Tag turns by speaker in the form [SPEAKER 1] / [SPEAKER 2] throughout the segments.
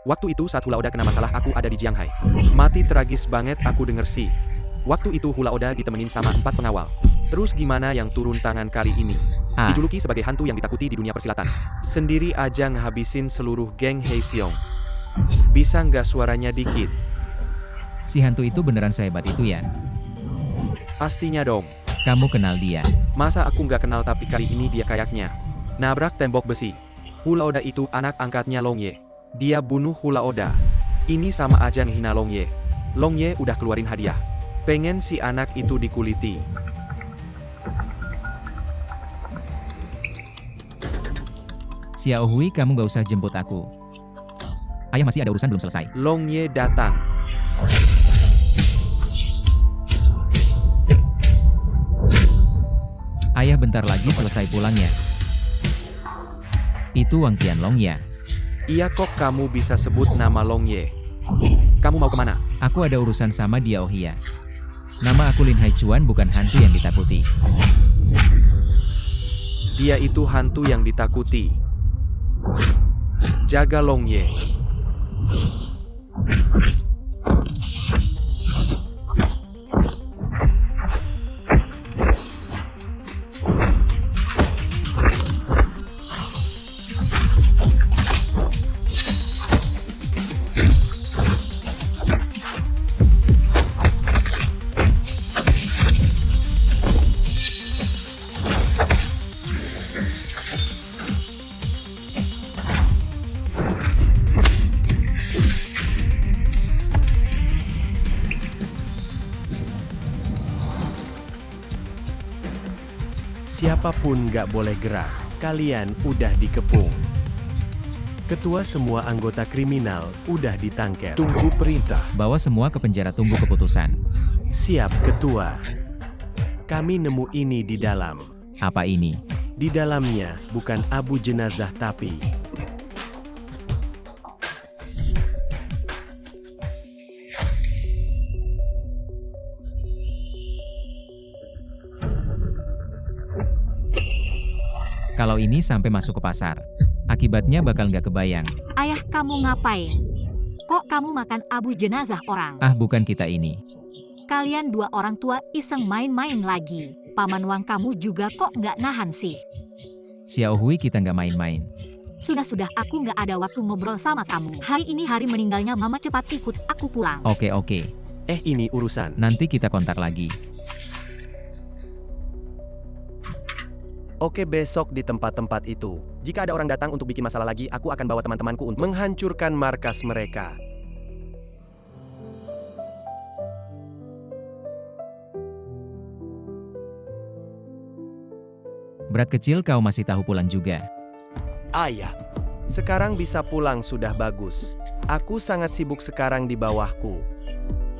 [SPEAKER 1] Waktu itu saat Hula Oda kena masalah aku ada di Jianghai. Mati tragis banget aku denger sih. Waktu itu Hula Oda ditemenin sama 4 pengawal. Terus gimana yang turun tangan kali ini? Dijuluki sebagai hantu yang ditakuti di dunia persilatan. Sendiri aja ngehabisin seluruh geng Hei Xiong. Bisa nggak suaranya dikit?
[SPEAKER 2] Si hantu itu beneran sehebat itu ya?
[SPEAKER 1] Pastinya dong.
[SPEAKER 2] Kamu kenal dia?
[SPEAKER 1] Masa aku nggak kenal tapi kali ini dia kayaknya nabrak tembok besi. Hula Oda itu anak angkatnya Long Ye. Dia bunuh Hula Oda. Ini sama aja ngehina Long Ye. Long Ye udah keluarin hadiah. Pengen si anak itu dikuliti.
[SPEAKER 2] Xiao Hui, kamu gak usah jemput aku. Ayah masih ada urusan belum selesai.
[SPEAKER 1] Long Ye datang.
[SPEAKER 2] Ayah bentar lagi selesai pulangnya. Itu Wang Qianlong ya?
[SPEAKER 1] Iya kok kamu bisa sebut nama Long Ye? Kamu mau kemana?
[SPEAKER 2] Aku ada urusan sama dia, oh iya. Nama aku Lin Haichuan, bukan hantu yang ditakuti.
[SPEAKER 1] Dia itu hantu yang ditakuti. Jaga Long Ye.
[SPEAKER 3] Siapapun gak boleh gerak, kalian udah dikepung. Ketua semua anggota kriminal udah ditangkap. Tunggu perintah.
[SPEAKER 2] Bawa semua ke penjara, tunggu keputusan.
[SPEAKER 3] Siap, Ketua. Kami nemu ini di dalam.
[SPEAKER 2] Apa ini?
[SPEAKER 3] Di dalamnya bukan abu jenazah tapi
[SPEAKER 2] Kalau ini sampai masuk ke pasar, akibatnya bakal nggak kebayang.
[SPEAKER 4] Ayah, kamu ngapain? Kok kamu makan abu jenazah orang?
[SPEAKER 2] Ah, bukan kita ini.
[SPEAKER 4] Kalian dua orang tua iseng main-main lagi. Paman Wang kamu juga kok nggak nahan sih?
[SPEAKER 2] Xiao Hui, kita nggak main-main.
[SPEAKER 4] Sudah, aku nggak ada waktu ngobrol sama kamu. Hari ini hari meninggalnya mama, cepat ikut aku pulang.
[SPEAKER 2] Oke.
[SPEAKER 3] ini urusan.
[SPEAKER 2] Nanti kita kontak lagi.
[SPEAKER 5] Oke, besok di tempat-tempat itu. Jika ada orang datang untuk bikin masalah lagi, aku akan bawa teman-temanku untuk menghancurkan markas mereka.
[SPEAKER 2] Berat kecil, kau masih tahu pulang juga.
[SPEAKER 5] Ayah, sekarang bisa pulang sudah bagus. Aku sangat sibuk sekarang di bawahku.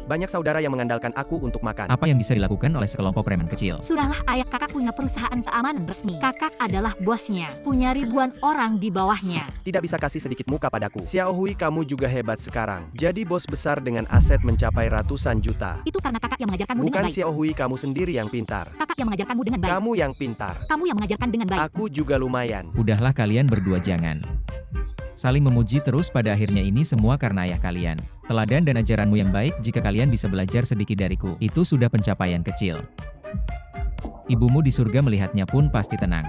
[SPEAKER 5] Banyak saudara yang mengandalkan aku untuk makan.
[SPEAKER 2] Apa yang bisa dilakukan oleh sekelompok preman kecil?
[SPEAKER 4] Sudahlah ayah, kakak punya perusahaan keamanan resmi. Kakak adalah bosnya, punya ribuan orang di bawahnya.
[SPEAKER 5] Tidak bisa kasih sedikit muka padaku. Xiao Hui, kamu juga hebat sekarang. Jadi bos besar dengan aset mencapai ratusan juta.
[SPEAKER 4] Itu karena kakak yang mengajarkanmu
[SPEAKER 5] Bukan
[SPEAKER 4] dengan baik.
[SPEAKER 5] Xiao Hui, kamu sendiri yang pintar.
[SPEAKER 4] Kakak yang mengajarkanmu dengan baik.
[SPEAKER 5] Kamu yang pintar.
[SPEAKER 4] Kamu yang mengajarkan dengan baik.
[SPEAKER 5] Aku juga lumayan.
[SPEAKER 2] Udahlah, kalian berdua jangan saling memuji terus. Pada akhirnya ini semua karena ayah kalian. Teladan dan ajaranmu yang baik, jika kalian bisa belajar sedikit dariku, itu sudah pencapaian kecil. Ibumu di surga melihatnya pun pasti tenang.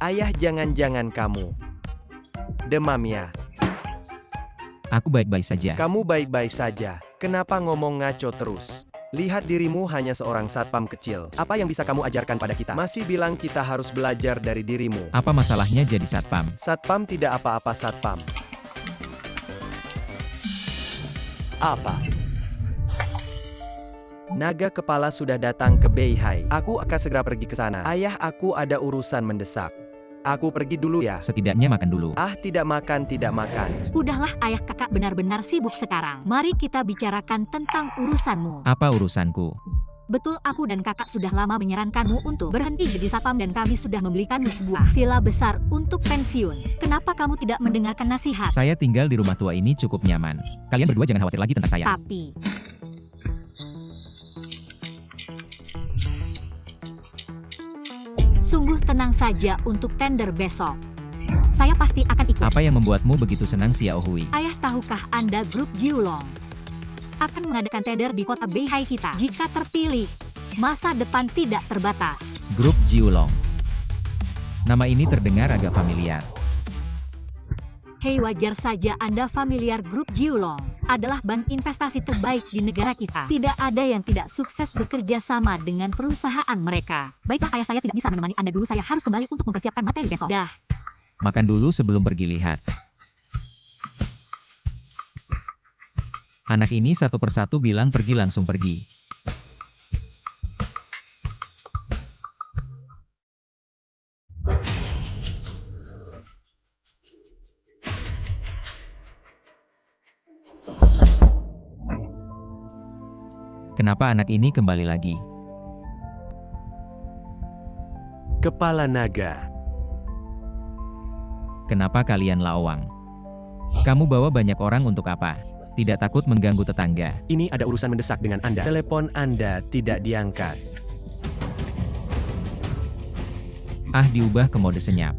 [SPEAKER 5] Ayah, jangan-jangan kamu demam ya?
[SPEAKER 2] Aku baik-baik saja.
[SPEAKER 5] Kamu baik-baik saja. Kenapa ngomong ngaco terus? Lihat dirimu hanya seorang satpam kecil. Apa yang bisa kamu ajarkan pada kita? Masih bilang kita harus belajar dari dirimu.
[SPEAKER 2] Apa masalahnya jadi satpam?
[SPEAKER 5] Satpam tidak apa-apa, satpam. Apa? Naga kepala sudah datang ke Beihai. Aku akan segera pergi ke sana. Ayah, aku ada urusan mendesak. Aku pergi dulu ya.
[SPEAKER 2] Setidaknya makan dulu.
[SPEAKER 5] Ah, tidak makan, tidak makan.
[SPEAKER 4] Udahlah ayah, kakak benar-benar sibuk sekarang. Mari kita bicarakan tentang urusanmu.
[SPEAKER 2] Apa urusanku?
[SPEAKER 4] Betul, aku dan kakak sudah lama menyarankanmu untuk berhenti jadi satpam dan kami sudah membelikanmu sebuah villa besar untuk pensiun. Kenapa kamu tidak mendengarkan nasihat?
[SPEAKER 2] Saya tinggal di rumah tua ini cukup nyaman. Kalian berdua jangan khawatir lagi tentang saya.
[SPEAKER 4] Tapi sungguh tenang saja untuk tender besok. Saya pasti akan ikut.
[SPEAKER 2] Apa yang membuatmu begitu senang, Xiao Hui?
[SPEAKER 4] Ayah, tahukah Anda grup Jiulong akan mengadakan tender di kota Beihai kita? Jika terpilih, masa depan tidak terbatas.
[SPEAKER 2] Grup Jiulong. Nama ini terdengar agak familiar.
[SPEAKER 4] Hei, wajar saja Anda familiar. Grup Jiulong adalah bank investasi terbaik di negara kita. Tidak ada yang tidak sukses bekerja sama dengan perusahaan mereka. Baiklah, ayah, saya tidak bisa menemani Anda dulu. Saya harus kembali untuk mempersiapkan materi besok. Dah.
[SPEAKER 2] Makan dulu sebelum pergi lihat. Anak ini satu persatu bilang pergi langsung pergi. Kenapa anak ini kembali lagi?
[SPEAKER 3] Kepala naga.
[SPEAKER 2] Kenapa kalian lawang? Kamu bawa banyak orang untuk apa? Tidak takut mengganggu tetangga?
[SPEAKER 3] Ini ada urusan mendesak dengan Anda. Telepon Anda tidak diangkat.
[SPEAKER 2] Ah, diubah ke mode senyap.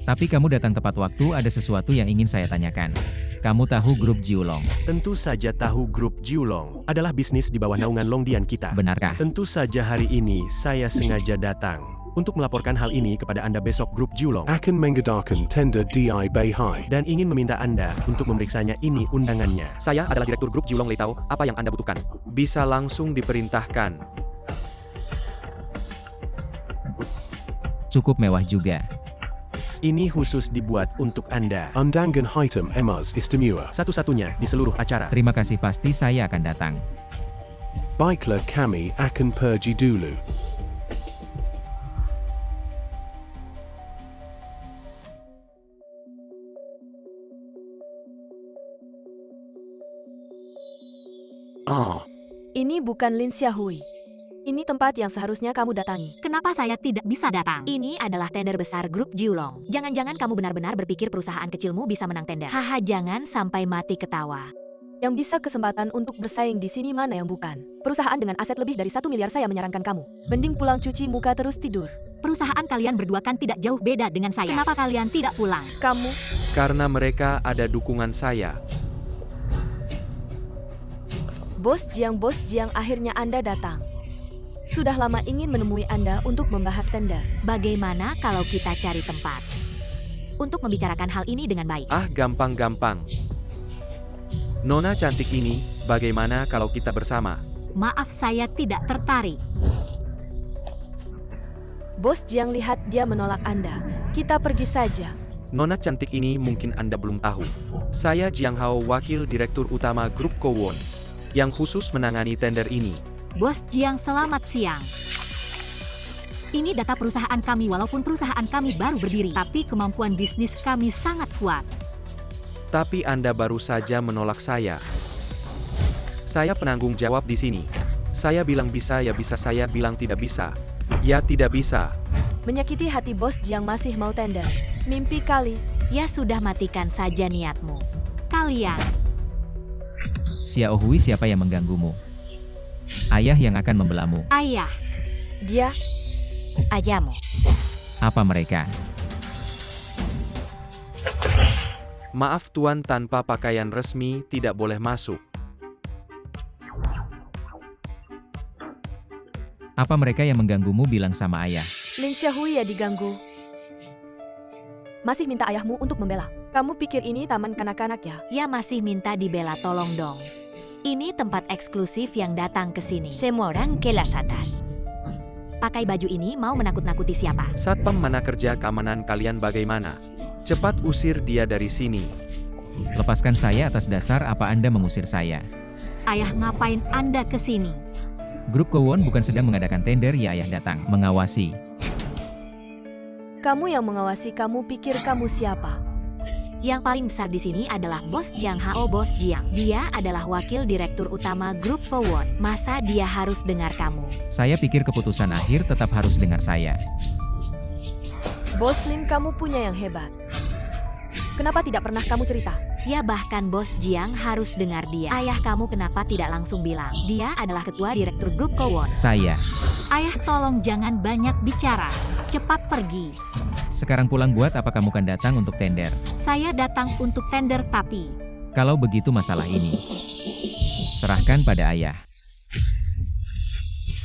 [SPEAKER 2] Tapi kamu datang tepat waktu, ada sesuatu yang ingin saya tanyakan. Kamu tahu grup Jiulong?
[SPEAKER 3] Tentu saja tahu grup Jiulong adalah bisnis di bawah naungan Longdian kita.
[SPEAKER 2] Benarkah?
[SPEAKER 3] Tentu saja hari ini saya sengaja datang untuk melaporkan hal ini kepada Anda besok. Grup Jiulong
[SPEAKER 6] akan mengadakan tender di Beihai
[SPEAKER 3] dan ingin meminta Anda untuk memeriksanya. Ini undangannya.
[SPEAKER 1] Saya adalah Direktur Grup Jiulong Leitao. Apa yang Anda butuhkan? Bisa langsung diperintahkan.
[SPEAKER 2] Cukup mewah juga.
[SPEAKER 3] Ini khusus dibuat untuk Anda.
[SPEAKER 6] Undangan hitam emas istimewa.
[SPEAKER 3] Satu-satunya di seluruh acara.
[SPEAKER 2] Terima kasih, pasti saya akan datang.
[SPEAKER 6] Baiklah, kami akan pergi dulu.
[SPEAKER 7] Ini bukan Lin Xiaohui. Ini tempat yang seharusnya kamu datangi.
[SPEAKER 4] Kenapa saya tidak bisa datang? Ini adalah tender besar grup Jiulong. Jangan-jangan kamu benar-benar berpikir perusahaan kecilmu bisa menang tender. Haha, jangan sampai mati ketawa.
[SPEAKER 7] Yang bisa kesempatan untuk bersaing di sini mana yang bukan? Perusahaan dengan aset lebih dari 1 miliar, saya menyarankan kamu. Mending pulang cuci muka terus tidur.
[SPEAKER 4] Perusahaan kalian berdua kan tidak jauh beda dengan saya. Kenapa kalian tidak pulang?
[SPEAKER 7] Kamu,
[SPEAKER 1] Karena mereka ada dukungan saya.
[SPEAKER 7] Bos Jiang, akhirnya Anda datang. Sudah lama ingin menemui Anda untuk membahas tender.
[SPEAKER 4] Bagaimana kalau kita cari tempat untuk membicarakan hal ini dengan baik?
[SPEAKER 1] Ah, gampang-gampang. Nona cantik ini, bagaimana kalau kita bersama?
[SPEAKER 4] Maaf, saya tidak tertarik.
[SPEAKER 7] Bos Jiang, lihat dia menolak Anda. Kita pergi saja.
[SPEAKER 1] Nona cantik ini mungkin Anda belum tahu. Saya Jiang Hao, Wakil Direktur Utama Grup Kowon, yang khusus menangani tender ini.
[SPEAKER 4] Bos Jiang, selamat siang. Ini data perusahaan kami. Walaupun perusahaan kami baru berdiri, tapi kemampuan bisnis kami sangat kuat.
[SPEAKER 1] Tapi Anda baru saja menolak saya. Saya penanggung jawab di sini. Saya bilang bisa ya bisa, saya bilang tidak bisa. Ya tidak bisa.
[SPEAKER 7] Menyakiti hati Bos Jiang masih mau tender. Mimpi kali.
[SPEAKER 4] Ya sudah, matikan saja niatmu. Kalian.
[SPEAKER 2] Xiao Hui, siapa yang mengganggumu? Ayah yang akan membelamu.
[SPEAKER 4] Ayah.
[SPEAKER 7] Dia,
[SPEAKER 4] Ayahmu.
[SPEAKER 2] Apa mereka?
[SPEAKER 1] Maaf Tuan, tanpa pakaian resmi tidak boleh masuk.
[SPEAKER 2] Apa mereka yang mengganggumu? Bilang sama ayah.
[SPEAKER 7] Lin Xiaohui ya diganggu. Masih minta ayahmu untuk membela. Kamu pikir ini taman kanak-kanak ya?
[SPEAKER 4] Ya masih minta dibela, tolong dong. Ini tempat eksklusif yang datang ke sini. Semua orang ke las atas. Pakai baju ini mau menakut-nakuti siapa?
[SPEAKER 1] Satpam mana kerja keamanan kalian bagaimana? Cepat usir dia dari sini.
[SPEAKER 2] Lepaskan saya. Atas dasar apa Anda mengusir saya?
[SPEAKER 4] Ayah, ngapain Anda ke sini?
[SPEAKER 2] Grup Kowon bukan sedang mengadakan tender ya, ayah datang mengawasi.
[SPEAKER 7] Kamu yang mengawasi, kamu pikir kamu siapa?
[SPEAKER 4] Yang paling besar di sini adalah Bos Jiang Hao. Bos Jiang. Dia adalah wakil direktur utama Grup Kowon. Masa dia harus dengar kamu?
[SPEAKER 2] Saya pikir keputusan akhir tetap harus dengar saya.
[SPEAKER 7] Bos Lin, kamu punya yang hebat. Kenapa tidak pernah kamu cerita?
[SPEAKER 4] Ya bahkan Bos Jiang harus dengar dia. Ayah kamu kenapa tidak langsung bilang? Dia adalah ketua direktur Grup Kowon.
[SPEAKER 2] Saya.
[SPEAKER 4] Ayah, tolong jangan banyak bicara. Cepat pergi.
[SPEAKER 2] Sekarang pulang buat apa kamu kan datang untuk tender?
[SPEAKER 4] Saya datang untuk tender tapi...
[SPEAKER 2] Kalau begitu masalah ini, serahkan pada ayah.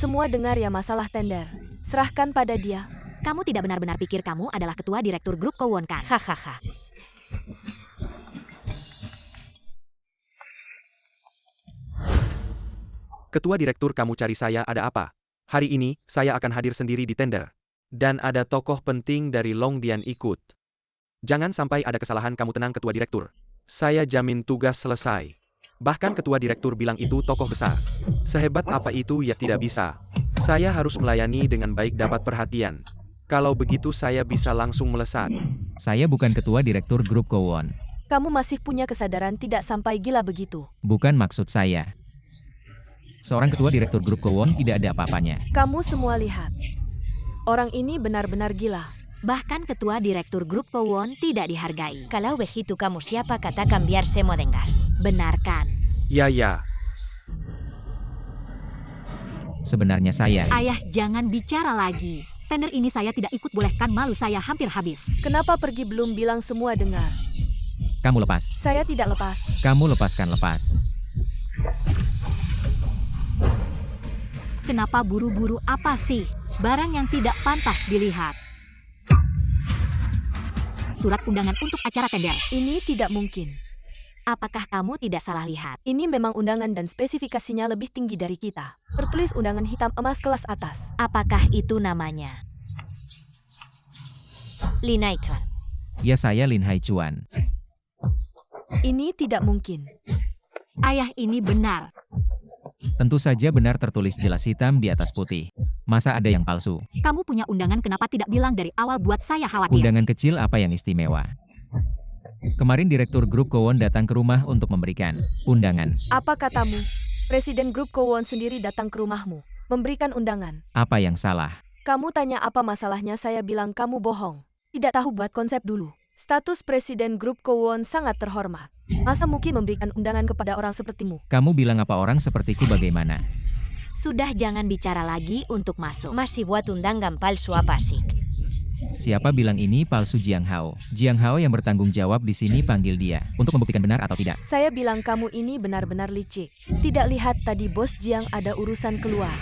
[SPEAKER 7] Semua dengar ya masalah tender. Serahkan pada dia.
[SPEAKER 4] Kamu tidak benar-benar pikir kamu adalah ketua direktur grup Kowon kan? Hahaha.
[SPEAKER 1] Ketua direktur kamu cari saya ada apa? Hari ini, saya akan hadir sendiri di tender. Dan ada tokoh penting dari Longdian ikut. Jangan sampai ada kesalahan, kamu tenang ketua direktur. Saya jamin tugas selesai. Bahkan ketua direktur bilang itu tokoh besar. Sehebat apa itu ya tidak bisa. Saya harus melayani dengan baik, dapat perhatian. Kalau begitu saya bisa langsung melesat.
[SPEAKER 2] Saya bukan ketua direktur grup Kowon.
[SPEAKER 7] Kamu masih punya kesadaran tidak sampai gila begitu.
[SPEAKER 2] Bukan maksud saya. Seorang ketua direktur grup Kowon tidak ada apa-apanya.
[SPEAKER 7] Kamu semua lihat. Orang ini benar-benar gila.
[SPEAKER 4] Bahkan ketua direktur grup Kowon tidak dihargai. Kalau begitu kamu siapa katakan biar saya mau dengar. Benarkan.
[SPEAKER 1] Ya.
[SPEAKER 2] Sebenarnya saya.
[SPEAKER 4] Ayah jangan bicara lagi. Tender ini saya tidak ikut, bolehkan, malu saya hampir habis.
[SPEAKER 7] Kenapa pergi belum bilang semua dengar?
[SPEAKER 2] Kamu lepas.
[SPEAKER 7] Saya tidak lepas.
[SPEAKER 2] Kamu lepaskan lepas.
[SPEAKER 4] Kenapa buru-buru apa sih? Barang yang tidak pantas dilihat. Surat undangan untuk acara tender.
[SPEAKER 7] Ini tidak mungkin.
[SPEAKER 4] Apakah kamu tidak salah lihat?
[SPEAKER 7] Ini memang undangan dan spesifikasinya lebih tinggi dari kita. Tertulis undangan hitam emas kelas atas.
[SPEAKER 4] Apakah itu namanya? Lin Haichuan.
[SPEAKER 2] Ya, saya Lin Haichuan.
[SPEAKER 7] Ini tidak mungkin.
[SPEAKER 4] Ayah, ini benar.
[SPEAKER 2] Tentu saja benar, tertulis jelas hitam di atas putih. Masa ada yang palsu?
[SPEAKER 4] Kamu punya undangan, kenapa tidak bilang dari awal, buat saya khawatir.
[SPEAKER 2] Undangan kecil apa yang istimewa? Kemarin direktur grup Kowon datang ke rumah untuk memberikan undangan.
[SPEAKER 7] Apa katamu? Presiden grup Kowon sendiri datang ke rumahmu, memberikan undangan.
[SPEAKER 2] Apa yang salah?
[SPEAKER 7] Kamu tanya apa masalahnya, saya bilang kamu bohong. Tidak tahu buat konsep dulu. Status presiden grup Kowon sangat terhormat. Masa mungkin memberikan undangan kepada orang sepertimu?
[SPEAKER 2] Kamu bilang apa orang sepertiku bagaimana?
[SPEAKER 4] Sudah, jangan bicara lagi untuk masuk. Masih buat undangan palsu apa sih?
[SPEAKER 2] Siapa bilang ini palsu? Jiang Hao. Jiang Hao yang bertanggung jawab di sini, panggil dia untuk membuktikan benar atau tidak.
[SPEAKER 7] Saya bilang kamu ini benar-benar licik. Tidak lihat tadi bos Jiang ada urusan keluar.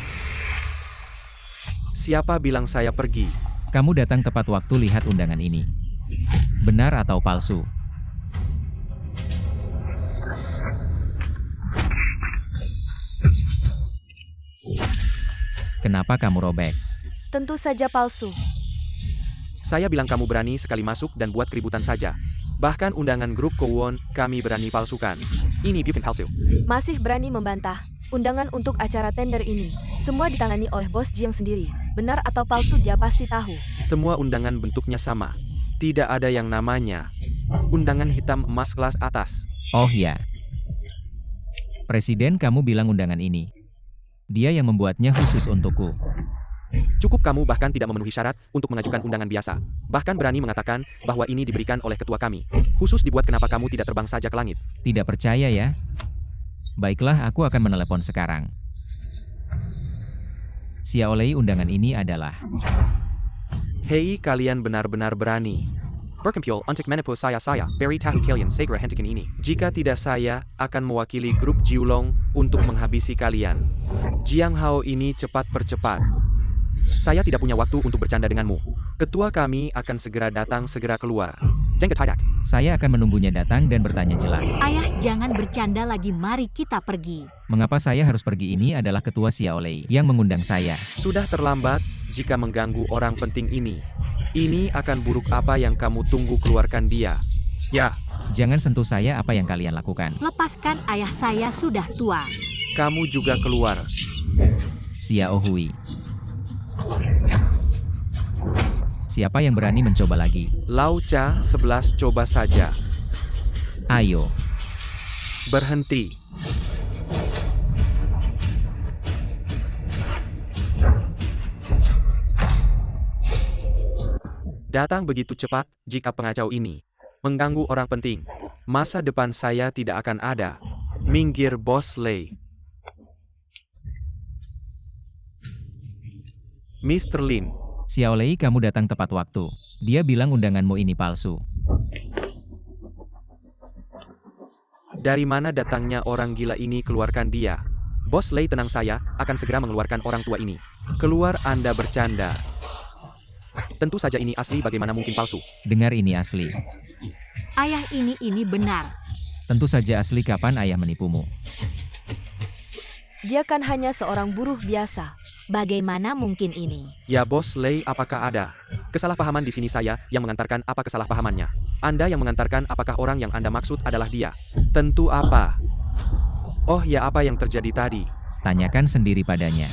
[SPEAKER 1] Siapa bilang saya pergi?
[SPEAKER 2] Kamu datang tepat waktu, lihat undangan ini. Benar atau palsu? Kenapa kamu robek?
[SPEAKER 7] Tentu saja palsu.
[SPEAKER 1] Saya bilang kamu berani sekali masuk dan buat keributan saja. Bahkan undangan grup Kowon, kami berani palsukan. Ini bikin palsu.
[SPEAKER 7] Masih berani membantah. Undangan untuk acara tender ini, semua ditangani oleh bos Jiang sendiri. Benar atau palsu dia pasti tahu.
[SPEAKER 1] Semua undangan bentuknya sama. Tidak ada yang namanya undangan hitam emas kelas atas.
[SPEAKER 2] Oh ya. Presiden kamu bilang undangan ini. Dia yang membuatnya khusus untukku.
[SPEAKER 1] Cukup, kamu bahkan tidak memenuhi syarat untuk mengajukan undangan biasa. Bahkan berani mengatakan bahwa ini diberikan oleh ketua kami. Khusus dibuat, kenapa kamu tidak terbang saja ke langit?
[SPEAKER 2] Tidak percaya ya? Baiklah, aku akan menelepon sekarang. Xiaolei, undangan ini adalah...
[SPEAKER 1] Hei, kalian benar-benar berani. Berkumpul untuk menipu saya, beri tahu kalian segera hentikan ini. Jika tidak, saya akan mewakili grup Jiulong untuk menghabisi kalian. Jiang Hao ini cepat percepat. Saya tidak punya waktu untuk bercanda denganmu. Ketua kami akan segera datang, segera keluar. Jangan tidak.
[SPEAKER 2] Saya akan menunggunya datang dan bertanya jelas.
[SPEAKER 4] Ayah, jangan bercanda lagi, mari kita pergi.
[SPEAKER 2] Mengapa saya harus pergi? Ini adalah ketua Xiaolei yang mengundang saya.
[SPEAKER 1] Sudah terlambat jika mengganggu orang penting ini. Ini akan buruk, apa yang kamu tunggu, keluarkan dia. Ya.
[SPEAKER 2] Jangan sentuh saya, apa yang kalian lakukan?
[SPEAKER 4] Lepaskan, ayah saya sudah tua.
[SPEAKER 1] Kamu juga keluar.
[SPEAKER 2] Xiao Hui. Siapa yang berani mencoba lagi?
[SPEAKER 1] Lau Cha 11, coba saja.
[SPEAKER 2] Ayo.
[SPEAKER 1] Berhenti. Datang begitu cepat, jika pengacau ini mengganggu orang penting. Masa depan saya tidak akan ada. Minggir, Bos Lei. Mr. Lin,
[SPEAKER 2] Xiaolei, kamu datang tepat waktu. Dia bilang undanganmu ini palsu.
[SPEAKER 1] Dari mana datangnya orang gila ini? Keluarkan dia. Bos Lei, tenang, saya akan segera mengeluarkan orang tua ini. Keluar, Anda bercanda. Tentu saja ini asli, bagaimana mungkin palsu?
[SPEAKER 2] Dengar, ini asli.
[SPEAKER 4] Ayah, ini benar.
[SPEAKER 2] Tentu saja asli, kapan ayah menipumu?
[SPEAKER 7] Dia kan hanya seorang buruh biasa.
[SPEAKER 4] Bagaimana mungkin ini?
[SPEAKER 1] Ya Bos Lei, apakah ada kesalahpahaman di sini? Saya yang mengantarkan. Apa kesalahpahamannya? Anda yang mengantarkan. Apakah orang yang Anda maksud adalah dia? Tentu apa? Oh ya, apa yang terjadi tadi?
[SPEAKER 2] Tanyakan sendiri padanya.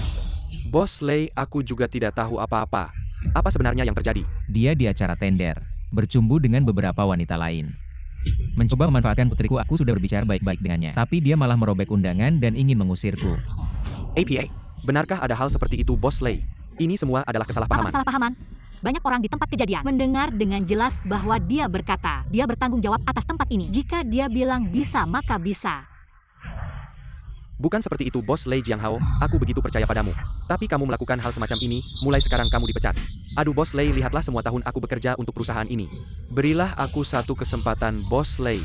[SPEAKER 1] Bos Lei, aku juga tidak tahu apa-apa. Apa sebenarnya yang terjadi?
[SPEAKER 2] Dia di acara tender, bercumbu dengan beberapa wanita lain. Mencoba memanfaatkan putriku, aku sudah berbicara baik-baik dengannya. Tapi dia malah merobek undangan dan ingin mengusirku.
[SPEAKER 1] APA, benarkah ada hal seperti itu Bos Lei? Ini semua adalah kesalahpahaman.
[SPEAKER 4] Apa kesalahpahaman? Banyak orang di tempat kejadian mendengar dengan jelas bahwa dia berkata, dia bertanggung jawab atas tempat ini. Jika dia bilang bisa, maka bisa.
[SPEAKER 1] Bukan seperti itu Bos Lei Jianghao, aku begitu percaya padamu. Tapi kamu melakukan hal semacam ini, mulai sekarang kamu dipecat. Aduh Bos Lei, lihatlah semua tahun aku bekerja untuk perusahaan ini. Berilah aku satu kesempatan Bos Lei.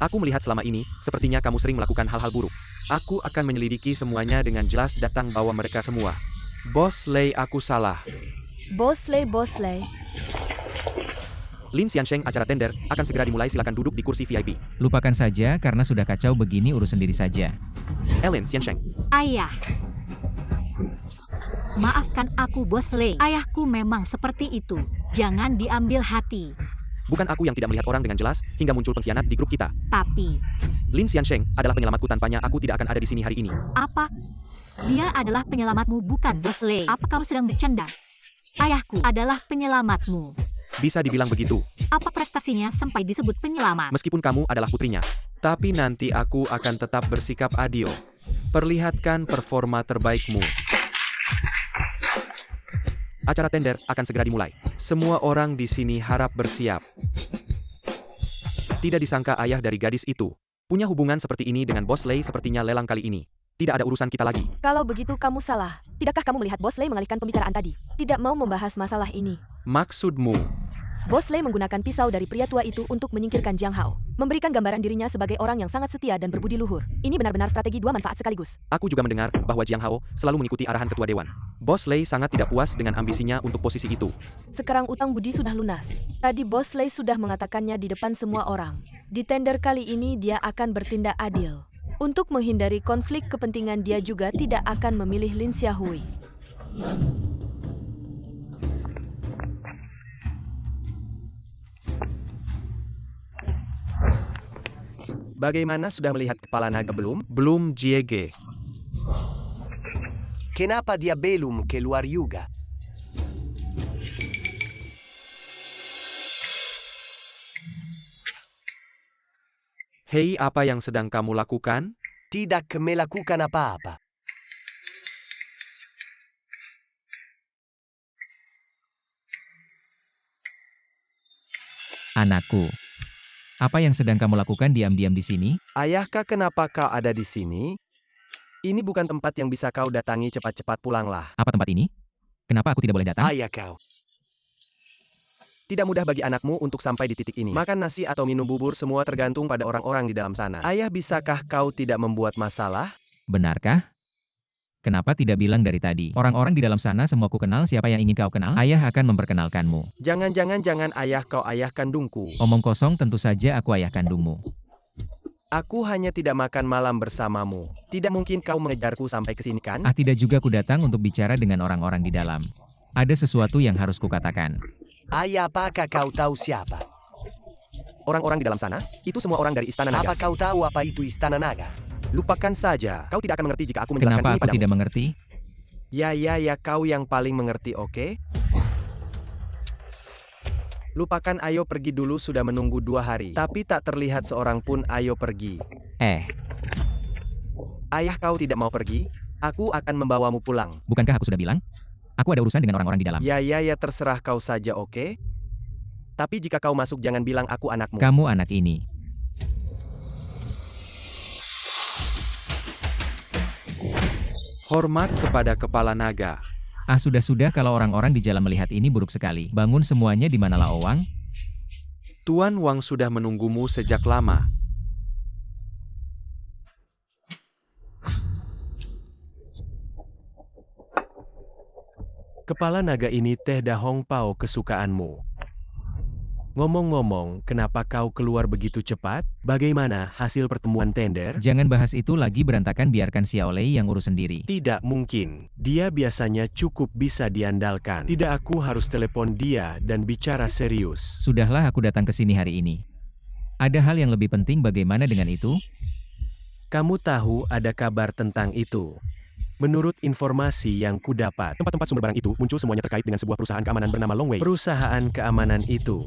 [SPEAKER 1] Aku melihat selama ini, sepertinya kamu sering melakukan hal-hal buruk. Aku akan menyelidiki semuanya dengan jelas, datang bawa mereka semua. Bos Lei, aku salah.
[SPEAKER 7] Bos Lei.
[SPEAKER 1] Lin Xiansheng, acara tender akan segera dimulai, silakan duduk di kursi VIP.
[SPEAKER 2] Lupakan saja, karena sudah kacau begini, urus sendiri saja.
[SPEAKER 1] Lin Xiansheng.
[SPEAKER 4] Ayah. Maafkan aku Bos Lei. Ayahku memang seperti itu. Jangan diambil hati.
[SPEAKER 1] Bukan aku yang tidak melihat orang dengan jelas, hingga muncul pengkhianat di grup kita.
[SPEAKER 4] Tapi,
[SPEAKER 1] Lin Xiansheng adalah penyelamatku, tanpanya aku tidak akan ada di sini hari ini.
[SPEAKER 4] apa? Dia adalah penyelamatmu, bukan Bos Lei. Apa kau sedang bercanda? Ayahku adalah penyelamatmu.
[SPEAKER 1] Bisa dibilang begitu.
[SPEAKER 4] Apa prestasinya sampai disebut penyelamat?
[SPEAKER 1] Meskipun kamu adalah putrinya. Tapi nanti aku akan tetap bersikap adil. Perlihatkan performa terbaikmu. Acara tender akan segera dimulai. Semua orang di sini harap bersiap. Tidak disangka ayah dari gadis itu punya hubungan seperti ini dengan Bos Lei, sepertinya lelang kali ini. Tidak ada urusan kita lagi.
[SPEAKER 7] Kalau begitu kamu salah. Tidakkah kamu melihat Bos Lei mengalihkan pembicaraan tadi? Tidak mau membahas masalah ini.
[SPEAKER 1] Maksudmu?
[SPEAKER 7] Bos Lei menggunakan pisau dari pria tua itu untuk menyingkirkan Jiang Hao. Memberikan gambaran dirinya sebagai orang yang sangat setia dan berbudi luhur. Ini benar-benar strategi dua manfaat sekaligus.
[SPEAKER 1] Aku juga mendengar bahwa Jiang Hao selalu mengikuti arahan ketua dewan. Bos Lei sangat tidak puas dengan ambisinya untuk posisi itu.
[SPEAKER 7] Sekarang utang budi sudah lunas. Tadi Bos Lei sudah mengatakannya di depan semua orang. Di tender kali ini dia akan bertindak adil. Untuk menghindari konflik kepentingan, dia juga tidak akan memilih Lin Xiaohui.
[SPEAKER 5] Bagaimana, sudah melihat kepala naga belum?
[SPEAKER 1] Belum, Jiege.
[SPEAKER 5] Kenapa dia belum keluar juga?
[SPEAKER 1] Hei, apa yang sedang kamu lakukan?
[SPEAKER 5] Tidak melakukan apa-apa.
[SPEAKER 2] Anakku, apa yang sedang kamu lakukan diam-diam di sini?
[SPEAKER 5] Ayahkah, kenapa kau ada di sini? Ini bukan tempat yang bisa kau datangi, cepat-cepat pulanglah.
[SPEAKER 2] Apa tempat ini? Kenapa aku tidak boleh datang?
[SPEAKER 5] Ayah kau. Tidak mudah bagi anakmu untuk sampai di titik ini. Makan nasi atau minum bubur semua tergantung pada orang-orang di dalam sana. Ayah, bisakah kau tidak membuat masalah?
[SPEAKER 2] Benarkah? Kenapa tidak bilang dari tadi? Orang-orang di dalam sana semua ku kenal, siapa yang ingin kau kenal? Ayah akan memperkenalkanmu.
[SPEAKER 5] Jangan ayah, kau ayah kandungku.
[SPEAKER 2] Omong kosong, tentu saja aku ayah kandungmu.
[SPEAKER 5] Aku hanya tidak makan malam bersamamu. Tidak mungkin kau mengejarku sampai ke sini kan?
[SPEAKER 2] Ah, tidak juga ku datang untuk bicara dengan orang-orang di dalam. Ada sesuatu yang harus kukatakan.
[SPEAKER 5] Ayah, apakah kau tahu siapa?
[SPEAKER 1] Orang-orang di dalam sana, itu semua orang dari Istana Naga.
[SPEAKER 5] Apa kau tahu apa itu Istana Naga? Lupakan saja. Kau tidak akan mengerti jika aku menjelaskan
[SPEAKER 2] Kenapa
[SPEAKER 1] ini
[SPEAKER 2] aku
[SPEAKER 1] padamu.
[SPEAKER 2] tidak mengerti?
[SPEAKER 5] Ya, kau yang paling mengerti, oke? Lupakan, ayo pergi dulu, sudah menunggu 2 hari. Tapi tak terlihat seorang pun, ayo pergi. Ayah, kau tidak mau pergi? Aku akan membawamu pulang.
[SPEAKER 2] Bukankah aku sudah bilang? Aku ada urusan dengan orang-orang di dalam.
[SPEAKER 5] Ya, terserah kau saja, oke? Tapi jika kau masuk jangan bilang aku anakmu.
[SPEAKER 2] Kamu anak ini.
[SPEAKER 1] Hormat kepada kepala naga.
[SPEAKER 2] Sudah-sudah kalau orang-orang di jalan melihat ini buruk sekali. Bangun semuanya di manalah Owang?
[SPEAKER 1] Tuan Wang sudah menunggumu sejak lama.
[SPEAKER 3] Kepala naga ini teh dah Hong Pao kesukaanmu. Ngomong-ngomong, kenapa kau keluar begitu cepat? Bagaimana hasil pertemuan tender?
[SPEAKER 2] Jangan bahas itu lagi berantakan, biarkan Xiao Lei yang urus sendiri.
[SPEAKER 3] Tidak mungkin. Dia biasanya cukup bisa diandalkan. Tidak, aku harus telepon dia dan bicara serius.
[SPEAKER 2] Sudahlah, aku datang ke sini hari ini. Ada hal yang lebih penting, bagaimana dengan itu?
[SPEAKER 3] Kamu tahu ada kabar tentang itu. Menurut informasi yang kudapat, tempat-tempat sumber barang itu muncul semuanya terkait dengan sebuah perusahaan keamanan bernama Longwei. Perusahaan keamanan itu.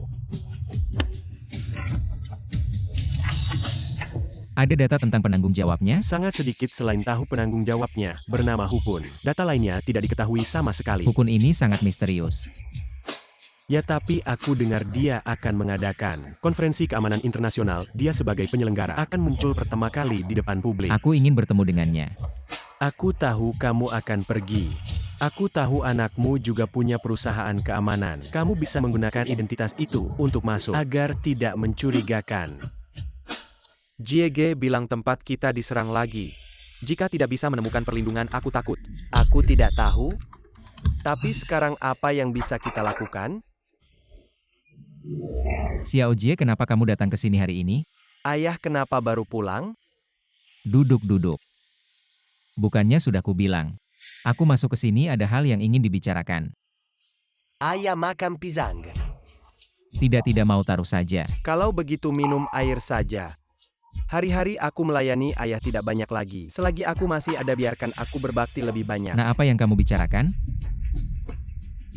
[SPEAKER 2] Ada data tentang penanggung jawabnya?
[SPEAKER 3] Sangat sedikit selain tahu penanggung jawabnya, bernama Hukun. Data lainnya tidak diketahui sama sekali.
[SPEAKER 2] Hukun ini sangat misterius.
[SPEAKER 3] Ya, tapi aku dengar dia akan mengadakan konferensi keamanan internasional. Dia sebagai penyelenggara akan muncul pertama kali di depan publik.
[SPEAKER 2] Aku ingin bertemu dengannya.
[SPEAKER 3] Aku tahu kamu akan pergi. Aku tahu anakmu juga punya perusahaan keamanan. Kamu bisa menggunakan identitas itu untuk masuk agar tidak mencurigakan.
[SPEAKER 1] Jiege bilang tempat kita diserang lagi. Jika tidak bisa menemukan perlindungan, aku takut.
[SPEAKER 5] Aku tidak tahu. Tapi sekarang apa yang bisa kita lakukan?
[SPEAKER 2] Xiao Jie, kenapa kamu datang ke sini hari ini?
[SPEAKER 5] Ayah kenapa baru pulang?
[SPEAKER 2] Duduk-duduk. Bukannya sudah kubilang. Aku masuk ke sini ada hal yang ingin dibicarakan.
[SPEAKER 5] Ayah makan pisang.
[SPEAKER 2] Tidak mau taruh saja.
[SPEAKER 5] Kalau begitu minum air saja. Hari-hari aku melayani ayah tidak banyak lagi. Selagi aku masih ada, biarkan aku berbakti lebih banyak.
[SPEAKER 2] Nah, apa yang kamu bicarakan?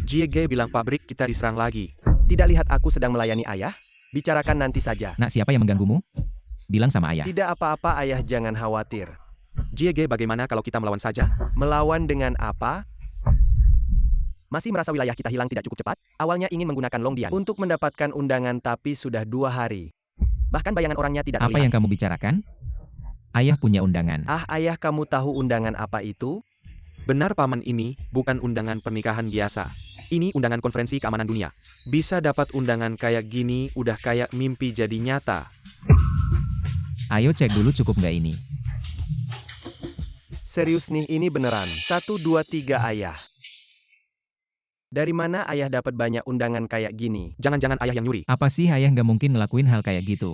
[SPEAKER 1] Jiege bilang pabrik kita diserang lagi.
[SPEAKER 5] Tidak lihat aku sedang melayani ayah? Bicarakan nanti saja.
[SPEAKER 2] Nak, siapa yang mengganggumu? Bilang sama ayah.
[SPEAKER 5] Tidak apa-apa ayah, jangan khawatir.
[SPEAKER 1] Jiege, bagaimana kalau kita melawan saja?
[SPEAKER 5] Melawan dengan apa? Masih merasa wilayah kita hilang tidak cukup cepat? Awalnya ingin menggunakan Longdian untuk mendapatkan undangan, tapi sudah 2 hari. Bahkan bayangan orangnya tidak
[SPEAKER 2] Apa
[SPEAKER 5] terlihat.
[SPEAKER 2] yang kamu bicarakan? Ayah punya undangan.
[SPEAKER 5] Ayah, kamu tahu undangan apa itu?
[SPEAKER 1] Benar paman, ini bukan undangan pernikahan biasa. Ini undangan konferensi keamanan dunia. Bisa dapat undangan kayak gini udah kayak mimpi jadi nyata.
[SPEAKER 2] Ayo cek dulu cukup nggak ini.
[SPEAKER 5] Serius nih, ini beneran. 1, 2, 3 ayah. Dari mana ayah dapat banyak undangan kayak gini?
[SPEAKER 1] Jangan-jangan ayah yang nyuri.
[SPEAKER 2] Apa sih, ayah nggak mungkin ngelakuin hal kayak gitu.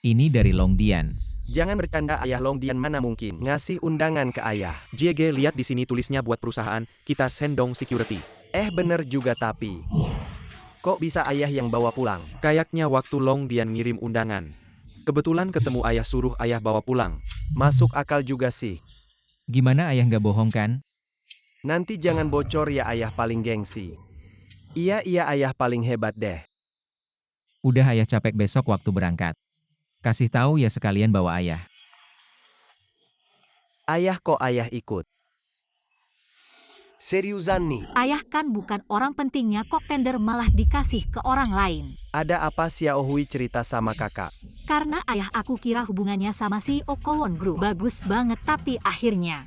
[SPEAKER 2] Ini dari Longdian.
[SPEAKER 5] Jangan bercanda ayah, Longdian mana mungkin ngasih undangan ke ayah.
[SPEAKER 1] Jiege, lihat di sini tulisnya buat perusahaan kita Sendong Security.
[SPEAKER 5] Bener juga, tapi kok bisa ayah yang bawa pulang?
[SPEAKER 1] Kayaknya waktu Longdian ngirim undangan. Kebetulan ketemu ayah, suruh ayah bawa pulang.
[SPEAKER 5] Masuk akal juga sih.
[SPEAKER 2] Gimana, ayah nggak bohong kan?
[SPEAKER 5] Nanti jangan bocor ya, ayah paling gengsi. Iya ayah paling hebat deh.
[SPEAKER 2] Udah, ayah capek, besok waktu berangkat. Kasih tahu ya sekalian bawa ayah.
[SPEAKER 5] Ayah, kok ayah ikut? Seriusan nih?
[SPEAKER 4] Ayah kan bukan orang pentingnya kok tender malah dikasih ke orang lain.
[SPEAKER 5] Ada apa Xiao Hui cerita sama kakak?
[SPEAKER 4] Karena ayah aku kira hubungannya sama si Okowon Group bagus banget, tapi akhirnya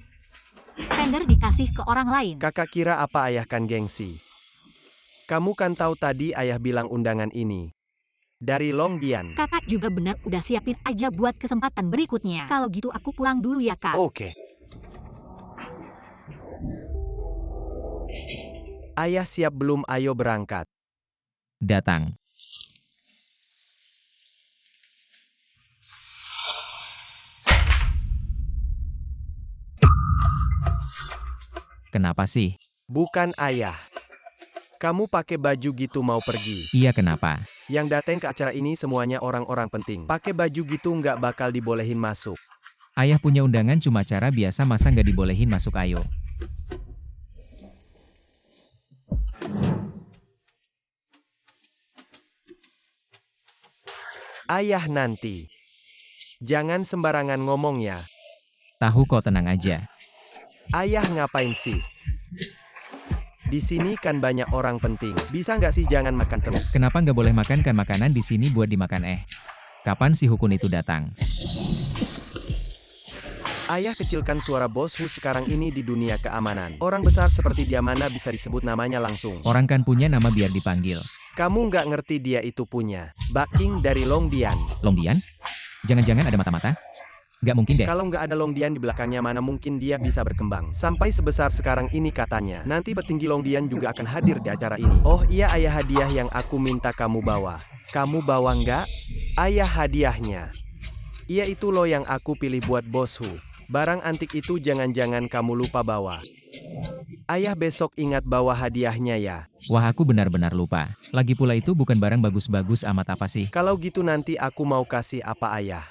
[SPEAKER 4] tender dikasih ke orang lain.
[SPEAKER 5] Kakak kira apa ayah kan gengsi? Kamu kan tahu tadi ayah bilang undangan ini dari Longdian.
[SPEAKER 4] Kakak juga benar, udah siapin aja buat kesempatan berikutnya. Kalau gitu aku pulang dulu ya, Kak.
[SPEAKER 5] Oke. Ayah siap belum? Ayo berangkat.
[SPEAKER 2] Datang. Kenapa sih?
[SPEAKER 5] Bukan ayah. Kamu pakai baju gitu mau pergi?
[SPEAKER 2] Iya, kenapa?
[SPEAKER 5] Yang datang ke acara ini semuanya orang-orang penting. Pakai baju gitu nggak bakal dibolehin masuk.
[SPEAKER 2] Ayah punya undangan cuma acara biasa, masa nggak dibolehin masuk, ayo.
[SPEAKER 5] Ayah nanti. Jangan sembarangan ngomong ya.
[SPEAKER 2] Tahu kok, tenang aja.
[SPEAKER 5] Ayah ngapain sih? Di sini kan banyak orang penting. Bisa nggak sih jangan makan terus?
[SPEAKER 2] Kenapa nggak boleh makan, kan makanan di sini buat dimakan. Kapan si Hukun itu datang?
[SPEAKER 5] Ayah, kecilkan suara Bos Hu sekarang ini di dunia keamanan. Orang besar seperti dia mana bisa disebut namanya langsung.
[SPEAKER 2] Orang kan punya nama biar dipanggil.
[SPEAKER 5] Kamu nggak ngerti dia itu punya. Baking dari Longdian.
[SPEAKER 2] Longdian? Jangan-jangan ada mata-mata? Nggak mungkin deh.
[SPEAKER 5] Kalau nggak ada Longdian di belakangnya mana mungkin dia bisa berkembang. Sampai sebesar sekarang ini katanya. Nanti petinggi Longdian juga akan hadir di acara ini. Oh iya ayah, hadiah yang aku minta kamu bawa. Kamu bawa nggak? Ayah, hadiahnya. Iya itu loh yang aku pilih buat Bos Hu. Barang antik itu jangan-jangan kamu lupa bawa. Ayah, besok ingat bawa hadiahnya ya.
[SPEAKER 2] Wah, aku benar-benar lupa. Lagi pula itu bukan barang bagus-bagus amat apa sih.
[SPEAKER 5] Kalau gitu nanti aku mau kasih apa ayah?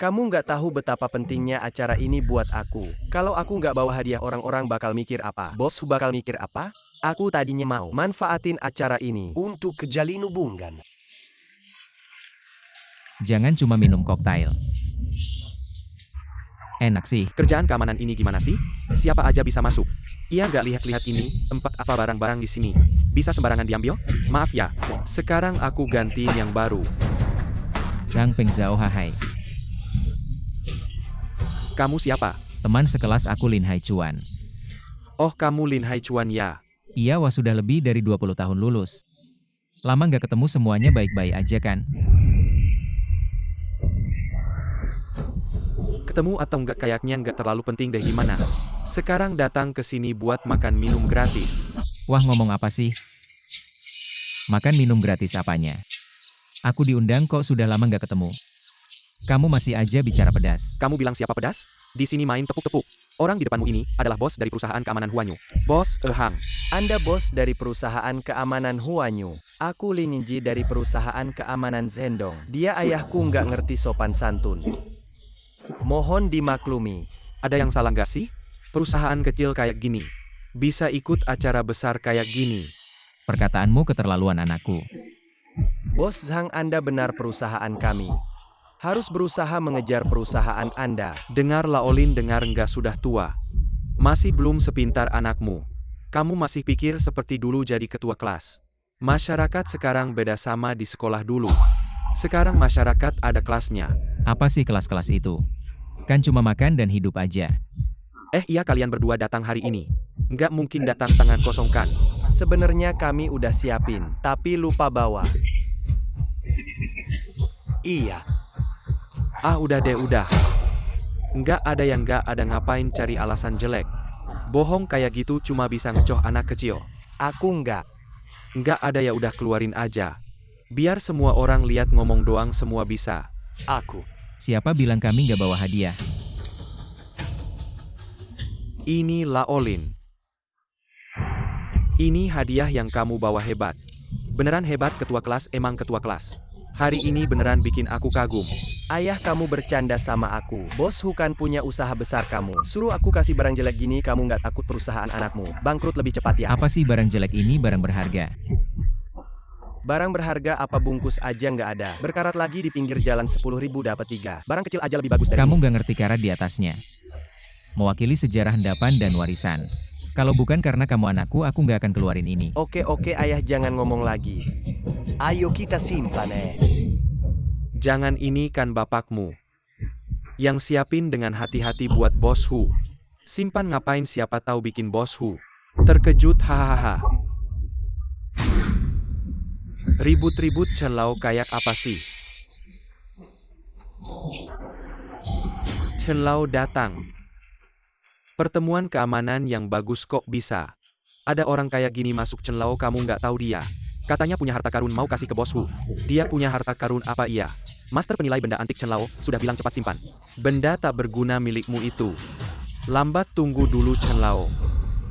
[SPEAKER 5] Kamu nggak tahu betapa pentingnya acara ini buat aku. Kalau aku nggak bawa hadiah orang-orang bakal mikir apa? Bos Hu bakal mikir apa? Aku tadinya mau manfaatin acara ini untuk kejalin hubungan.
[SPEAKER 2] Jangan cuma minum koktail. Enak sih.
[SPEAKER 1] Kerjaan keamanan ini gimana sih? Siapa aja bisa masuk. Iya nggak lihat-lihat ini, tempat apa barang-barang di sini. Bisa sembarangan diambil? Maaf ya. Sekarang aku gantiin yang baru.
[SPEAKER 2] Zhang Pengzhao, hai.
[SPEAKER 1] Kamu siapa?
[SPEAKER 2] Teman sekelas aku, Lin Haichuan.
[SPEAKER 1] Oh, kamu Lin Haichuan ya.
[SPEAKER 2] Iya, wah sudah lebih dari 20 tahun lulus. Lama nggak ketemu, semuanya baik-baik aja kan?
[SPEAKER 1] Ketemu atau nggak kayaknya nggak terlalu penting deh gimana. Sekarang datang ke sini buat makan minum gratis.
[SPEAKER 2] Wah, ngomong apa sih? Makan minum gratis apanya? Aku diundang kok, sudah lama nggak ketemu. Kamu masih aja bicara pedas.
[SPEAKER 1] Kamu bilang siapa pedas? Di sini main tepuk-tepuk. Orang di depanmu ini adalah bos dari perusahaan keamanan Huanyu. Bos Hang.
[SPEAKER 5] Anda bos dari perusahaan keamanan Huanyu. Aku Lin Yingji dari perusahaan keamanan Zhendong. Dia ayahku nggak ngerti sopan santun. Mohon dimaklumi.
[SPEAKER 1] Ada yang salah nggak sih? Perusahaan kecil kayak gini bisa ikut acara besar kayak gini.
[SPEAKER 2] Perkataanmu keterlaluan, anakku.
[SPEAKER 5] Bos Zhang, Anda benar, perusahaan kami harus berusaha mengejar perusahaan Anda.
[SPEAKER 1] Dengar Laolin, dengar, nggak sudah tua. Masih belum sepintar anakmu. Kamu masih pikir seperti dulu jadi ketua kelas. Masyarakat sekarang beda sama di sekolah dulu. Sekarang masyarakat ada kelasnya.
[SPEAKER 2] Apa sih kelas-kelas itu? Kan cuma makan dan hidup aja.
[SPEAKER 1] Iya, kalian berdua datang hari ini. Nggak mungkin datang tangan kosong kan?
[SPEAKER 5] Sebenarnya kami udah siapin, tapi lupa bawa. Iya.
[SPEAKER 1] Udah deh, udah. Nggak ada yang nggak ada, ngapain cari alasan jelek. Bohong kayak gitu cuma bisa ngecoh anak kecil.
[SPEAKER 5] Aku nggak.
[SPEAKER 1] Nggak ada ya udah, keluarin aja. Biar semua orang lihat, ngomong doang semua bisa.
[SPEAKER 5] Aku.
[SPEAKER 2] Siapa bilang kami nggak bawa hadiah?
[SPEAKER 1] Ini Laolin. Ini hadiah yang kamu bawa hebat. Beneran hebat, ketua kelas, emang ketua kelas. Hari ini beneran bikin aku kagum.
[SPEAKER 5] Ayah, kamu bercanda sama aku. Bos Hu kan punya usaha besar kamu. Suruh aku kasih barang jelek gini, kamu nggak takut perusahaan anakmu bangkrut lebih cepat ya?
[SPEAKER 2] Apa sih barang jelek ini? Barang berharga.
[SPEAKER 5] Barang berharga apa, bungkus aja nggak ada. Berkarat lagi di pinggir jalan 10.000 dapat 3. Barang kecil aja lebih bagus dari
[SPEAKER 2] Kamu
[SPEAKER 5] ini.
[SPEAKER 2] nggak ngerti karat di atasnya. Mewakili sejarah endapan dan warisan. Kalau bukan karena kamu anakku, aku nggak akan keluarin ini.
[SPEAKER 5] Oke ayah, jangan ngomong lagi. Ayo kita simpan
[SPEAKER 1] Jangan, ini kan bapakmu. Yang siapin dengan hati-hati buat Bos Hu. Simpan ngapain, siapa tahu bikin Bos Hu terkejut, hahaha. Ribut-ribut celau kayak apa sih? Celau datang. Pertemuan keamanan yang bagus kok bisa. Ada orang kayak gini masuk celau, kamu nggak tahu dia. Katanya punya harta karun mau kasih ke Bos Hu. Dia punya harta karun apa iya? Master penilai benda antik Chen Lao sudah bilang cepat simpan. Benda tak berguna milikmu itu. Lambat tunggu dulu Chen Lao.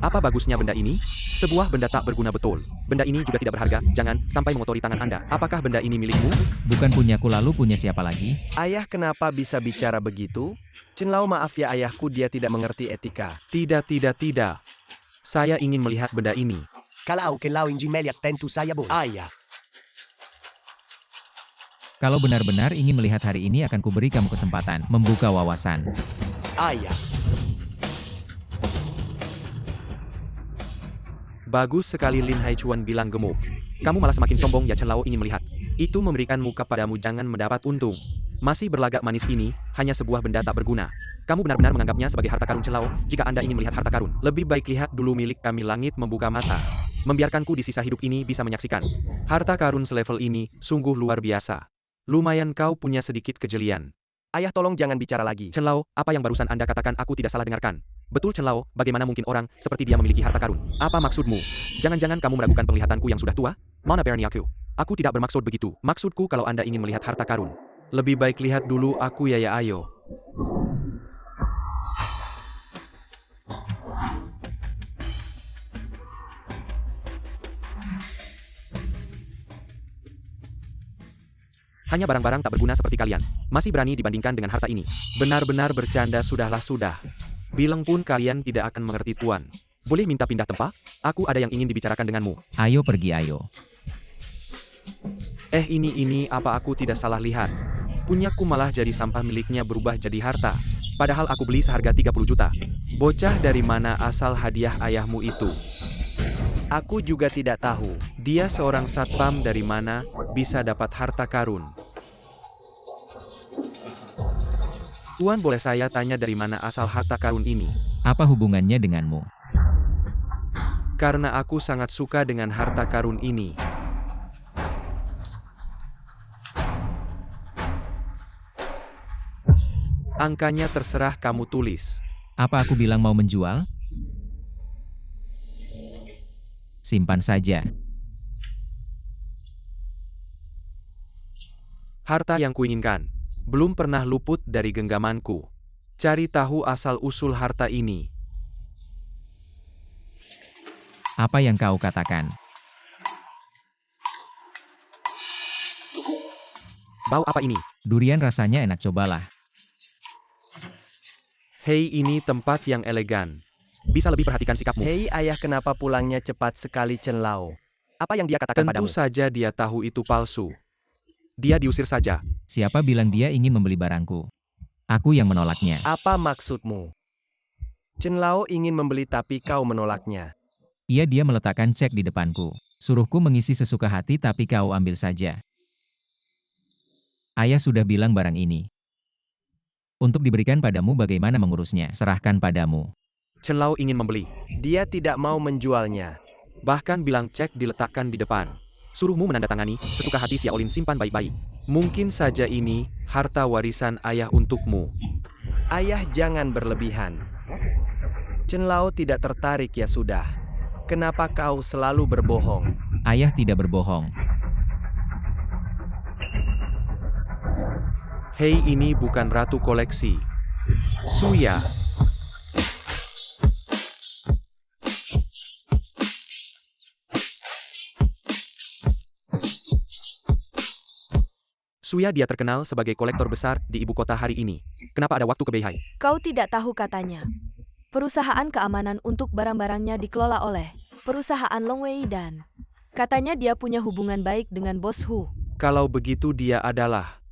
[SPEAKER 1] Apa bagusnya benda ini? Sebuah benda tak berguna betul. Benda ini juga tidak berharga, jangan sampai mengotori tangan Anda. Apakah benda ini milikmu?
[SPEAKER 2] Bukan punyaku, lalu punya siapa lagi?
[SPEAKER 5] Ayah, kenapa bisa bicara begitu? Chen Lao, maaf ya ayahku, dia tidak mengerti etika.
[SPEAKER 1] Tidak. Saya ingin melihat benda ini.
[SPEAKER 5] Kalau Chen Lao Injimeli tentu saya boleh. Ayah.
[SPEAKER 2] Kalau benar-benar ingin melihat hari ini, akan kuberi kamu kesempatan membuka wawasan.
[SPEAKER 5] Ayah.
[SPEAKER 1] Bagus sekali, Lin Haichuan bilang gemuk. Kamu malah semakin sombong ya. Chen Lao ingin melihat. Itu memberikan muka padamu, jangan mendapat untung. Masih berlagak manis ini, hanya sebuah benda tak berguna. Kamu benar-benar menganggapnya sebagai harta karun Chen Lao. Jika Anda ingin melihat harta karun, lebih baik lihat dulu milik kami. Langit membuka mata. Membiarkanku di sisa hidup ini bisa menyaksikan. Harta karun selevel ini, sungguh luar biasa. Lumayan kau punya sedikit kejelian.
[SPEAKER 5] Ayah tolong jangan bicara lagi.
[SPEAKER 1] Chen Lao, apa yang barusan Anda katakan aku tidak salah dengarkan? Betul Chen Lao, bagaimana mungkin orang seperti dia memiliki harta karun? Apa maksudmu? Jangan-jangan kamu meragukan penglihatanku yang sudah tua? Mana berani aku? Aku tidak bermaksud begitu. Maksudku kalau Anda ingin melihat harta karun. Lebih baik lihat dulu aku ya ayo. Hanya barang-barang tak berguna seperti kalian. Masih berani dibandingkan dengan harta ini. Benar-benar bercanda sudah. Bilang pun kalian tidak akan mengerti tuan. Boleh minta pindah tempat? Aku ada yang ingin dibicarakan denganmu.
[SPEAKER 2] Ayo pergi ayo.
[SPEAKER 1] Ini apa aku tidak salah lihat? Punyaku malah jadi sampah miliknya berubah jadi harta. Padahal aku beli seharga 30 juta. Bocah dari mana asal hadiah ayahmu itu?
[SPEAKER 5] Aku juga tidak tahu.
[SPEAKER 1] Dia seorang satpam dari mana bisa dapat harta karun? Tuan boleh saya tanya dari mana asal harta karun ini?
[SPEAKER 2] Apa hubungannya denganmu?
[SPEAKER 1] Karena aku sangat suka dengan harta karun ini. Angkanya terserah kamu tulis.
[SPEAKER 2] Apa aku bilang mau menjual? Simpan saja.
[SPEAKER 1] Harta yang kuinginkan. Belum pernah luput dari genggamanku. Cari tahu asal-usul harta ini.
[SPEAKER 2] Apa yang kau katakan?
[SPEAKER 1] Bau apa ini?
[SPEAKER 2] Durian rasanya enak, cobalah.
[SPEAKER 1] Hei, ini tempat yang elegan. Bisa lebih perhatikan sikapmu.
[SPEAKER 5] Hei ayah, kenapa pulangnya cepat sekali Chen Lao? Apa yang dia katakan
[SPEAKER 1] Tentu
[SPEAKER 5] padamu?
[SPEAKER 1] saja dia tahu itu palsu. Dia diusir saja.
[SPEAKER 2] Siapa bilang dia ingin membeli barangku? Aku yang menolaknya.
[SPEAKER 5] Apa maksudmu? Chen Lao ingin membeli tapi kau menolaknya.
[SPEAKER 2] Dia meletakkan cek di depanku. Suruhku mengisi sesuka hati tapi kau ambil saja. Ayah sudah bilang barang ini untuk diberikan padamu, bagaimana mengurusnya? Serahkan padamu.
[SPEAKER 1] Chen Lao ingin membeli.
[SPEAKER 5] Dia tidak mau menjualnya.
[SPEAKER 1] Bahkan bilang cek diletakkan di depan. Suruhmu menandatangani, sesuka hati Xiaolin simpan baik-baik. Mungkin saja ini harta warisan ayah untukmu.
[SPEAKER 5] Ayah jangan berlebihan. Chen Lao tidak tertarik ya sudah. Kenapa kau selalu berbohong?
[SPEAKER 2] Ayah tidak berbohong.
[SPEAKER 1] Hei, ini bukan ratu koleksi. Suya. Suya, dia terkenal sebagai kolektor besar di ibu kota hari ini. Kenapa ada waktu ke Beihai?
[SPEAKER 7] Kau tidak tahu katanya. Perusahaan keamanan untuk barang-barangnya dikelola oleh perusahaan Long Wei dan katanya dia punya hubungan baik dengan bos Hu.
[SPEAKER 1] Kalau begitu dia adalah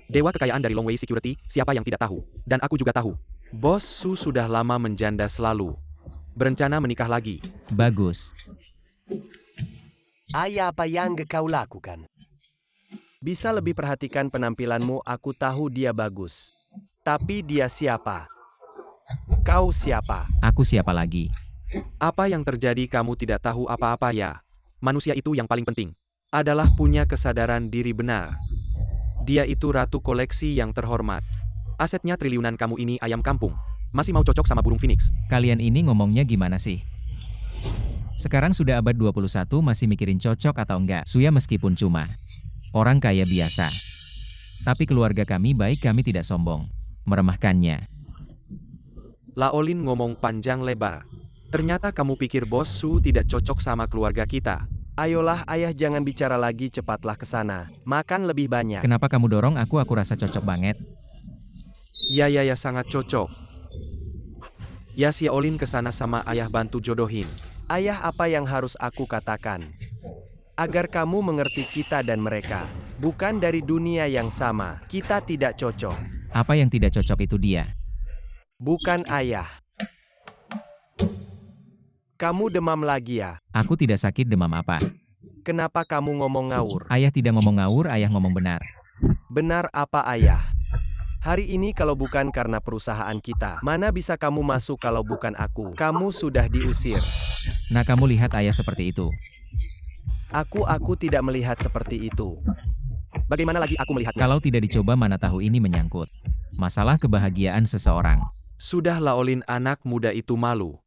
[SPEAKER 1] dewa kekayaan dari Long Wei Security, siapa yang tidak tahu? Dan aku juga tahu. Bos Su sudah lama menjanda selalu. Berencana menikah lagi.
[SPEAKER 2] Bagus.
[SPEAKER 5] Ayah, apa yang kau lakukan? Bisa lebih perhatikan penampilanmu, aku tahu dia bagus. Tapi dia siapa? Kau siapa?
[SPEAKER 2] Aku siapa lagi?
[SPEAKER 1] Apa yang terjadi kamu tidak tahu apa-apa ya? Manusia itu yang paling penting adalah punya kesadaran diri benar. Dia itu ratu koleksi yang terhormat. Asetnya triliunan, kamu ini ayam kampung. Masih mau cocok sama burung phoenix.
[SPEAKER 2] Kalian ini ngomongnya gimana sih? Sekarang sudah abad 21 masih mikirin cocok atau enggak. Suya meskipun cuma orang kaya biasa. Tapi keluarga kami baik, kami tidak sombong. Meremahkannya.
[SPEAKER 1] Laolin ngomong panjang lebar. Ternyata kamu pikir bos Su tidak cocok sama keluarga kita.
[SPEAKER 5] Ayolah ayah, jangan bicara lagi, cepatlah ke sana. Makan lebih banyak.
[SPEAKER 2] Kenapa kamu dorong aku rasa cocok banget.
[SPEAKER 1] Ya, sangat cocok. Ya, Xiaolin ke sana sama ayah, bantu jodohin.
[SPEAKER 5] Ayah, apa yang harus aku katakan? Agar kamu mengerti kita dan mereka. Bukan dari dunia yang sama. Kita tidak cocok.
[SPEAKER 2] Apa yang tidak cocok itu dia?
[SPEAKER 5] Bukan ayah. Kamu demam lagi ya?
[SPEAKER 2] Aku tidak sakit, demam apa?
[SPEAKER 5] Kenapa kamu ngomong ngawur?
[SPEAKER 2] Ayah tidak ngomong ngawur, ayah ngomong benar.
[SPEAKER 5] Benar apa ayah? Hari ini kalau bukan karena perusahaan kita, mana bisa kamu masuk kalau bukan aku? Kamu sudah diusir.
[SPEAKER 2] Nah, kamu lihat ayah seperti itu.
[SPEAKER 5] Aku tidak melihat seperti itu. Bagaimana lagi aku melihatnya?
[SPEAKER 2] Kalau tidak dicoba mana tahu ini menyangkut masalah kebahagiaan seseorang.
[SPEAKER 1] Sudah Laolin, anak muda itu malu.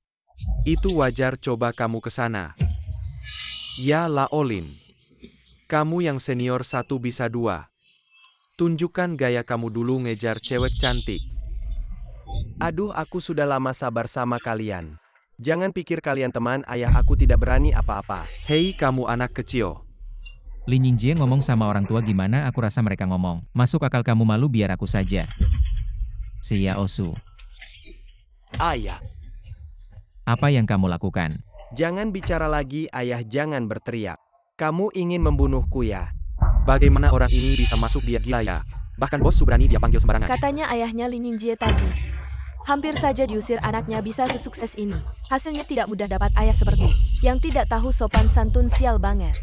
[SPEAKER 1] Itu wajar, coba kamu ke sana. Ya Laolin. Kamu yang senior satu bisa dua. Tunjukkan gaya kamu dulu ngejar cewek cantik.
[SPEAKER 5] Aduh, aku sudah lama sabar sama kalian. Jangan pikir kalian teman ayah, aku tidak berani apa-apa.
[SPEAKER 1] Hei kamu anak kecil.
[SPEAKER 2] Lin Yingjie ngomong sama orang tua gimana aku rasa mereka ngomong. Masuk akal kamu malu, biar aku saja. Xiao Su.
[SPEAKER 5] Ayah,
[SPEAKER 2] Apa yang kamu lakukan?
[SPEAKER 5] jangan bicara lagi ayah, jangan berteriak. Kamu ingin membunuhku ya?
[SPEAKER 1] Bagaimana orang ini bisa masuk, dia gila ya. Bahkan bos Su berani dia panggil sembarangan.
[SPEAKER 7] Katanya ayahnya Lin Yingjie tadi. Hampir saja diusir anaknya bisa sesukses ini. Hasilnya tidak mudah dapat ayah seperti yang tidak tahu sopan santun, sial banget.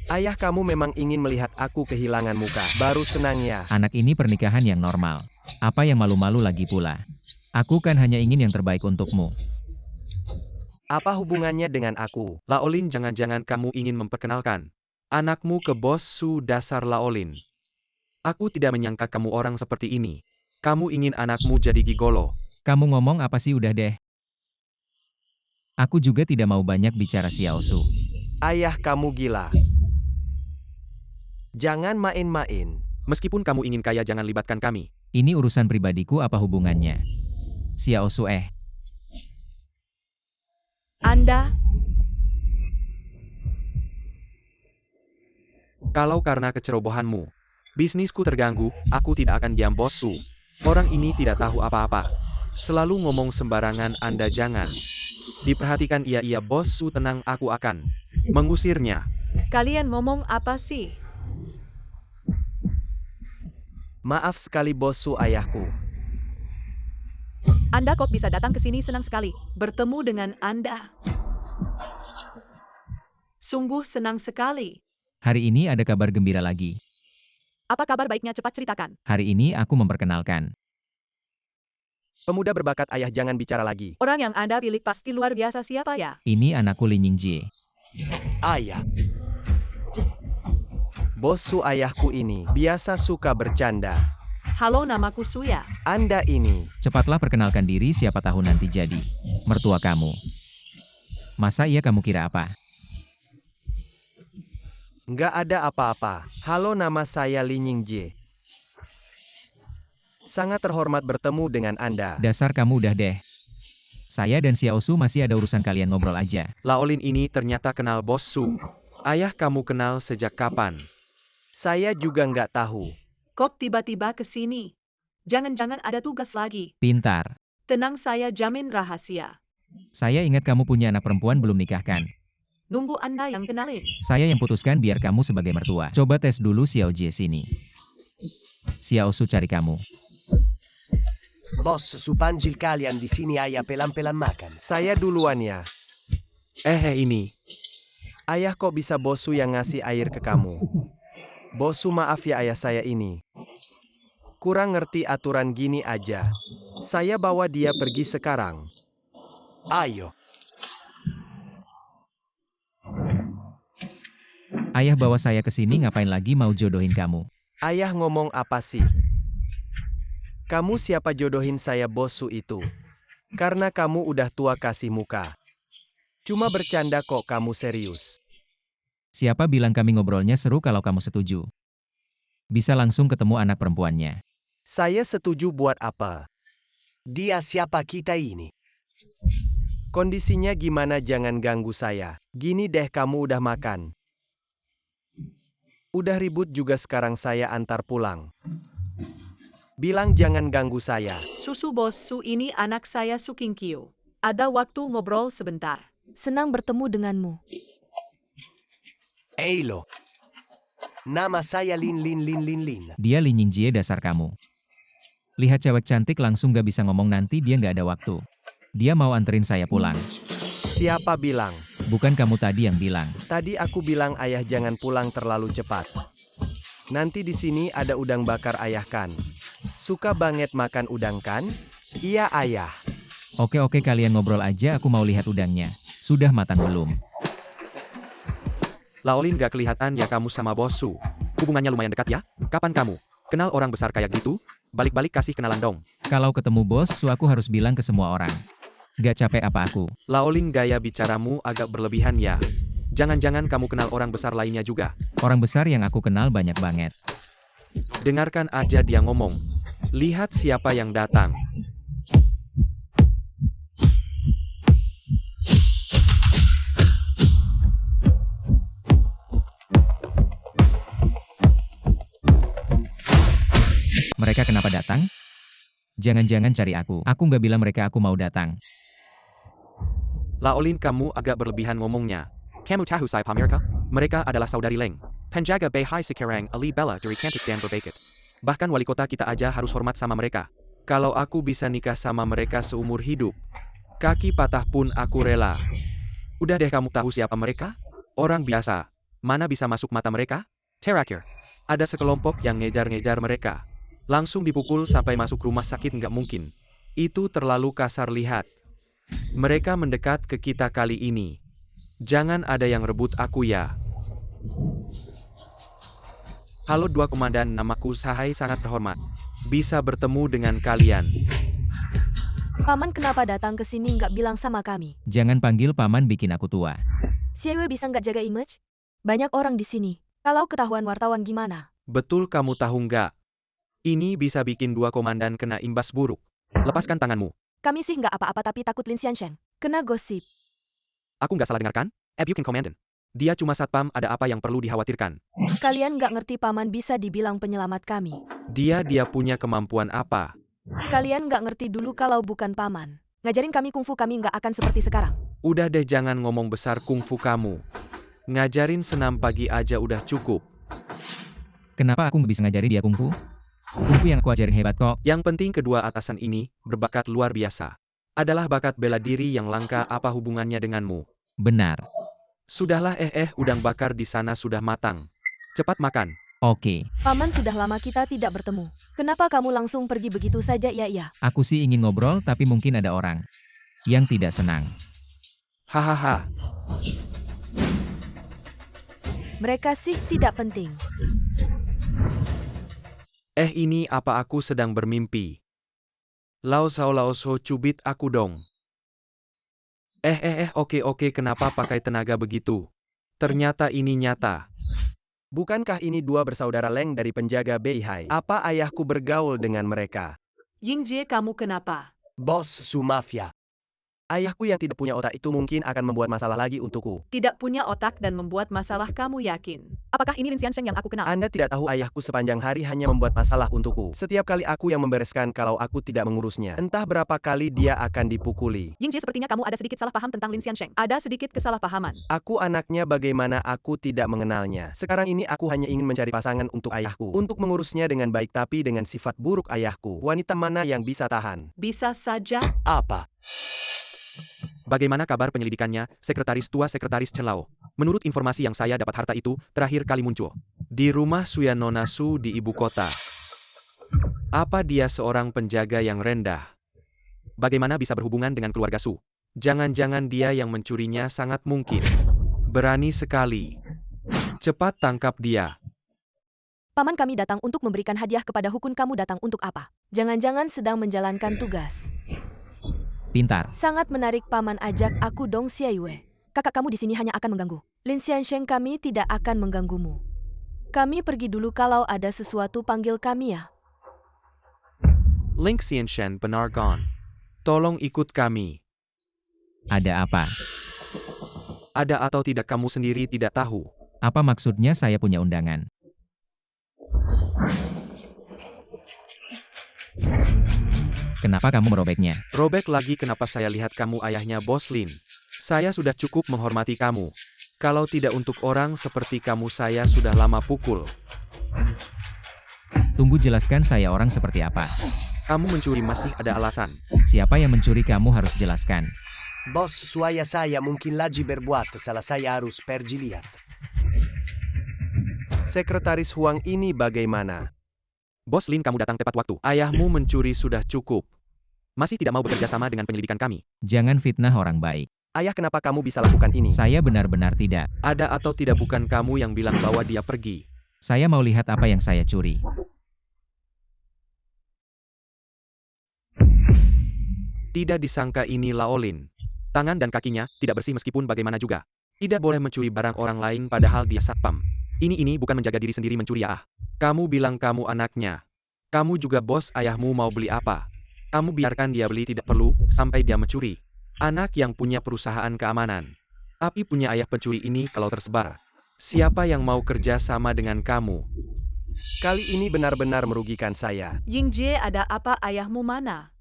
[SPEAKER 5] Ayah, kamu memang ingin melihat aku kehilangan muka. Baru senang ya.
[SPEAKER 2] Anak ini pernikahan yang normal. Apa yang malu-malu lagi pula? Aku kan hanya ingin yang terbaik untukmu.
[SPEAKER 5] Apa hubungannya dengan aku?
[SPEAKER 1] Laolin, jangan-jangan kamu ingin memperkenalkan anakmu ke bos Su? Dasar Laolin. Aku tidak menyangka kamu orang seperti ini. Kamu ingin anakmu jadi gigolo.
[SPEAKER 2] Kamu ngomong apa sih, udah deh. Aku juga tidak mau banyak bicara, Xiao Su.
[SPEAKER 5] Ayah, kamu gila. Jangan main-main.
[SPEAKER 1] Meskipun kamu ingin kaya, jangan libatkan kami.
[SPEAKER 2] Ini urusan pribadiku, apa hubungannya? Xiao Su.
[SPEAKER 7] Anda,
[SPEAKER 1] Kalau karena kecerobohanmu, bisnisku terganggu, aku tidak akan diam, bos Su. Orang ini tidak tahu apa-apa. Selalu ngomong sembarangan, Anda jangan. Diperhatikan. Iya bos Su, tenang, aku akan mengusirnya.
[SPEAKER 8] Kalian ngomong apa sih?
[SPEAKER 5] Maaf sekali bos Su, ayahku.
[SPEAKER 8] Anda kok bisa datang ke sini, senang sekali bertemu dengan Anda. Sungguh senang sekali.
[SPEAKER 2] Hari ini ada kabar gembira lagi.
[SPEAKER 8] Apa kabar baiknya, cepat ceritakan.
[SPEAKER 2] Hari ini aku memperkenalkan.
[SPEAKER 5] Pemuda berbakat, ayah, jangan bicara lagi.
[SPEAKER 8] Orang yang Anda pilih pasti luar biasa, siapa ya?
[SPEAKER 2] Ini anakku Lin Yingjie.
[SPEAKER 5] Ayah. Bos Su, ayahku ini biasa suka bercanda.
[SPEAKER 8] Halo, namaku Suya.
[SPEAKER 5] Anda ini.
[SPEAKER 2] Cepatlah perkenalkan diri, siapa tahu nanti jadi mertua kamu. Masa iya kamu kira apa?
[SPEAKER 5] Nggak ada apa-apa. Halo, nama saya Lin Yingjie. Sangat terhormat bertemu dengan Anda.
[SPEAKER 2] Dasar kamu udah deh. Saya dan Xiao Su masih ada urusan, kalian ngobrol aja.
[SPEAKER 1] Laolin ini ternyata kenal bos Su. Ayah, kamu kenal sejak kapan?
[SPEAKER 5] Saya juga nggak tahu.
[SPEAKER 8] Kok tiba-tiba ke sini? Jangan-jangan ada tugas lagi.
[SPEAKER 2] Pintar.
[SPEAKER 8] Tenang, saya jamin rahasia.
[SPEAKER 2] Saya ingat kamu punya anak perempuan belum nikahkan.
[SPEAKER 8] Nunggu Anda yang kenalin.
[SPEAKER 2] Saya yang putuskan biar kamu sebagai mertua. Coba tes dulu Xiao Jie sini. Xiao Su cari kamu.
[SPEAKER 9] Boss, Su panggil kalian di sini, ayah pelan-pelan makan.
[SPEAKER 5] Saya duluan ya.
[SPEAKER 1] Ini.
[SPEAKER 5] Ayah, kok bisa bos Su yang ngasih air ke kamu? Bos Su, maaf ya ayah, saya ini kurang ngerti aturan, gini aja. Saya bawa dia pergi sekarang.
[SPEAKER 9] Ayo.
[SPEAKER 2] Ayah bawa saya ke sini ngapain lagi, mau jodohin kamu?
[SPEAKER 5] Ayah ngomong apa sih? Kamu siapa jodohin saya bos Su itu? Karena kamu udah tua kasih muka. Cuma bercanda kok, kamu serius.
[SPEAKER 2] Siapa bilang kami ngobrolnya seru? Kalau kamu setuju, bisa langsung ketemu anak perempuannya.
[SPEAKER 5] Saya setuju, buat apa?
[SPEAKER 9] Dia siapa kita ini?
[SPEAKER 5] Kondisinya gimana, jangan ganggu saya. Gini deh, kamu udah makan? Udah ribut juga, sekarang saya antar pulang. Bilang jangan ganggu saya.
[SPEAKER 8] Susu bos Su, ini anak saya Su Kingkyu. Ada waktu ngobrol sebentar.
[SPEAKER 7] senang bertemu denganmu.
[SPEAKER 9] Eilo. Nama saya Lin.
[SPEAKER 2] Dia Lin Yingjie, dasar kamu. Lihat cewek cantik langsung gak bisa ngomong, nanti dia gak ada waktu. Dia mau anterin saya pulang.
[SPEAKER 5] Siapa bilang?
[SPEAKER 2] Bukan kamu tadi yang bilang.
[SPEAKER 5] Tadi aku bilang ayah jangan pulang terlalu cepat. Nanti di sini ada udang bakar ayah kan. Suka banget makan udang kan? Iya ayah.
[SPEAKER 2] Oke kalian ngobrol aja, aku mau lihat udangnya. Sudah matang belum?
[SPEAKER 1] Laolin gak kelihatan ya kamu sama Bos Su. Hubungannya lumayan dekat ya? Kapan kamu kenal orang besar kayak gitu? Balik-balik kasih kenalan dong.
[SPEAKER 2] Kalau ketemu Bos Su aku harus bilang ke semua orang. Gak capek apa aku?
[SPEAKER 1] Laolin, gaya bicaramu agak berlebihan ya. Jangan-jangan kamu kenal orang besar lainnya juga?
[SPEAKER 2] Orang besar yang aku kenal banyak banget.
[SPEAKER 1] Dengarkan aja dia ngomong. Lihat siapa yang datang.
[SPEAKER 2] Mereka kenapa datang? Jangan-jangan cari aku. Aku nggak bilang mereka aku mau datang.
[SPEAKER 1] Laolin, kamu agak berlebihan ngomongnya. Kamu tahu saya pamerka? Mereka adalah saudari Leng. Penjaga Beihai sekarang Ali Bella dari cantik dan berbakat. Bahkan wali kota kita aja harus hormat sama mereka. Kalau aku bisa nikah sama mereka seumur hidup, kaki patah pun aku rela. Udah deh, kamu tahu siapa mereka? Orang biasa. Mana bisa masuk mata mereka? Terakhir, ada sekelompok yang ngejar-ngejar mereka. Langsung dipukul sampai masuk rumah sakit nggak mungkin. Itu terlalu kasar, lihat. Mereka mendekat ke kita kali ini. Jangan ada yang rebut aku ya. Halo Dua Komandan, namaku Sahai, sangat terhormat bisa bertemu dengan kalian.
[SPEAKER 7] Paman kenapa datang ke sini nggak bilang sama kami?
[SPEAKER 2] Jangan panggil paman, bikin aku tua.
[SPEAKER 7] Xie bisa nggak jaga image? Banyak orang di sini. Kalau ketahuan wartawan gimana?
[SPEAKER 1] Betul, kamu tahu nggak? Ini bisa bikin Dua Komandan kena imbas buruk. Lepaskan tanganmu.
[SPEAKER 7] Kami sih nggak apa-apa, tapi takut Lin Xiansheng kena gosip.
[SPEAKER 1] Aku nggak salah dengar kan? Abuking Komandan. Dia cuma satpam, ada apa yang perlu dikhawatirkan?
[SPEAKER 7] Kalian nggak ngerti, paman bisa dibilang penyelamat kami.
[SPEAKER 1] Dia punya kemampuan apa?
[SPEAKER 7] Kalian nggak ngerti dulu, kalau bukan paman ngajarin kami kungfu, kami nggak akan seperti sekarang.
[SPEAKER 1] Udah deh, jangan ngomong besar kungfu kamu. Ngajarin senam pagi aja udah cukup.
[SPEAKER 2] Kenapa aku nggak bisa ngajarin dia kungfu? Kungfu yang aku ajarin hebat kok.
[SPEAKER 1] Yang penting kedua atasan ini berbakat luar biasa. Adalah bakat bela diri yang langka. Apa hubungannya denganmu?
[SPEAKER 2] Benar.
[SPEAKER 1] Sudahlah, udang bakar di sana sudah matang. Cepat makan.
[SPEAKER 2] Oke.
[SPEAKER 7] Paman, sudah lama kita tidak bertemu. Kenapa kamu langsung pergi begitu saja? Ya.
[SPEAKER 2] Aku sih ingin ngobrol, tapi mungkin ada orang yang tidak senang.
[SPEAKER 1] Hahaha.
[SPEAKER 7] Mereka sih tidak penting.
[SPEAKER 1] Ini apa aku sedang bermimpi? Lao so cubit aku dong. Oke, kenapa pakai tenaga begitu? Ternyata ini nyata.
[SPEAKER 5] Bukankah ini dua bersaudara Leng dari penjaga Beihai? Apa ayahku bergaul dengan mereka?
[SPEAKER 8] Yingjie, kamu kenapa?
[SPEAKER 9] Bos Su Mafia.
[SPEAKER 5] Ayahku yang tidak punya otak itu mungkin akan membuat masalah lagi untukku.
[SPEAKER 8] Tidak punya otak dan membuat masalah, kamu yakin? Apakah ini Lin Xiansheng yang aku kenal?
[SPEAKER 5] Anda tidak tahu, ayahku sepanjang hari hanya membuat masalah untukku. Setiap kali aku yang membereskan kalau aku tidak mengurusnya. Entah berapa kali dia akan dipukuli.
[SPEAKER 8] Yingjie, sepertinya kamu ada sedikit salah paham tentang Lin Xiansheng. Ada sedikit kesalahpahaman.
[SPEAKER 5] Aku anaknya, bagaimana aku tidak mengenalnya. Sekarang ini aku hanya ingin mencari pasangan untuk ayahku. Untuk mengurusnya dengan baik, tapi dengan sifat buruk ayahku. Wanita mana yang bisa tahan?
[SPEAKER 8] Bisa saja.
[SPEAKER 9] Apa?
[SPEAKER 1] Bagaimana kabar penyelidikannya, Sekretaris Tua Sekretaris Chen Lao? Menurut informasi yang saya dapat, harta itu terakhir kali muncul di rumah Suyanona Su di ibu kota. Apa dia seorang penjaga yang rendah? Bagaimana bisa berhubungan dengan keluarga Su? Jangan-jangan dia yang mencurinya? Sangat mungkin. Berani sekali. Cepat tangkap dia.
[SPEAKER 7] Paman, kami datang untuk memberikan hadiah kepada Hukun. Kamu datang untuk apa? Jangan-jangan sedang menjalankan tugas.
[SPEAKER 2] Pintar.
[SPEAKER 7] Sangat menarik, paman. Ajak aku dong, Xie Yue. Kakak kamu di sini hanya akan mengganggu. Lin Xiansheng, kami tidak akan mengganggumu. Kami pergi dulu, kalau ada sesuatu panggil kami ya.
[SPEAKER 1] Lin Xiansheng benar gone. Tolong ikut kami.
[SPEAKER 2] Ada apa?
[SPEAKER 1] Ada atau tidak kamu sendiri tidak tahu.
[SPEAKER 2] Apa maksudnya saya punya undangan? Kenapa kamu merobeknya?
[SPEAKER 1] Robek lagi? Kenapa? Saya lihat kamu ayahnya Bos Lin. Saya sudah cukup menghormati kamu. Kalau tidak untuk orang seperti kamu, saya sudah lama pukul.
[SPEAKER 2] Tunggu, jelaskan saya orang seperti apa.
[SPEAKER 1] Kamu mencuri masih ada alasan.
[SPEAKER 2] Siapa yang mencuri kamu harus jelaskan.
[SPEAKER 9] Bos Su ayah saya mungkin lagi berbuat salah, saya harus pergi lihat.
[SPEAKER 5] Sekretaris Huang ini bagaimana?
[SPEAKER 1] Bos Lin, kamu datang tepat waktu. Ayahmu mencuri sudah cukup. Masih tidak mau bekerja sama dengan penyelidikan kami.
[SPEAKER 2] Jangan fitnah orang baik.
[SPEAKER 5] Ayah, kenapa kamu bisa lakukan ini?
[SPEAKER 2] Saya benar-benar tidak.
[SPEAKER 1] Ada atau tidak bukan kamu yang bilang bahwa dia pergi.
[SPEAKER 2] Saya mau lihat apa yang saya curi.
[SPEAKER 1] Tidak disangka ini Laolin. Tangan dan kakinya tidak bersih meskipun bagaimana juga. Tidak boleh mencuri barang orang lain padahal dia satpam. Ini bukan menjaga diri sendiri mencuri ya. Kamu bilang kamu anaknya. Kamu juga bos, ayahmu mau beli apa? Kamu biarkan dia beli, tidak perlu sampai dia mencuri. Anak yang punya perusahaan keamanan. Tapi punya ayah pencuri ini kalau tersebar. Siapa yang mau kerja sama dengan kamu?
[SPEAKER 5] Kali ini benar-benar merugikan saya.
[SPEAKER 8] Yingjie, ada apa? Ayahmu mana?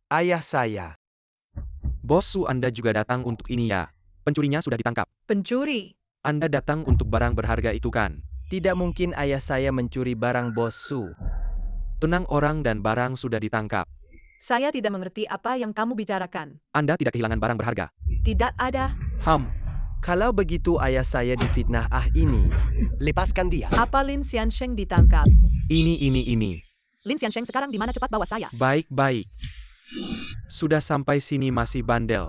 [SPEAKER 5] Ayah saya.
[SPEAKER 1] Bos Su, Anda juga datang untuk ini ya? Pencurinya sudah ditangkap.
[SPEAKER 8] Pencuri?
[SPEAKER 1] Anda datang untuk barang berharga itu kan?
[SPEAKER 5] Tidak mungkin ayah saya mencuri barang Bos Su.
[SPEAKER 1] Tenang, orang dan barang sudah ditangkap.
[SPEAKER 8] Saya tidak mengerti apa yang kamu bicarakan.
[SPEAKER 1] Anda tidak kehilangan barang berharga.
[SPEAKER 8] Tidak ada.
[SPEAKER 5] Kalau begitu ayah saya difitnah ini.
[SPEAKER 9] Lepaskan dia.
[SPEAKER 8] Apa Lin Xiansheng ditangkap?
[SPEAKER 1] Ini.
[SPEAKER 8] Lin Xiansheng sekarang di mana? Cepat bawa saya.
[SPEAKER 1] Baik. Sudah sampai sini masih bandel.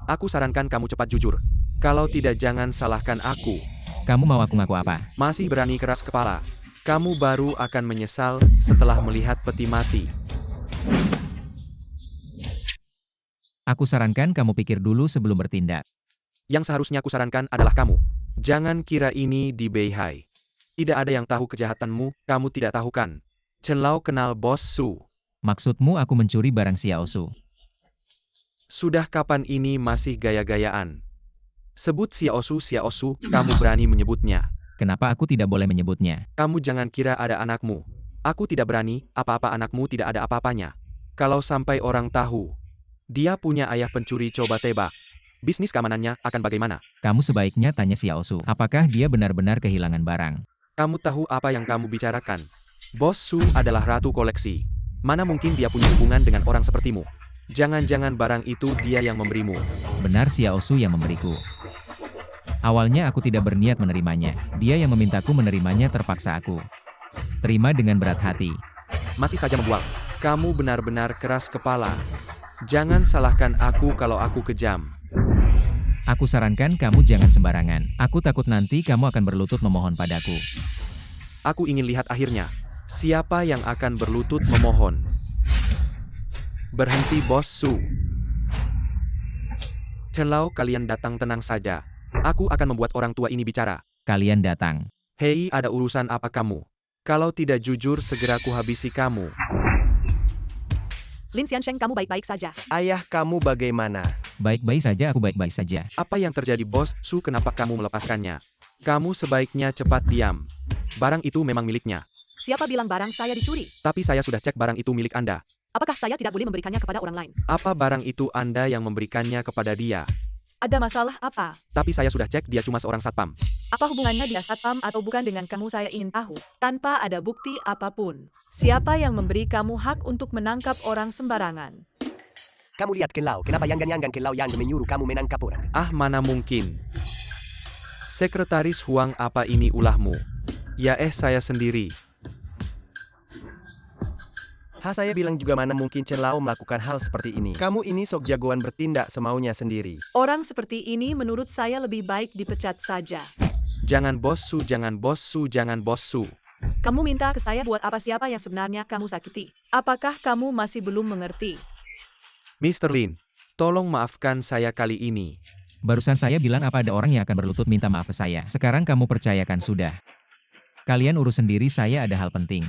[SPEAKER 1] Aku sarankan kamu cepat jujur. Kalau tidak jangan salahkan aku.
[SPEAKER 2] Kamu mau aku ngaku apa?
[SPEAKER 1] Masih berani keras kepala. Kamu baru akan menyesal setelah melihat peti mati.
[SPEAKER 2] Aku sarankan kamu pikir dulu sebelum bertindak.
[SPEAKER 1] Yang seharusnya aku sarankan adalah kamu. Jangan kira ini di Beihai. Tidak ada yang tahu kejahatanmu, kamu tidak tahu kan? Chen Lao kenal Bos Su.
[SPEAKER 2] Maksudmu aku mencuri barang Xiao Su?
[SPEAKER 1] Sudah kapan ini masih gaya-gayaan? Sebut Xiao Su, kamu berani menyebutnya.
[SPEAKER 2] Kenapa aku tidak boleh menyebutnya?
[SPEAKER 1] Kamu jangan kira ada anakmu. Aku tidak berani, apa-apa anakmu tidak ada apa-apanya. Kalau sampai orang tahu, dia punya ayah pencuri, coba tebak. Bisnis keamanannya akan bagaimana?
[SPEAKER 2] Kamu sebaiknya tanya Xiao Su, apakah dia benar-benar kehilangan barang?
[SPEAKER 1] Kamu tahu apa yang kamu bicarakan? Bos Su adalah ratu koleksi. Mana mungkin dia punya hubungan dengan orang sepertimu? Jangan-jangan barang itu dia yang memberimu.
[SPEAKER 2] Benar, Xiao Su yang memberiku. Awalnya aku tidak berniat menerimanya. Dia yang memintaku menerimanya, terpaksa aku terima dengan berat hati.
[SPEAKER 1] Masih saja membual. Kamu benar-benar keras kepala. Jangan salahkan aku kalau aku kejam.
[SPEAKER 2] Aku sarankan kamu jangan sembarangan. Aku takut nanti kamu akan berlutut memohon padaku.
[SPEAKER 1] Aku ingin lihat akhirnya. Siapa yang akan berlutut memohon? Berhenti Bos Su. Chen Lao, kalian datang, tenang saja. Aku akan membuat orang tua ini bicara.
[SPEAKER 2] Kalian datang.
[SPEAKER 1] Hei, ada urusan apa kamu? Kalau tidak jujur segera kuhabisi kamu.
[SPEAKER 8] Lin Xiansheng, kamu baik-baik saja?
[SPEAKER 5] Ayah kamu bagaimana?
[SPEAKER 2] Baik-baik saja, aku baik-baik saja.
[SPEAKER 1] Apa yang terjadi Bos Su, kenapa kamu melepaskannya? Kamu sebaiknya cepat diam. Barang itu memang miliknya.
[SPEAKER 8] Siapa bilang barang saya dicuri?
[SPEAKER 1] Tapi saya sudah cek barang itu milik Anda.
[SPEAKER 8] Apakah saya tidak boleh memberikannya kepada orang lain?
[SPEAKER 1] Apa barang itu Anda yang memberikannya kepada dia?
[SPEAKER 8] Ada masalah apa?
[SPEAKER 1] Tapi saya sudah cek dia cuma seorang satpam.
[SPEAKER 8] Apa hubungannya dia satpam atau bukan dengan kamu, saya ingin tahu. Tanpa ada bukti apapun. Siapa yang memberi kamu hak untuk menangkap orang sembarangan?
[SPEAKER 9] Kamu lihat Ken Lao, kenapa Yang Ken Lao yang menyuruh kamu menangkap orang?
[SPEAKER 1] Ah, mana mungkin. Sekretaris Huang, apa ini ulahmu? Ya saya sendiri.
[SPEAKER 5] Saya bilang juga mana mungkin Chen Lao melakukan hal seperti ini. Kamu ini sok jagoan bertindak semaunya sendiri.
[SPEAKER 8] Orang seperti ini menurut saya lebih baik dipecat saja.
[SPEAKER 1] Jangan Bos Su, jangan Bos Su, jangan Bos Su.
[SPEAKER 8] Kamu minta ke saya buat apa? Siapa yang sebenarnya kamu sakiti? Apakah kamu masih belum mengerti?
[SPEAKER 1] Mr. Lin, tolong maafkan saya kali ini.
[SPEAKER 2] Barusan saya bilang apa ada orang yang akan berlutut minta maaf ke saya. Sekarang kamu percayakan sudah. Kalian urus sendiri, saya ada hal penting.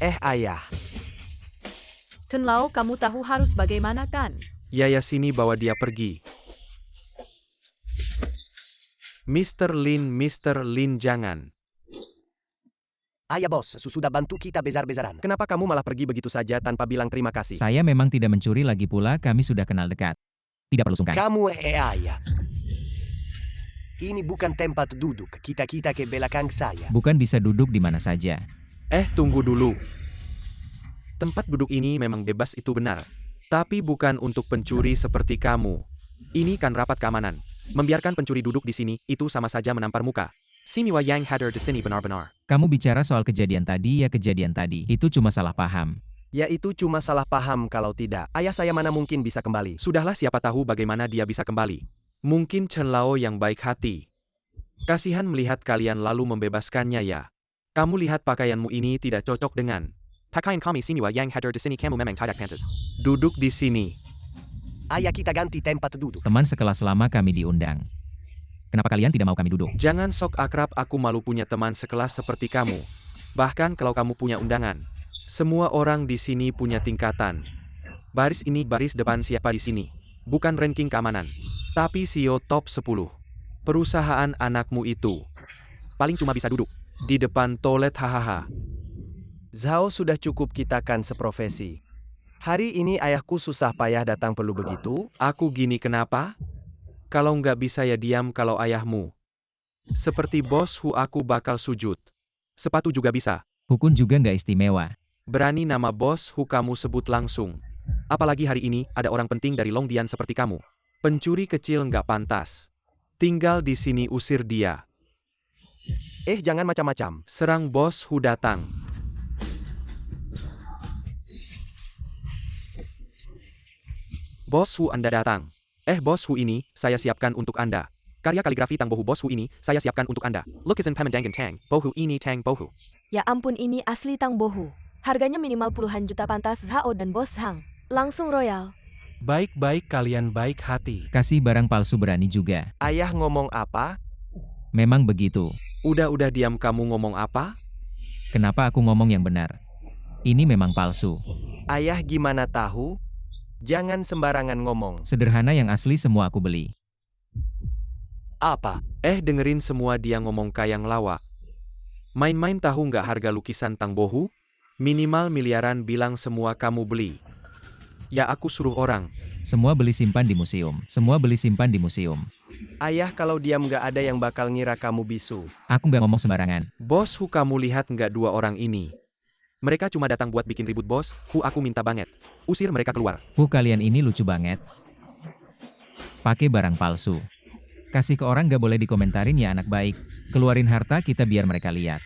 [SPEAKER 5] Ayah.
[SPEAKER 8] Chen Lao, kamu tahu harus bagaimana kan?
[SPEAKER 1] Ya sini bawa dia pergi. Mr. Lin jangan.
[SPEAKER 9] Ayah bos, sudah bantu kita besar-besaran.
[SPEAKER 5] Kenapa kamu malah pergi begitu saja tanpa bilang terima kasih?
[SPEAKER 2] Saya memang tidak mencuri, lagi pula kami sudah kenal dekat. Tidak perlu sungkan.
[SPEAKER 9] Kamu ayah. Ini bukan tempat duduk, kita ke belakang saya.
[SPEAKER 2] Bukan, bisa duduk di mana saja.
[SPEAKER 1] Tunggu dulu. Tempat duduk ini memang bebas, itu benar. Tapi bukan untuk pencuri seperti kamu. Ini kan rapat keamanan. Membiarkan pencuri duduk di sini, itu sama saja menampar muka. Simiwa yang hadir di sini benar-benar.
[SPEAKER 2] Kamu bicara soal kejadian tadi ya kejadian tadi. Itu cuma salah paham.
[SPEAKER 5] Ya itu cuma salah paham kalau tidak. Ayah saya mana mungkin bisa kembali.
[SPEAKER 1] Sudahlah siapa tahu bagaimana dia bisa kembali. Mungkin Chen Lao yang baik hati. Kasihan melihat kalian lalu membebaskannya ya. Kamu lihat pakaianmu ini tidak cocok dengan pakaian kami Simiwa yang hadir di sini kamu memang tidak pantas. Duduk di sini.
[SPEAKER 9] Ayah kita ganti tempat duduk.
[SPEAKER 2] Teman sekelas lama kami diundang. Kenapa kalian tidak mau kami duduk?
[SPEAKER 1] Jangan sok akrab, aku malu punya teman sekelas seperti kamu. Bahkan kalau kamu punya undangan. Semua orang di sini punya tingkatan. Baris ini baris depan siapa di sini. Bukan ranking keamanan. Tapi CEO top 10. Perusahaan anakmu itu. Paling cuma bisa duduk. Di depan toilet hahaha.
[SPEAKER 5] Zhao sudah cukup kita kan seprofesi. Hari ini ayahku susah payah datang perlu begitu?
[SPEAKER 1] Aku gini kenapa? Kalau nggak bisa ya diam kalau ayahmu. Seperti bos Hu aku bakal sujud. Sepatu juga bisa.
[SPEAKER 2] Hukun juga nggak istimewa.
[SPEAKER 1] Berani nama bos Hu kamu sebut langsung. Apalagi hari ini ada orang penting dari Longdian seperti kamu. Pencuri kecil nggak pantas. Tinggal di sini usir dia.
[SPEAKER 5] Jangan macam-macam.
[SPEAKER 1] Serang bos Hu datang. Bos Hu Anda datang. Bos Hu ini, saya siapkan untuk Anda. Karya kaligrafi Tang Bohu Bos Hu ini, saya siapkan untuk Anda. Lukisan pemandangan Tang Bohu ini Tang Bohu.
[SPEAKER 7] Ya ampun ini asli Tang Bohu. Harganya minimal puluhan juta pantas Zhao dan Bos Hang. Langsung royal.
[SPEAKER 3] Baik-baik kalian baik hati.
[SPEAKER 2] Kasih barang palsu berani juga.
[SPEAKER 5] Ayah ngomong apa?
[SPEAKER 2] Memang begitu.
[SPEAKER 1] Udah diam kamu ngomong apa?
[SPEAKER 2] Kenapa aku ngomong yang benar? Ini memang palsu.
[SPEAKER 5] Ayah gimana tahu? Jangan sembarangan ngomong.
[SPEAKER 2] Sederhana yang asli semua aku beli.
[SPEAKER 9] Apa?
[SPEAKER 1] Dengerin semua dia ngomong kayang lawak. Main-main tahu nggak harga lukisan Tang Bohu? Minimal miliaran bilang semua kamu beli. Ya aku suruh orang.
[SPEAKER 2] Semua beli simpan di museum. Semua beli simpan di museum.
[SPEAKER 5] Ayah kalau diam nggak ada yang bakal ngira kamu bisu.
[SPEAKER 2] Aku nggak ngomong sembarangan.
[SPEAKER 1] Bos Hu kamu lihat nggak dua orang ini? Mereka cuma datang buat bikin ribut bos Hu aku minta banget. Usir mereka keluar.
[SPEAKER 2] Kalian ini lucu banget. Pakai barang palsu. Kasih ke orang nggak boleh dikomentarin ya anak baik. Keluarin harta kita biar mereka lihat.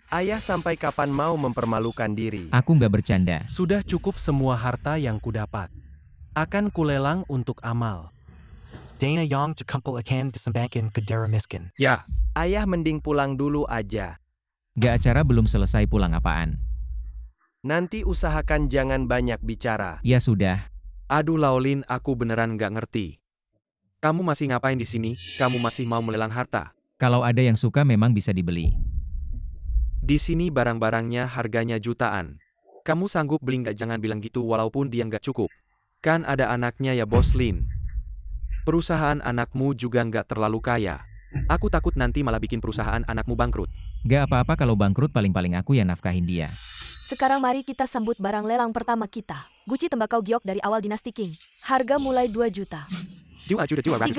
[SPEAKER 5] Ayah sampai kapan mau mempermalukan diri?
[SPEAKER 2] Aku nggak bercanda.
[SPEAKER 3] Sudah cukup semua harta yang kudapat. Akan kulelang untuk amal.
[SPEAKER 10] Dana yang terkumpul akan disembahkan ke darah miskin.
[SPEAKER 1] Ya.
[SPEAKER 5] Ayah mending pulang dulu aja.
[SPEAKER 2] Gak acara belum selesai pulang apaan.
[SPEAKER 5] Nanti usahakan jangan banyak bicara.
[SPEAKER 2] Ya sudah.
[SPEAKER 1] Aduh Laolin aku beneran nggak ngerti. Kamu masih ngapain di sini? Kamu masih mau melelang harta?
[SPEAKER 2] Kalau ada yang suka memang bisa dibeli.
[SPEAKER 1] Di sini barang-barangnya harganya jutaan. Kamu sanggup beli nggak? Jangan bilang gitu walaupun dia nggak cukup. Kan ada anaknya ya Bos Lin. Perusahaan anakmu juga nggak terlalu kaya. Aku takut nanti malah bikin perusahaan anakmu bangkrut.
[SPEAKER 2] Gak apa-apa kalau bangkrut paling-paling aku yang nafkahin dia.
[SPEAKER 7] Sekarang mari kita sambut barang lelang pertama kita. Guci tembakau giok dari awal dinasti Qing. Harga mulai 2 juta.
[SPEAKER 1] 3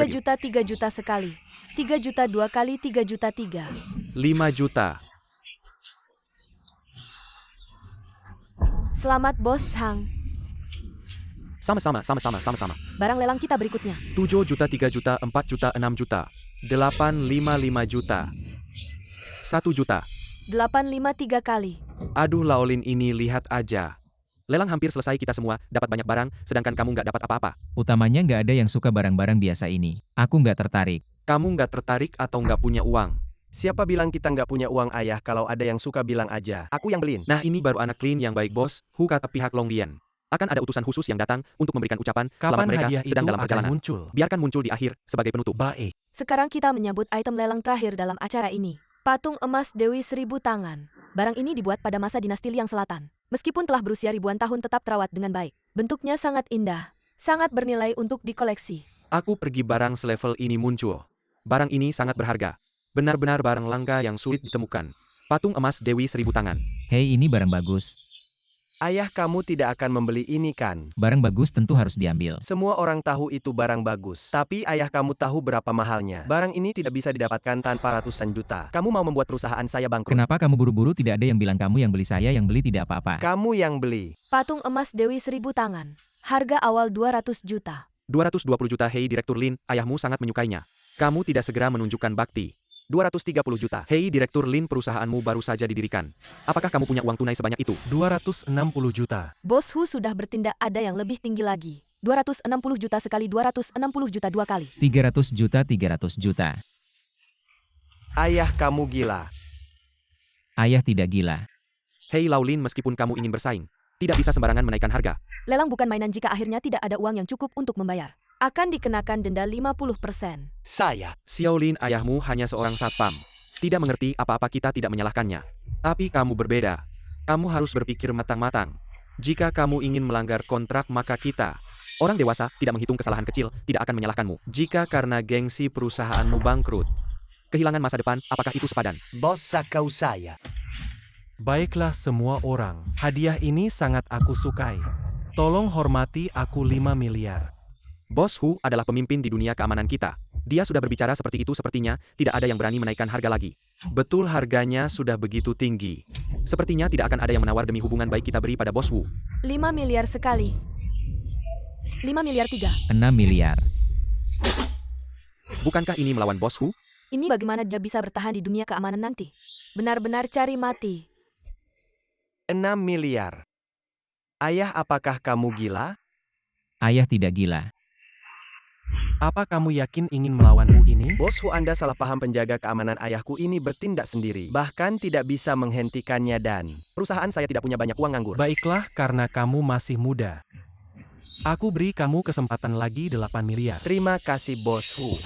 [SPEAKER 7] juta 3 juta sekali. 3 juta 2 kali 3 juta 3.
[SPEAKER 1] 5 juta.
[SPEAKER 7] Selamat Bos Hang.
[SPEAKER 1] Sama-sama.
[SPEAKER 7] Barang lelang kita berikutnya.
[SPEAKER 1] 7 juta 3 juta 4 juta 6 juta. 855 juta. 1 juta.
[SPEAKER 7] 853 kali.
[SPEAKER 1] Aduh Laolin ini lihat aja. Lelang hampir selesai kita semua, dapat banyak barang, sedangkan kamu nggak dapat apa-apa.
[SPEAKER 2] Utamanya nggak ada yang suka barang-barang biasa ini. Aku nggak tertarik.
[SPEAKER 1] Kamu nggak tertarik atau nggak punya uang?
[SPEAKER 5] Siapa bilang kita nggak punya uang ayah? Kalau ada yang suka bilang aja. Aku yang beliin.
[SPEAKER 1] Nah ini baru anak Lin yang baik bos, Hu kata pihak Longdian. Akan ada utusan khusus yang datang untuk memberikan ucapan selamat mereka
[SPEAKER 3] hadiah
[SPEAKER 1] sedang
[SPEAKER 3] itu
[SPEAKER 1] dalam
[SPEAKER 3] akan
[SPEAKER 1] perjalanan.
[SPEAKER 3] muncul?
[SPEAKER 1] Biarkan muncul di akhir sebagai penutup.
[SPEAKER 3] Baik.
[SPEAKER 7] Sekarang kita menyambut item lelang terakhir dalam acara ini. Patung emas Dewi 1000 tangan. Barang ini dibuat pada masa dinasti Liang Selatan. Meskipun telah berusia ribuan tahun tetap terawat dengan baik. Bentuknya sangat indah. Sangat bernilai untuk dikoleksi.
[SPEAKER 1] Aku pergi barang selevel ini muncul. Barang ini sangat berharga. Benar-benar barang langka yang sulit ditemukan. Patung emas Dewi 1000 tangan.
[SPEAKER 2] Hei ini barang bagus.
[SPEAKER 5] Ayah kamu tidak akan membeli ini kan?
[SPEAKER 2] Barang bagus tentu harus diambil.
[SPEAKER 5] Semua orang tahu itu barang bagus. Tapi ayah kamu tahu berapa mahalnya. Barang ini tidak bisa didapatkan tanpa ratusan juta. Kamu mau membuat perusahaan saya bangkrut.
[SPEAKER 2] Kenapa kamu buru-buru? Tidak ada yang bilang kamu yang beli, saya yang beli, tidak apa-apa.
[SPEAKER 5] Kamu yang beli.
[SPEAKER 7] Patung emas Dewi 1000 tangan. Harga awal 200 juta.
[SPEAKER 1] 220 juta. Hei Direktur Lin, ayahmu sangat menyukainya. Kamu tidak segera menunjukkan bakti.
[SPEAKER 5] 230 juta.
[SPEAKER 1] Hei Direktur Lin, perusahaanmu baru saja didirikan. Apakah kamu punya uang tunai sebanyak itu?
[SPEAKER 3] 260 juta.
[SPEAKER 7] Bos Hu sudah bertindak, ada yang lebih tinggi lagi. 260 juta sekali, 260 juta dua kali.
[SPEAKER 2] 300 juta, 300 juta.
[SPEAKER 5] Ayah kamu gila.
[SPEAKER 2] Ayah tidak gila.
[SPEAKER 1] Hei Lau Lin, meskipun kamu ingin bersaing, tidak bisa sembarangan menaikkan harga.
[SPEAKER 7] Lelang bukan mainan jika akhirnya tidak ada uang yang cukup untuk membayar. Akan dikenakan denda 50%.
[SPEAKER 9] Saya.
[SPEAKER 1] Xiao Lin, ayahmu hanya seorang satpam. Tidak mengerti apa-apa, kita tidak menyalahkannya. Tapi kamu berbeda. Kamu harus berpikir matang-matang. Jika kamu ingin melanggar kontrak, maka kita, orang dewasa, tidak menghitung kesalahan kecil, tidak akan menyalahkanmu. Jika karena gengsi perusahaanmu bangkrut, kehilangan masa depan, apakah itu sepadan?
[SPEAKER 9] Bos sakau saya.
[SPEAKER 3] Baiklah semua orang, hadiah ini sangat aku sukai. Tolong hormati aku 5 miliar.
[SPEAKER 1] Bos Hu adalah pemimpin di dunia keamanan kita. Dia sudah berbicara seperti itu, sepertinya tidak ada yang berani menaikkan harga lagi. Betul, harganya sudah begitu tinggi. Sepertinya tidak akan ada yang menawar demi hubungan baik kita beri pada Bos Hu.
[SPEAKER 7] 5 miliar sekali. 5 miliar 3.
[SPEAKER 2] 6 miliar.
[SPEAKER 1] Bukankah ini melawan Bos Hu?
[SPEAKER 7] Ini bagaimana dia bisa bertahan di dunia keamanan nanti? Benar-benar cari mati.
[SPEAKER 5] 6 miliar. Ayah, apakah kamu gila?
[SPEAKER 2] Ayah tidak gila.
[SPEAKER 3] Apa kamu yakin ingin melawanku ini?
[SPEAKER 5] Bos Hu, Anda salah paham. Penjaga keamanan ayahku ini bertindak sendiri. Bahkan tidak bisa menghentikannya dan perusahaan saya tidak punya banyak uang nganggur.
[SPEAKER 3] Baiklah, karena kamu masih muda. Aku beri kamu kesempatan lagi 8 miliar.
[SPEAKER 5] Terima kasih Bos Hu.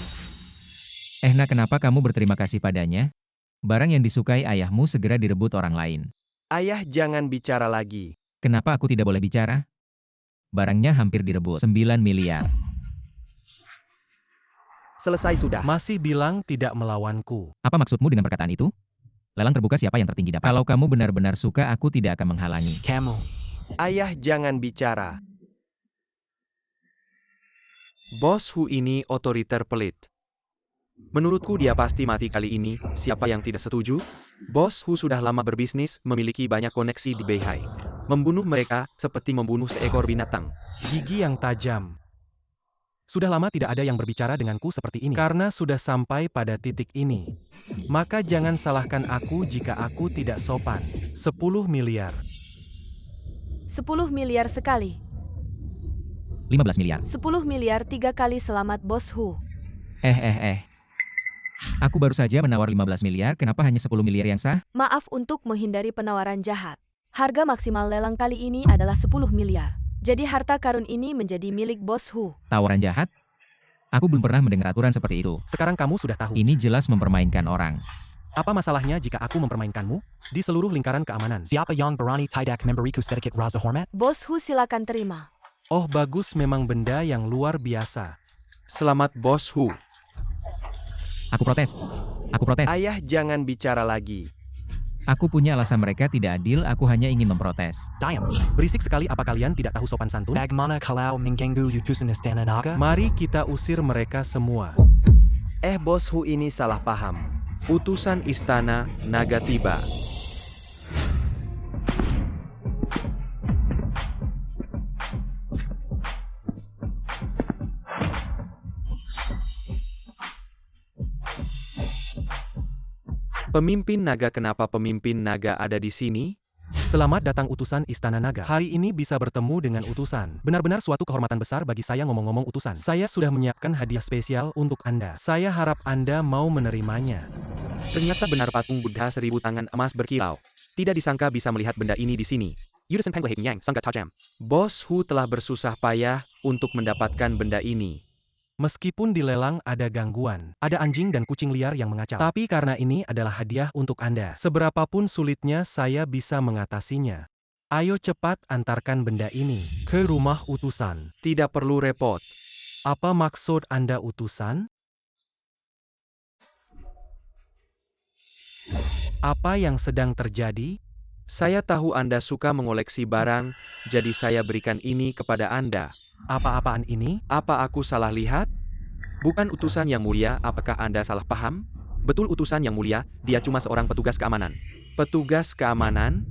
[SPEAKER 2] Nah, kenapa kamu berterima kasih padanya? Barang yang disukai ayahmu segera direbut orang lain.
[SPEAKER 5] Ayah, jangan bicara lagi.
[SPEAKER 2] Kenapa aku tidak boleh bicara? Barangnya hampir direbut. 9 miliar.
[SPEAKER 5] Selesai sudah.
[SPEAKER 3] Masih bilang tidak melawanku.
[SPEAKER 2] Apa maksudmu dengan perkataan itu? Lelang terbuka, siapa yang tertinggi dapat. Kalau kamu benar-benar suka, aku tidak akan menghalangi.
[SPEAKER 10] Kamu.
[SPEAKER 5] Ayah, jangan bicara.
[SPEAKER 1] Bos Hu ini otoriter pelit. Menurutku dia pasti mati kali ini. Siapa yang tidak setuju? Bos Hu sudah lama berbisnis, memiliki banyak koneksi di Beihai. Membunuh mereka seperti membunuh seekor binatang.
[SPEAKER 3] Gigi yang tajam. Sudah lama tidak ada yang berbicara denganku seperti ini. Karena sudah sampai pada titik ini. Maka jangan salahkan aku jika aku tidak sopan. 10 miliar.
[SPEAKER 7] 10 miliar sekali.
[SPEAKER 2] 15 miliar.
[SPEAKER 7] 10 miliar 3 kali. Selamat Bos Hu.
[SPEAKER 2] Aku baru saja menawar 15 miliar, kenapa hanya 10 miliar yang sah?
[SPEAKER 7] Maaf, untuk menghindari penawaran jahat. Harga maksimal lelang kali ini adalah 10 miliar. Jadi harta karun ini menjadi milik Bos Hu.
[SPEAKER 2] Tawaran jahat? Aku belum pernah mendengar aturan seperti itu.
[SPEAKER 3] Sekarang kamu sudah tahu.
[SPEAKER 2] Ini jelas mempermainkan orang.
[SPEAKER 3] Apa masalahnya jika aku mempermainkanmu? Di seluruh lingkaran keamanan.
[SPEAKER 10] Siapa yang berani tidak memberiku sedikit rasa hormat?
[SPEAKER 7] Bos Hu, silakan terima.
[SPEAKER 3] Oh bagus, memang benda yang luar biasa.
[SPEAKER 1] Selamat Bos Hu.
[SPEAKER 2] Aku protes. Aku protes.
[SPEAKER 5] Ayah, jangan bicara lagi.
[SPEAKER 2] Aku punya alasan mereka tidak adil, aku hanya ingin memprotes.
[SPEAKER 10] Diam.
[SPEAKER 3] Berisik sekali, apa kalian tidak tahu sopan santun?
[SPEAKER 10] Bagaimana kalau mengganggu utusan istana naga?
[SPEAKER 3] Mari kita usir mereka semua.
[SPEAKER 5] Bos Hu ini salah paham.
[SPEAKER 1] Utusan istana naga tiba. Pemimpin naga, kenapa pemimpin naga ada di sini?
[SPEAKER 3] Selamat datang utusan Istana Naga. Hari ini bisa bertemu dengan utusan. Benar-benar suatu kehormatan besar bagi saya. Ngomong-ngomong utusan, saya sudah menyiapkan hadiah spesial untuk Anda. Saya harap Anda mau menerimanya.
[SPEAKER 1] Ternyata benar patung Buddha 1000 tangan emas berkilau. Tidak disangka bisa melihat benda ini di sini. Yudesan Penglehek Yang, Sangka Tajam. Bos Hu telah bersusah payah untuk mendapatkan benda ini.
[SPEAKER 3] Meskipun di lelang ada gangguan, ada anjing dan kucing liar yang mengacau. Tapi karena ini adalah hadiah untuk Anda, seberapapun sulitnya saya bisa mengatasinya. Ayo cepat antarkan benda ini ke rumah utusan.
[SPEAKER 1] Tidak perlu repot.
[SPEAKER 3] Apa maksud Anda utusan? Apa yang sedang terjadi?
[SPEAKER 1] Saya tahu Anda suka mengoleksi barang, jadi saya berikan ini kepada Anda.
[SPEAKER 3] Apa-apaan ini?
[SPEAKER 1] Apa aku salah lihat? Bukan utusan yang mulia, apakah Anda salah paham? Betul utusan yang mulia, dia cuma seorang petugas keamanan. Petugas keamanan?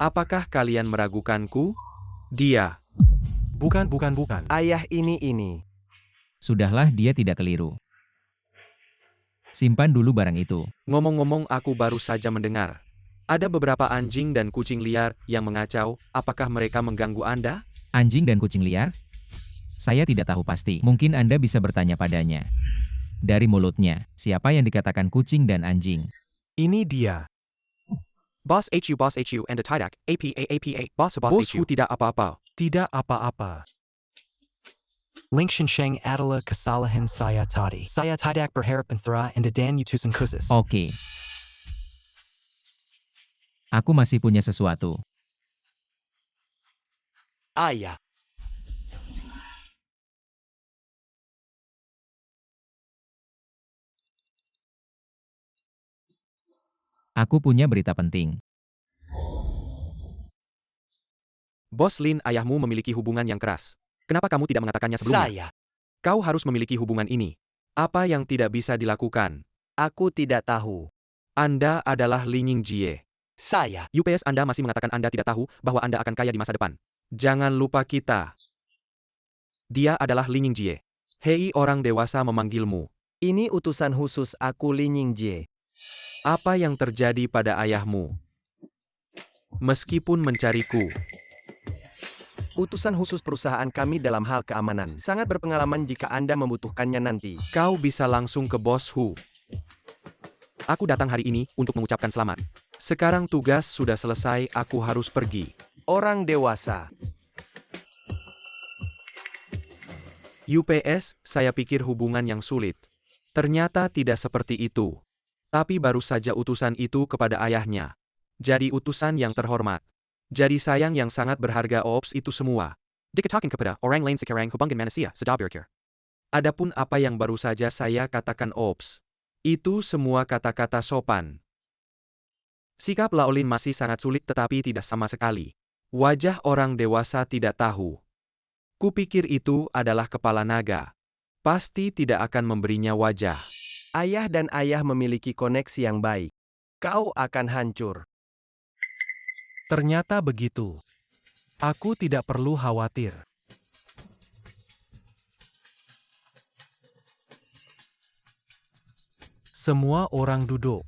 [SPEAKER 1] Apakah kalian meragukanku? Dia.
[SPEAKER 3] Bukan.
[SPEAKER 5] Ayah, ini.
[SPEAKER 2] Sudahlah, dia tidak keliru. Simpan dulu barang itu.
[SPEAKER 1] Ngomong-ngomong, aku baru saja mendengar. Ada beberapa anjing dan kucing liar yang mengacau. Apakah mereka mengganggu Anda?
[SPEAKER 2] Anjing dan kucing liar? Saya tidak tahu pasti. Mungkin Anda bisa bertanya padanya. Dari mulutnya, siapa yang dikatakan kucing dan anjing?
[SPEAKER 3] Ini dia.
[SPEAKER 1] Boss HU, and a Tidak, APA, Boss HU tidak apa-apa.
[SPEAKER 3] Tidak apa-apa.
[SPEAKER 10] Lingshan Sheng adalah kesalahan saya tadi. Saya tidak berharap penthera and dan utusan khusus.
[SPEAKER 2] Oke. Aku masih punya sesuatu.
[SPEAKER 9] Ayah.
[SPEAKER 2] Aku punya berita penting.
[SPEAKER 1] Bos Lin, ayahmu memiliki hubungan yang keras. Kenapa kamu tidak mengatakannya sebelumnya?
[SPEAKER 9] Saya.
[SPEAKER 1] Kau harus memiliki hubungan ini. Apa yang tidak bisa dilakukan?
[SPEAKER 5] Aku tidak tahu.
[SPEAKER 1] Anda adalah Li Yingjie.
[SPEAKER 9] Saya.
[SPEAKER 1] UPS Anda masih mengatakan Anda tidak tahu bahwa Anda akan kaya di masa depan. Jangan lupa kita. Dia adalah Li Yingjie. Hei, orang dewasa memanggilmu.
[SPEAKER 5] Ini utusan khusus aku, Li Yingjie.
[SPEAKER 1] Apa yang terjadi pada ayahmu? Meskipun mencariku.
[SPEAKER 5] Utusan khusus perusahaan kami dalam hal keamanan. Sangat berpengalaman jika Anda membutuhkannya nanti.
[SPEAKER 1] Kau bisa langsung ke Bos Hu. Aku datang hari ini untuk mengucapkan selamat. Sekarang tugas sudah selesai, aku harus pergi.
[SPEAKER 5] Orang dewasa.
[SPEAKER 1] UPS, saya pikir hubungan yang sulit. Ternyata tidak seperti itu. Tapi baru saja utusan itu kepada ayahnya. Jadi utusan yang terhormat. Jadi sayang yang sangat berharga. Ops, itu semua. Dikatakan kepada orang lain sekarang hubungan manusia sudah berakhir. Adapun apa yang baru saja saya katakan, ops. Itu semua kata-kata sopan. Sikap Laolin masih sangat sulit tetapi tidak sama sekali. Wajah orang dewasa tidak tahu. Kupikir itu adalah kepala naga. Pasti tidak akan memberinya wajah.
[SPEAKER 5] Ayah dan ayah memiliki koneksi yang baik. Kau akan hancur.
[SPEAKER 3] Ternyata begitu. Aku tidak perlu khawatir. Semua orang duduk.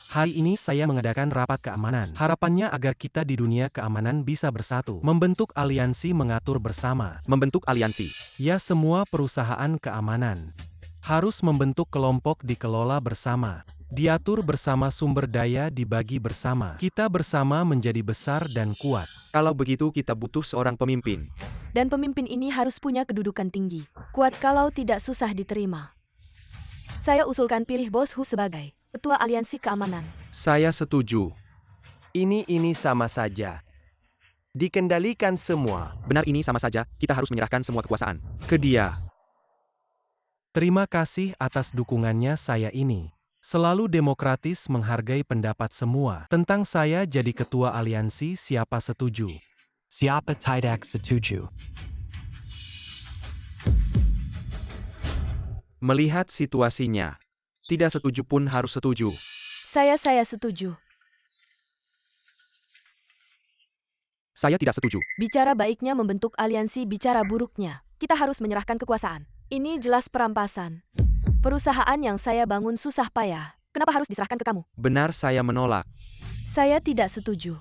[SPEAKER 3] Hari ini saya mengadakan rapat keamanan. Harapannya agar kita di dunia keamanan bisa bersatu. Membentuk aliansi mengatur bersama.
[SPEAKER 1] Membentuk aliansi.
[SPEAKER 3] Ya, semua perusahaan keamanan harus membentuk kelompok dikelola bersama. Diatur bersama, sumber daya dibagi bersama. Kita bersama menjadi besar dan kuat.
[SPEAKER 1] Kalau begitu kita butuh seorang pemimpin.
[SPEAKER 7] Dan pemimpin ini harus punya kedudukan tinggi. Kuat kalau tidak susah diterima. Saya usulkan pilih Bos Hu sebagai Ketua Aliansi Keamanan.
[SPEAKER 1] Saya setuju.
[SPEAKER 5] Ini sama saja. Dikendalikan semua.
[SPEAKER 1] Benar, ini sama saja, kita harus menyerahkan semua kekuasaan ke dia.
[SPEAKER 3] Terima kasih atas dukungannya. Saya ini selalu demokratis, menghargai pendapat semua. Tentang saya jadi ketua aliansi, siapa setuju?
[SPEAKER 10] Siapa tidak setuju?
[SPEAKER 1] Melihat situasinya, tidak setuju pun harus setuju.
[SPEAKER 7] Saya setuju.
[SPEAKER 1] Saya tidak setuju.
[SPEAKER 7] Bicara baiknya membentuk aliansi, bicara buruknya kita harus menyerahkan kekuasaan. Ini jelas perampasan. Perusahaan yang saya bangun susah payah. Kenapa harus diserahkan ke kamu?
[SPEAKER 1] Benar, saya menolak.
[SPEAKER 7] Saya tidak setuju.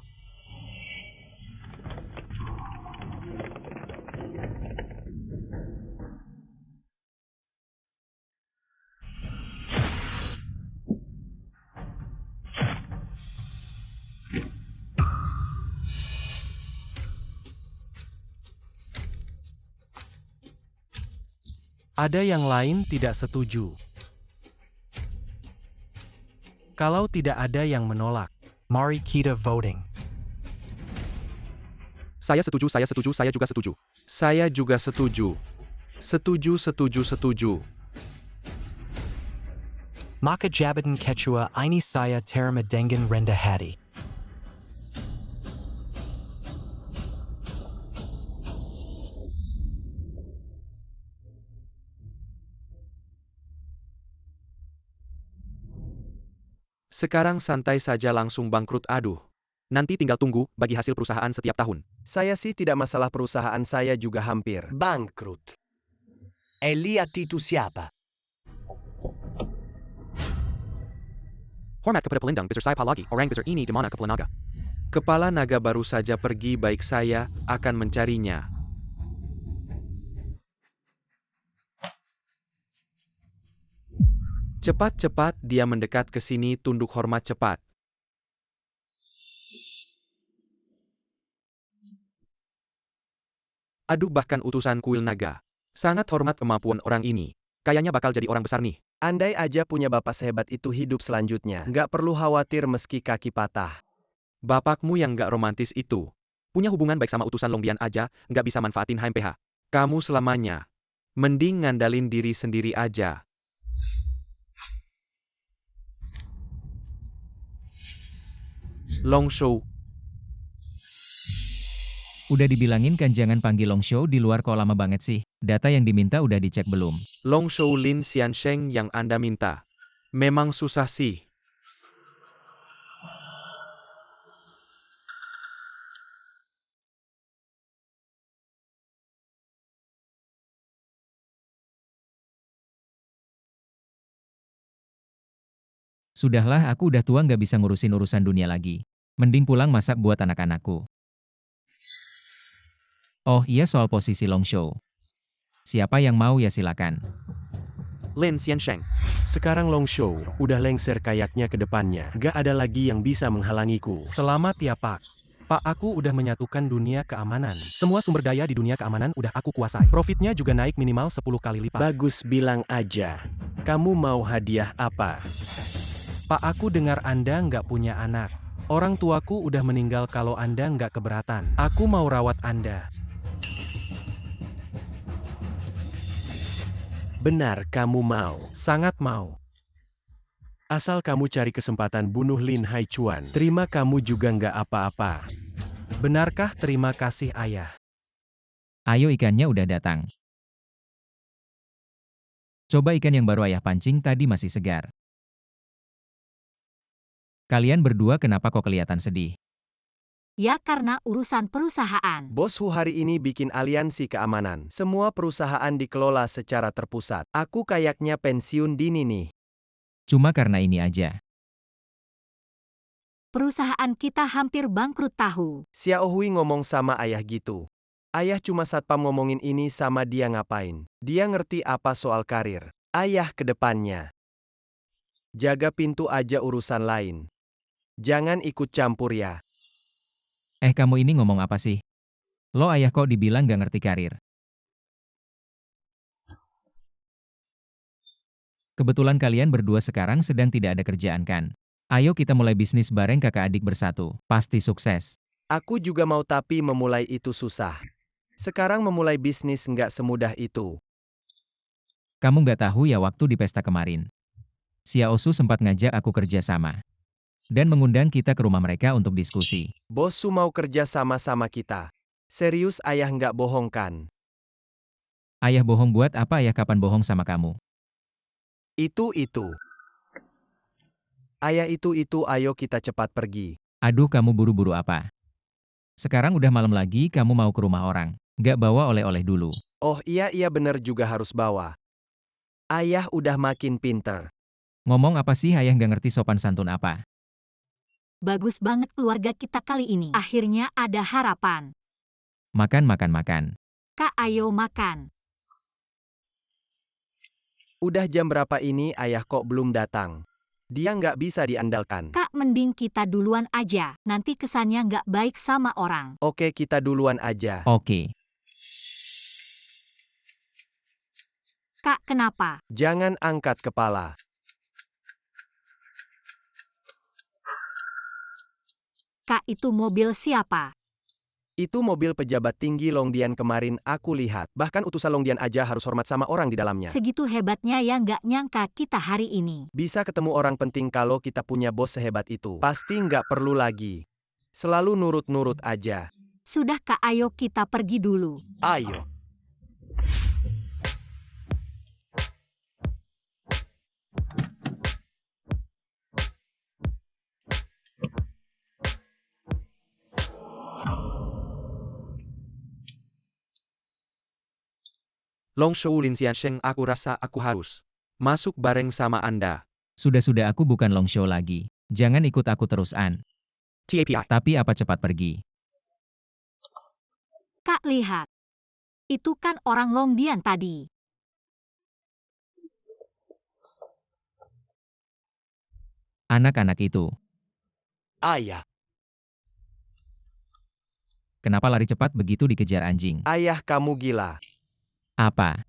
[SPEAKER 3] Ada yang lain tidak setuju. Kalau tidak ada yang menolak,
[SPEAKER 10] Mari kita voting.
[SPEAKER 1] Saya setuju, saya setuju, saya juga setuju. Saya juga setuju. Setuju, setuju, setuju.
[SPEAKER 10] Maka jabatan ketua ini saya terima dengan rendah hati.
[SPEAKER 1] Sekarang santai saja, langsung bangkrut. Aduh. Nanti tinggal tunggu bagi hasil perusahaan setiap tahun.
[SPEAKER 5] Saya sih tidak masalah, perusahaan saya juga hampir
[SPEAKER 9] Bangkrut. E lihat itu siapa?
[SPEAKER 1] Hormat kepada pelindung besar saya lagi, orang besar ini di mana kepala naga? Kepala naga baru saja pergi, baik saya akan mencarinya. Cepat-cepat dia mendekat ke sini, tunduk hormat cepat. Aduh, bahkan utusan kuil naga. Sangat hormat kemampuan orang ini. Kayaknya bakal jadi orang besar nih.
[SPEAKER 5] Andai aja punya bapak sehebat itu hidup selanjutnya. Nggak perlu khawatir meski kaki patah.
[SPEAKER 1] Bapakmu yang nggak romantis itu. Punya hubungan baik sama utusan Longdian aja, nggak bisa manfaatin HMPH. Kamu selamanya. Mending ngandalin diri sendiri aja. Longshow.
[SPEAKER 2] Udah dibilangin kan jangan panggil Longshow di luar kok lama banget sih. Data yang diminta udah dicek belum?
[SPEAKER 1] Longshow Lin Xiansheng yang Anda minta. Memang susah sih.
[SPEAKER 2] Sudahlah, aku udah tua nggak bisa ngurusin urusan dunia lagi. Mending pulang masak buat anak-anakku. Oh iya, soal posisi Longshow. Siapa yang mau ya silakan.
[SPEAKER 1] Lin Xiansheng.
[SPEAKER 6] Sekarang Longshow udah lengser kayaknya ke depannya. Gak ada lagi yang bisa menghalangiku.
[SPEAKER 3] Selamat ya Pak. Pak, aku udah menyatukan dunia keamanan. Semua sumber daya di dunia keamanan udah aku kuasai. Profitnya juga naik minimal 10 kali lipat.
[SPEAKER 6] Bagus, bilang aja. Kamu mau hadiah apa?
[SPEAKER 3] Pak, aku dengar Anda nggak punya anak. Orang tuaku udah meninggal, kalau Anda nggak keberatan. Aku mau rawat Anda.
[SPEAKER 6] Benar, kamu mau.
[SPEAKER 3] Sangat mau.
[SPEAKER 6] Asal kamu cari kesempatan bunuh Lin Haichuan. Terima, kamu juga nggak apa-apa.
[SPEAKER 3] Benarkah? Terima kasih ayah.
[SPEAKER 2] Ayo, ikannya udah datang. Coba ikan yang baru ayah pancing tadi masih segar. Kalian berdua kenapa kok kelihatan sedih?
[SPEAKER 4] Ya karena urusan perusahaan.
[SPEAKER 5] Bos Hu hari ini bikin aliansi keamanan. Semua perusahaan dikelola secara terpusat. Aku kayaknya pensiun dini nih.
[SPEAKER 2] Cuma karena ini aja.
[SPEAKER 4] Perusahaan kita hampir bangkrut tahu.
[SPEAKER 5] Xiao Hui ngomong sama ayah gitu. Ayah cuma satpam ngomongin ini sama dia ngapain. Dia ngerti apa soal karir ayah ke depannya. Jaga pintu aja urusan lain. Jangan ikut campur ya.
[SPEAKER 2] Kamu ini ngomong apa sih? Lo ayah kok dibilang gak ngerti karir? Kebetulan kalian berdua sekarang sedang tidak ada kerjaan kan? Ayo kita mulai bisnis bareng kakak adik bersatu. Pasti sukses.
[SPEAKER 5] Aku juga mau, tapi memulai itu susah. Sekarang memulai bisnis nggak semudah itu.
[SPEAKER 2] Kamu nggak tahu ya, waktu di pesta kemarin. Xiao Su sempat ngajak aku kerja sama. Dan mengundang kita ke rumah mereka untuk diskusi.
[SPEAKER 5] Bos Su mau kerja sama-sama kita. Serius ayah nggak bohong kan?
[SPEAKER 2] Ayah bohong buat apa? Ayah kapan bohong sama kamu?
[SPEAKER 5] Itu. Ayah itu, ayo kita cepat pergi.
[SPEAKER 2] Aduh, kamu buru-buru apa? Sekarang udah malam lagi, kamu mau ke rumah orang. Nggak bawa oleh-oleh dulu.
[SPEAKER 5] Oh iya bener juga harus bawa. Ayah udah makin pinter.
[SPEAKER 2] Ngomong apa sih, ayah nggak ngerti sopan santun apa?
[SPEAKER 4] Bagus banget keluarga kita kali ini. Akhirnya ada harapan.
[SPEAKER 2] Makan.
[SPEAKER 4] Kak, ayo makan.
[SPEAKER 5] Udah jam berapa ini ayah kok belum datang? Dia nggak bisa diandalkan.
[SPEAKER 4] Kak, mending kita duluan aja. Nanti kesannya nggak baik sama orang.
[SPEAKER 5] Oke, kita duluan aja.
[SPEAKER 2] Oke.
[SPEAKER 4] Kak, kenapa?
[SPEAKER 5] Jangan angkat kepala.
[SPEAKER 4] Kak, itu mobil siapa?
[SPEAKER 5] Itu mobil pejabat tinggi Longdian kemarin aku lihat. Bahkan utusan Longdian aja harus hormat sama orang di dalamnya.
[SPEAKER 4] Segitu hebatnya ya, nggak nyangka kita hari ini.
[SPEAKER 5] Bisa ketemu orang penting kalau kita punya bos sehebat itu. Pasti nggak perlu lagi. Selalu nurut-nurut aja.
[SPEAKER 4] Sudah Kak, ayo kita pergi dulu.
[SPEAKER 5] Ayo.
[SPEAKER 1] Longshow Lin Xiansheng, aku rasa aku harus masuk bareng sama Anda.
[SPEAKER 2] Sudah-sudah aku bukan Long Show lagi. Jangan ikut aku terus An.
[SPEAKER 1] TAPI.
[SPEAKER 2] Tapi apa cepat pergi.
[SPEAKER 4] Kak lihat. Itu kan orang Longdian tadi.
[SPEAKER 2] Anak-anak itu.
[SPEAKER 9] Ayah,
[SPEAKER 2] Kenapa lari cepat begitu dikejar anjing?
[SPEAKER 5] Ayah, kamu gila.
[SPEAKER 2] Apa?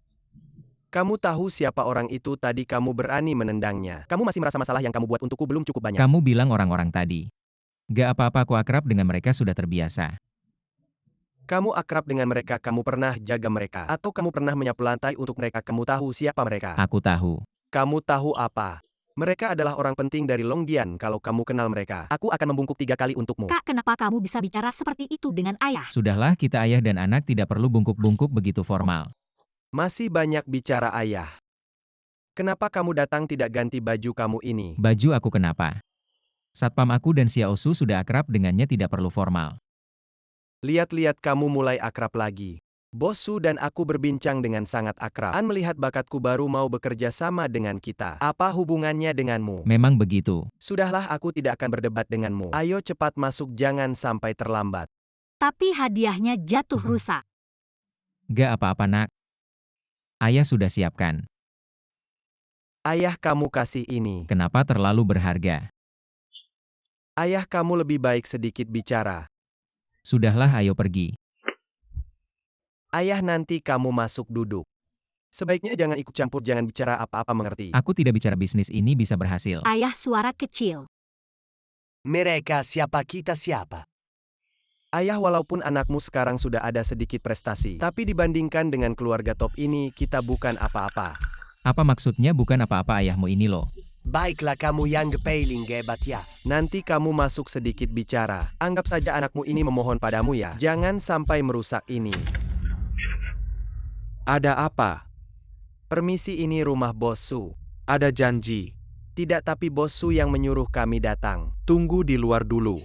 [SPEAKER 5] Kamu tahu siapa orang itu tadi kamu berani menendangnya. Kamu masih merasa masalah yang kamu buat untukku belum cukup banyak.
[SPEAKER 2] Kamu bilang orang-orang tadi. Gak apa-apa aku akrab dengan mereka sudah terbiasa.
[SPEAKER 5] Kamu akrab dengan mereka, kamu pernah jaga mereka. Atau kamu pernah menyapu lantai untuk mereka, kamu tahu siapa mereka.
[SPEAKER 2] Aku tahu.
[SPEAKER 5] Kamu tahu apa? Mereka adalah orang penting dari Longdian. Kalau kamu kenal mereka, aku akan membungkuk 3 kali untukmu.
[SPEAKER 4] Kak, kenapa kamu bisa bicara seperti itu dengan ayah?
[SPEAKER 2] Sudahlah kita ayah dan anak tidak perlu bungkuk-bungkuk begitu formal.
[SPEAKER 5] Masih banyak bicara ayah. Kenapa kamu datang tidak ganti baju kamu ini?
[SPEAKER 2] Baju aku kenapa? Satpam aku dan Xiaosu sudah akrab dengannya tidak perlu formal.
[SPEAKER 5] Lihat-lihat kamu mulai akrab lagi. Bos Su dan aku berbincang dengan sangat akrab. An melihat bakatku baru mau bekerja sama dengan kita. Apa hubungannya denganmu?
[SPEAKER 2] Memang begitu.
[SPEAKER 5] Sudahlah, aku tidak akan berdebat denganmu. Ayo cepat masuk, jangan sampai terlambat.
[SPEAKER 4] Tapi hadiahnya jatuh rusak.
[SPEAKER 2] Gak apa-apa nak. Ayah sudah siapkan.
[SPEAKER 5] Ayah, kamu kasih ini.
[SPEAKER 2] Kenapa terlalu berharga?
[SPEAKER 5] Ayah, kamu lebih baik sedikit bicara.
[SPEAKER 2] Sudahlah ayo pergi.
[SPEAKER 5] Ayah, nanti kamu masuk duduk. Sebaiknya jangan ikut campur, jangan bicara apa-apa, mengerti?
[SPEAKER 2] Aku tidak bicara bisnis ini bisa berhasil.
[SPEAKER 4] Ayah suara kecil.
[SPEAKER 9] mereka siapa kita siapa?
[SPEAKER 5] Ayah, walaupun anakmu sekarang sudah ada sedikit prestasi, tapi dibandingkan dengan keluarga top ini, kita bukan apa-apa.
[SPEAKER 2] Apa maksudnya bukan apa-apa ayahmu ini loh?
[SPEAKER 9] Baiklah kamu yang paling hebat ya.
[SPEAKER 5] Nanti kamu masuk sedikit bicara. Anggap saja anakmu ini memohon padamu ya. Jangan sampai merusak ini.
[SPEAKER 1] Ada apa?
[SPEAKER 5] Permisi, ini rumah Bos Su.
[SPEAKER 1] Ada janji.
[SPEAKER 5] Tidak, tapi Bos Su yang menyuruh kami datang.
[SPEAKER 1] Tunggu di luar dulu.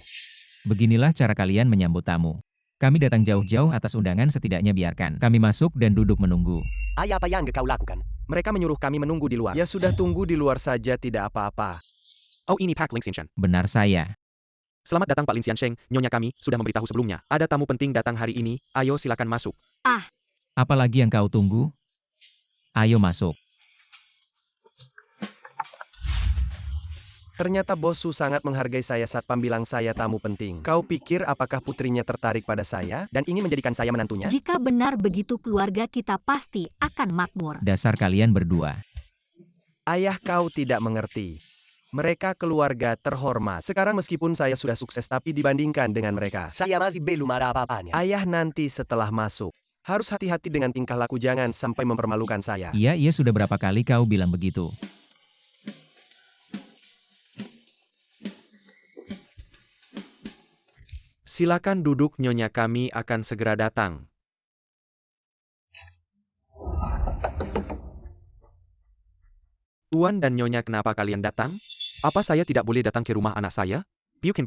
[SPEAKER 2] Beginilah cara kalian menyambut tamu. Kami datang jauh-jauh atas undangan, setidaknya biarkan kami masuk dan duduk menunggu.
[SPEAKER 9] Ayah, apa yang kau lakukan?
[SPEAKER 5] Mereka menyuruh kami menunggu di luar. Ya sudah, tunggu di luar saja, tidak apa-apa.
[SPEAKER 1] Oh, ini Pak Ling Xinshan.
[SPEAKER 2] Benar saya.
[SPEAKER 1] Selamat datang Pak Lin Xiansheng. Nyonya kami sudah memberitahu sebelumnya. Ada tamu penting datang hari ini. Ayo silakan masuk.
[SPEAKER 2] Apalagi yang kau tunggu? Ayo masuk.
[SPEAKER 5] Ternyata Bos Su sangat menghargai saya. Satpam bilang saya tamu penting. Kau pikir apakah putrinya tertarik pada saya dan ingin menjadikan saya menantunya?
[SPEAKER 4] Jika benar begitu, keluarga kita pasti akan makmur.
[SPEAKER 2] Dasar kalian berdua.
[SPEAKER 5] Ayah, kau tidak mengerti. Mereka keluarga terhormat. Sekarang meskipun saya sudah sukses, tapi dibandingkan dengan mereka,
[SPEAKER 9] Saya masih belum ada apa-apanya.
[SPEAKER 5] ayah nanti setelah masuk harus hati-hati dengan tingkah laku, jangan sampai mempermalukan saya.
[SPEAKER 2] Iya sudah berapa kali kau bilang begitu?
[SPEAKER 1] Silakan duduk, nyonya kami akan segera datang. Tuan dan nyonya, kenapa kalian datang? Apa saya tidak boleh datang ke rumah anak saya? Piukin.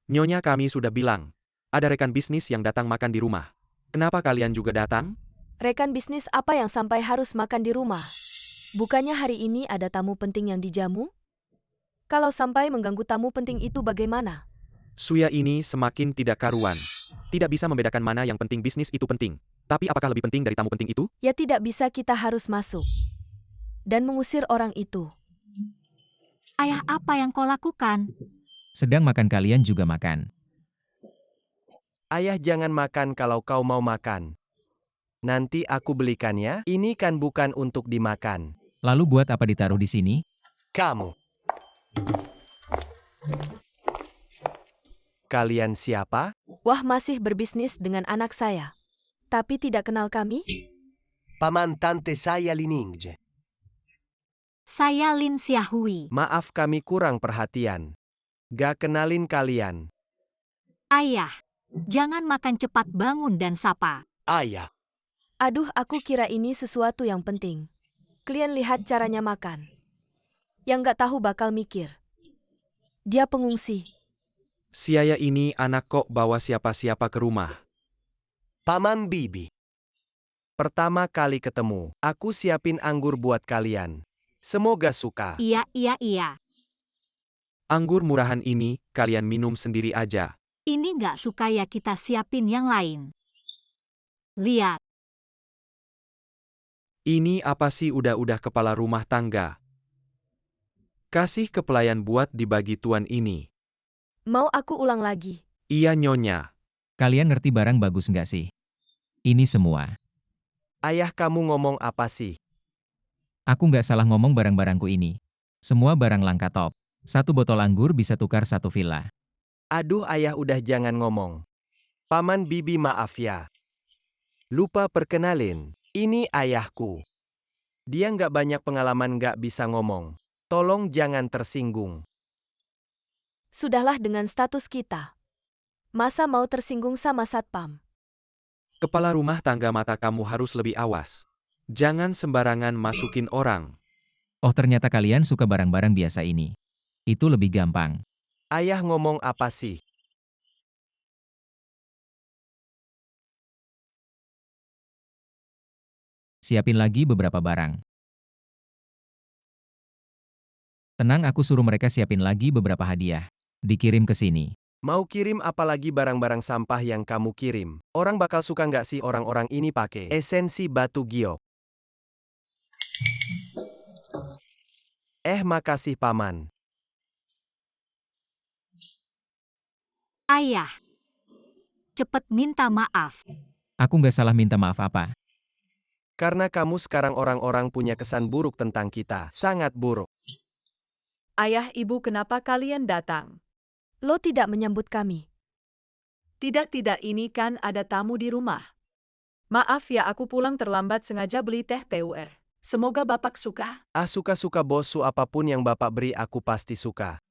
[SPEAKER 1] Nyonya kami sudah bilang. Ada rekan bisnis yang datang makan di rumah. Kenapa kalian juga datang?
[SPEAKER 7] Rekan bisnis apa yang sampai harus makan di rumah? Bukannya hari ini ada tamu penting yang dijamu? Kalau sampai mengganggu tamu penting itu bagaimana?
[SPEAKER 1] Suya ini semakin tidak karuan. Tidak bisa membedakan mana yang penting, bisnis itu penting. Tapi apakah lebih penting dari tamu penting itu?
[SPEAKER 7] Ya tidak bisa, kita harus masuk dan mengusir orang itu.
[SPEAKER 4] Ayah, apa yang kau lakukan?
[SPEAKER 2] Sedang makan, kalian juga makan.
[SPEAKER 5] Ayah, jangan makan kalau kau mau makan. Nanti aku belikan ya. Ini kan bukan untuk dimakan.
[SPEAKER 2] Lalu buat apa ditaruh di sini?
[SPEAKER 9] Kamu.
[SPEAKER 5] Kalian siapa?
[SPEAKER 7] Wah, masih berbisnis dengan anak saya. Tapi tidak kenal kami?
[SPEAKER 9] Paman tante saya Liningje.
[SPEAKER 4] Saya Lin Xiahui.
[SPEAKER 5] Maaf, kami kurang perhatian. Gak kenalin kalian.
[SPEAKER 4] Ayah, jangan makan, cepat bangun dan sapa.
[SPEAKER 9] Ayah.
[SPEAKER 7] Aduh, aku kira ini sesuatu yang penting. Klien lihat caranya makan. Yang gak tahu bakal mikir. Dia pengungsi.
[SPEAKER 1] Siaya ini anak kok bawa siapa-siapa ke rumah.
[SPEAKER 9] Paman Bibi.
[SPEAKER 5] Pertama kali ketemu, aku siapin anggur buat kalian. Semoga suka.
[SPEAKER 4] Iya.
[SPEAKER 1] Anggur murahan ini, kalian minum sendiri aja.
[SPEAKER 4] Ini nggak suka ya kita siapin yang lain. Lihat,
[SPEAKER 1] Ini apa sih udah kepala rumah tangga. Kasih ke pelayan buat dibagi tuan ini.
[SPEAKER 7] Mau aku ulang lagi?
[SPEAKER 1] Iya nyonya.
[SPEAKER 2] Kalian ngerti barang bagus nggak sih? Ini semua.
[SPEAKER 5] Ayah kamu ngomong apa sih?
[SPEAKER 2] Aku nggak salah ngomong barang-barangku ini. Semua barang langka top. 1 botol anggur bisa tukar 1 villa.
[SPEAKER 5] Aduh ayah udah jangan ngomong. Paman bibi maaf ya. Lupa perkenalin, ini ayahku. Dia nggak banyak pengalaman nggak bisa ngomong. Tolong jangan tersinggung.
[SPEAKER 7] Sudahlah dengan status kita. Masa mau tersinggung sama satpam?
[SPEAKER 1] Kepala rumah tangga mata kamu harus lebih awas. Jangan sembarangan masukin orang.
[SPEAKER 2] Oh ternyata kalian suka barang-barang biasa ini. Itu lebih gampang.
[SPEAKER 5] Ayah ngomong apa sih?
[SPEAKER 2] Siapin lagi beberapa barang. Tenang aku suruh mereka siapin lagi beberapa hadiah. Dikirim ke sini.
[SPEAKER 5] Mau kirim apalagi barang-barang sampah yang kamu kirim? Orang bakal suka nggak sih orang-orang ini pakai esensi batu giok? Makasih paman.
[SPEAKER 4] ayah. Cepet minta maaf.
[SPEAKER 2] Aku nggak salah minta maaf apa.
[SPEAKER 5] Karena kamu sekarang orang-orang punya kesan buruk tentang kita. Sangat buruk.
[SPEAKER 8] Ayah ibu kenapa kalian datang?
[SPEAKER 7] Lo tidak menyambut kami.
[SPEAKER 8] Tidak ini kan ada tamu di rumah. Maaf ya aku pulang terlambat sengaja beli teh PUR. Semoga Bapak suka.
[SPEAKER 5] Suka-suka bosu apapun yang Bapak beri aku pasti suka.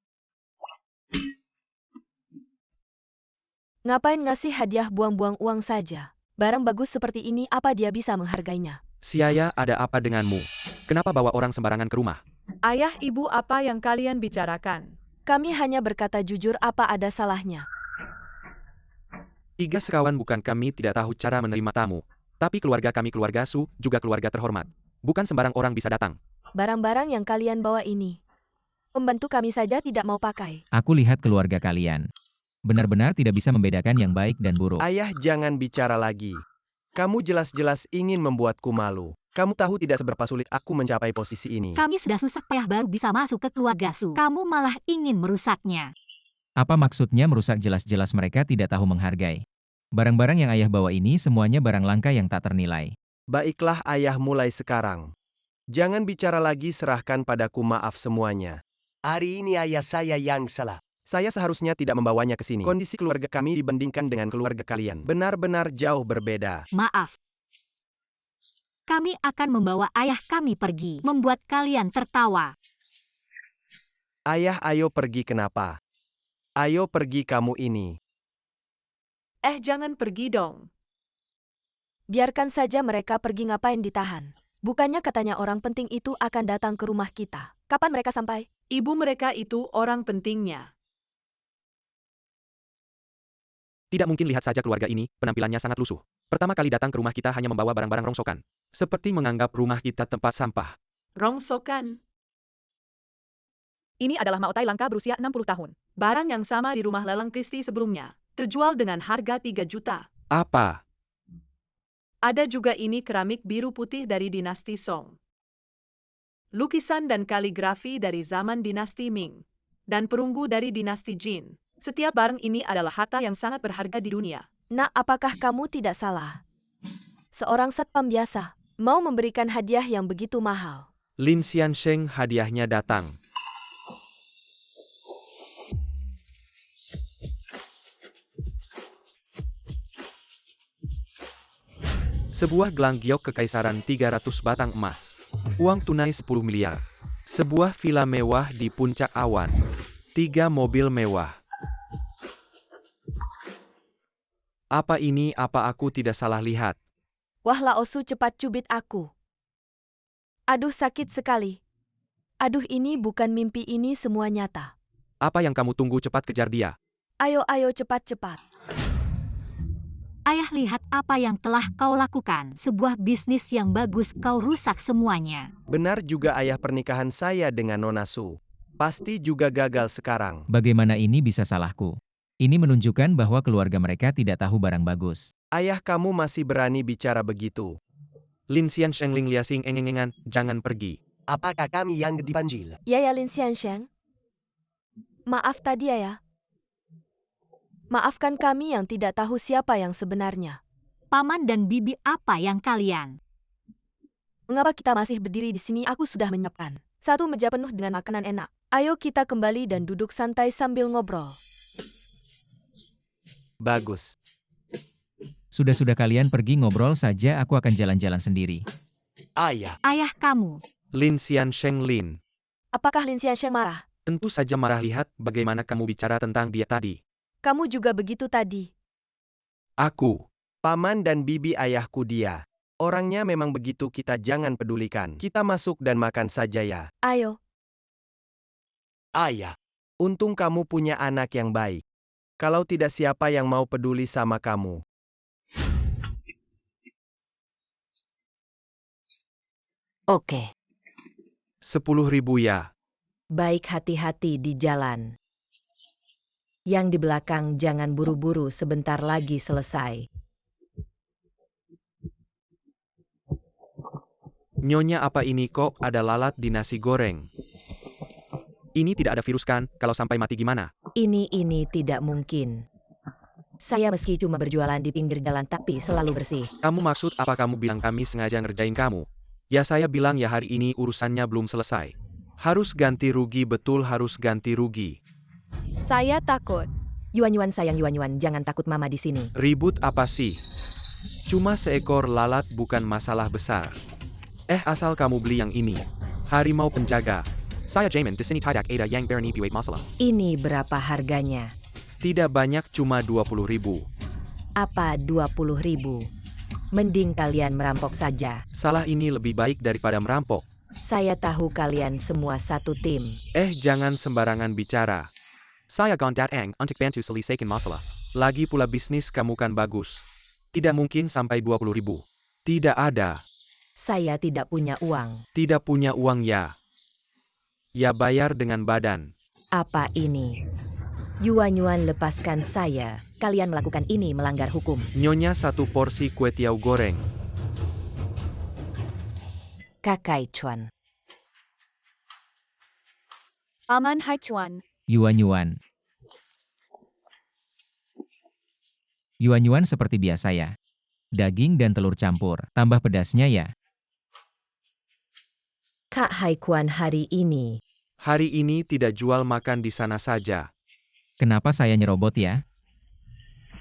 [SPEAKER 7] Ngapain ngasih hadiah buang-buang uang saja? Barang bagus seperti ini apa dia bisa menghargainya?
[SPEAKER 1] Siaya ada apa denganmu? Kenapa bawa orang sembarangan ke rumah?
[SPEAKER 8] Ayah ibu apa yang kalian bicarakan?
[SPEAKER 7] Kami hanya berkata jujur apa ada salahnya.
[SPEAKER 1] 3 sekawan bukan kami tidak tahu cara menerima tamu. Tapi keluarga kami keluarga Su, juga keluarga terhormat. Bukan sembarang orang bisa datang.
[SPEAKER 7] Barang-barang yang kalian bawa ini. Pembantu kami saja tidak mau pakai.
[SPEAKER 2] Aku lihat keluarga kalian. Benar-benar tidak bisa membedakan yang baik dan buruk.
[SPEAKER 5] Ayah jangan bicara lagi. Kamu jelas-jelas ingin membuatku malu. Kamu tahu tidak seberapa sulit aku mencapai posisi ini.
[SPEAKER 4] Kami sudah susah payah baru bisa masuk ke keluarga Su. Kamu malah ingin merusaknya.
[SPEAKER 2] Apa maksudnya merusak? Jelas-jelas mereka tidak tahu menghargai. Barang-barang yang ayah bawa ini semuanya barang langka yang tak ternilai.
[SPEAKER 5] Baiklah ayah mulai sekarang. Jangan bicara lagi serahkan padaku maaf semuanya.
[SPEAKER 9] Hari ini ayah saya yang salah.
[SPEAKER 5] Saya seharusnya tidak membawanya ke sini. Kondisi keluarga kami dibandingkan dengan keluarga kalian benar-benar jauh berbeda.
[SPEAKER 4] Maaf. Kami akan membawa ayah kami pergi, membuat kalian tertawa.
[SPEAKER 5] Ayah ayo pergi kenapa? Ayo pergi kamu ini.
[SPEAKER 8] Jangan pergi dong.
[SPEAKER 7] Biarkan saja mereka pergi, ngapain ditahan? Bukannya katanya orang penting itu akan datang ke rumah kita. Kapan mereka sampai?
[SPEAKER 8] Ibu mereka itu orang pentingnya.
[SPEAKER 1] Tidak mungkin lihat saja keluarga ini, penampilannya sangat lusuh. Pertama kali datang ke rumah kita hanya membawa barang-barang rongsokan. Seperti menganggap rumah kita tempat sampah.
[SPEAKER 8] Rongsokan. Ini adalah Maotai langka berusia 60 tahun. Barang yang sama di rumah lelang Christie sebelumnya. Terjual dengan harga 3 juta.
[SPEAKER 1] Apa?
[SPEAKER 8] Ada juga ini keramik biru putih dari dinasti Song. Lukisan dan kaligrafi dari zaman dinasti Ming. Dan perunggu dari dinasti Jin. Setiap barang ini adalah harta yang sangat berharga di dunia.
[SPEAKER 7] Nak, apakah kamu tidak salah? Seorang satpam biasa mau memberikan hadiah yang begitu mahal.
[SPEAKER 1] Lin Xiansheng hadiahnya datang. Sebuah gelang giok kekaisaran 300 batang emas. Uang tunai 10 miliar. Sebuah villa mewah di puncak awan. 3 mobil mewah. Apa ini? Apa aku tidak salah lihat?
[SPEAKER 7] Wah Laosu, cepat cubit aku. Aduh sakit sekali. Aduh ini bukan mimpi, ini semua nyata.
[SPEAKER 1] Apa yang kamu tunggu? Cepat kejar dia.
[SPEAKER 7] Ayo cepat-cepat.
[SPEAKER 4] Ayah lihat apa yang telah kau lakukan. Sebuah bisnis yang bagus kau rusak semuanya.
[SPEAKER 5] Benar juga ayah, pernikahan saya dengan Nona Su. Pasti juga gagal sekarang.
[SPEAKER 2] Bagaimana ini bisa salahku? Ini menunjukkan bahwa keluarga mereka tidak tahu barang bagus.
[SPEAKER 5] Ayah, kamu masih berani bicara begitu?
[SPEAKER 1] Lin Xian Sheng Ling Liasing engengengan, jangan pergi.
[SPEAKER 9] Apakah kami yang dipanggil?
[SPEAKER 7] Ya Lin Xiansheng. Maaf tadi ya. Maafkan kami yang tidak tahu siapa yang sebenarnya.
[SPEAKER 4] Paman dan bibi, apa yang kalian?
[SPEAKER 7] Mengapa kita masih berdiri di sini? Aku sudah menyiapkan satu meja penuh dengan makanan enak. Ayo kita kembali dan duduk santai sambil ngobrol.
[SPEAKER 5] Bagus.
[SPEAKER 2] Sudah-sudah kalian pergi ngobrol saja, aku akan jalan-jalan sendiri.
[SPEAKER 9] Ayah.
[SPEAKER 4] Ayah kamu.
[SPEAKER 1] Lin Xian Sheng Lin.
[SPEAKER 7] Apakah Lin Xiansheng marah?
[SPEAKER 1] Tentu saja marah, lihat bagaimana kamu bicara tentang dia tadi.
[SPEAKER 7] Kamu juga begitu tadi.
[SPEAKER 1] Aku.
[SPEAKER 5] Paman dan bibi ayahku dia. Orangnya memang begitu, kita jangan pedulikan. Kita masuk dan makan saja ya.
[SPEAKER 7] Ayo.
[SPEAKER 9] Ayah.
[SPEAKER 5] Untung kamu punya anak yang baik. Kalau tidak, siapa yang mau peduli sama kamu?
[SPEAKER 11] Oke,
[SPEAKER 1] 10.000 ya.
[SPEAKER 11] baik, hati-hati di jalan. Yang di belakang jangan buru-buru, sebentar lagi selesai.
[SPEAKER 1] Nyonya, apa ini kok ada lalat di nasi goreng? Ini tidak ada virus kan? Kalau sampai mati gimana?
[SPEAKER 11] Ini tidak mungkin. Saya meski cuma berjualan di pinggir jalan tapi selalu bersih.
[SPEAKER 1] Kamu maksud apa? Kamu bilang kami sengaja ngerjain kamu? Ya saya bilang ya, hari ini urusannya belum selesai. Harus ganti rugi, betul harus ganti rugi.
[SPEAKER 7] Saya takut.
[SPEAKER 11] Yuan-yuan sayang, Yuan-yuan, jangan takut, mama di sini.
[SPEAKER 1] Ribut apa sih? Cuma seekor lalat, bukan masalah besar. Asal kamu beli yang ini. Harimau penjaga. Saya Jamin, di sini tidak ada yang berani buat masalah.
[SPEAKER 11] Ini berapa harganya?
[SPEAKER 1] Tidak banyak, cuma 20.000.
[SPEAKER 11] Apa 20.000? Mending kalian merampok saja.
[SPEAKER 1] Salah, ini lebih baik daripada merampok.
[SPEAKER 11] Saya tahu kalian semua satu tim.
[SPEAKER 1] Jangan sembarangan bicara. Saya Gondat Ang untuk bantu selesaikan masalah. Lagi pula bisnis kamu kan bagus. Tidak mungkin sampai 20.000. Tidak ada.
[SPEAKER 11] Saya tidak punya uang.
[SPEAKER 1] Tidak punya uang ya. Ya bayar dengan badan.
[SPEAKER 11] Apa ini? Yuan-yuan, lepaskan saya. Kalian melakukan ini melanggar hukum.
[SPEAKER 1] Nyonya, 1 porsi kue tiaw goreng.
[SPEAKER 11] Kakai Chuan.
[SPEAKER 7] Paman Haichuan.
[SPEAKER 2] Yuan-yuan. Yuan-yuan seperti biasa ya. Daging dan telur campur, tambah pedasnya ya.
[SPEAKER 11] Kak Haikuan, hari ini.
[SPEAKER 1] Hari ini tidak jual makan di sana saja.
[SPEAKER 2] Kenapa saya nyerobot ya?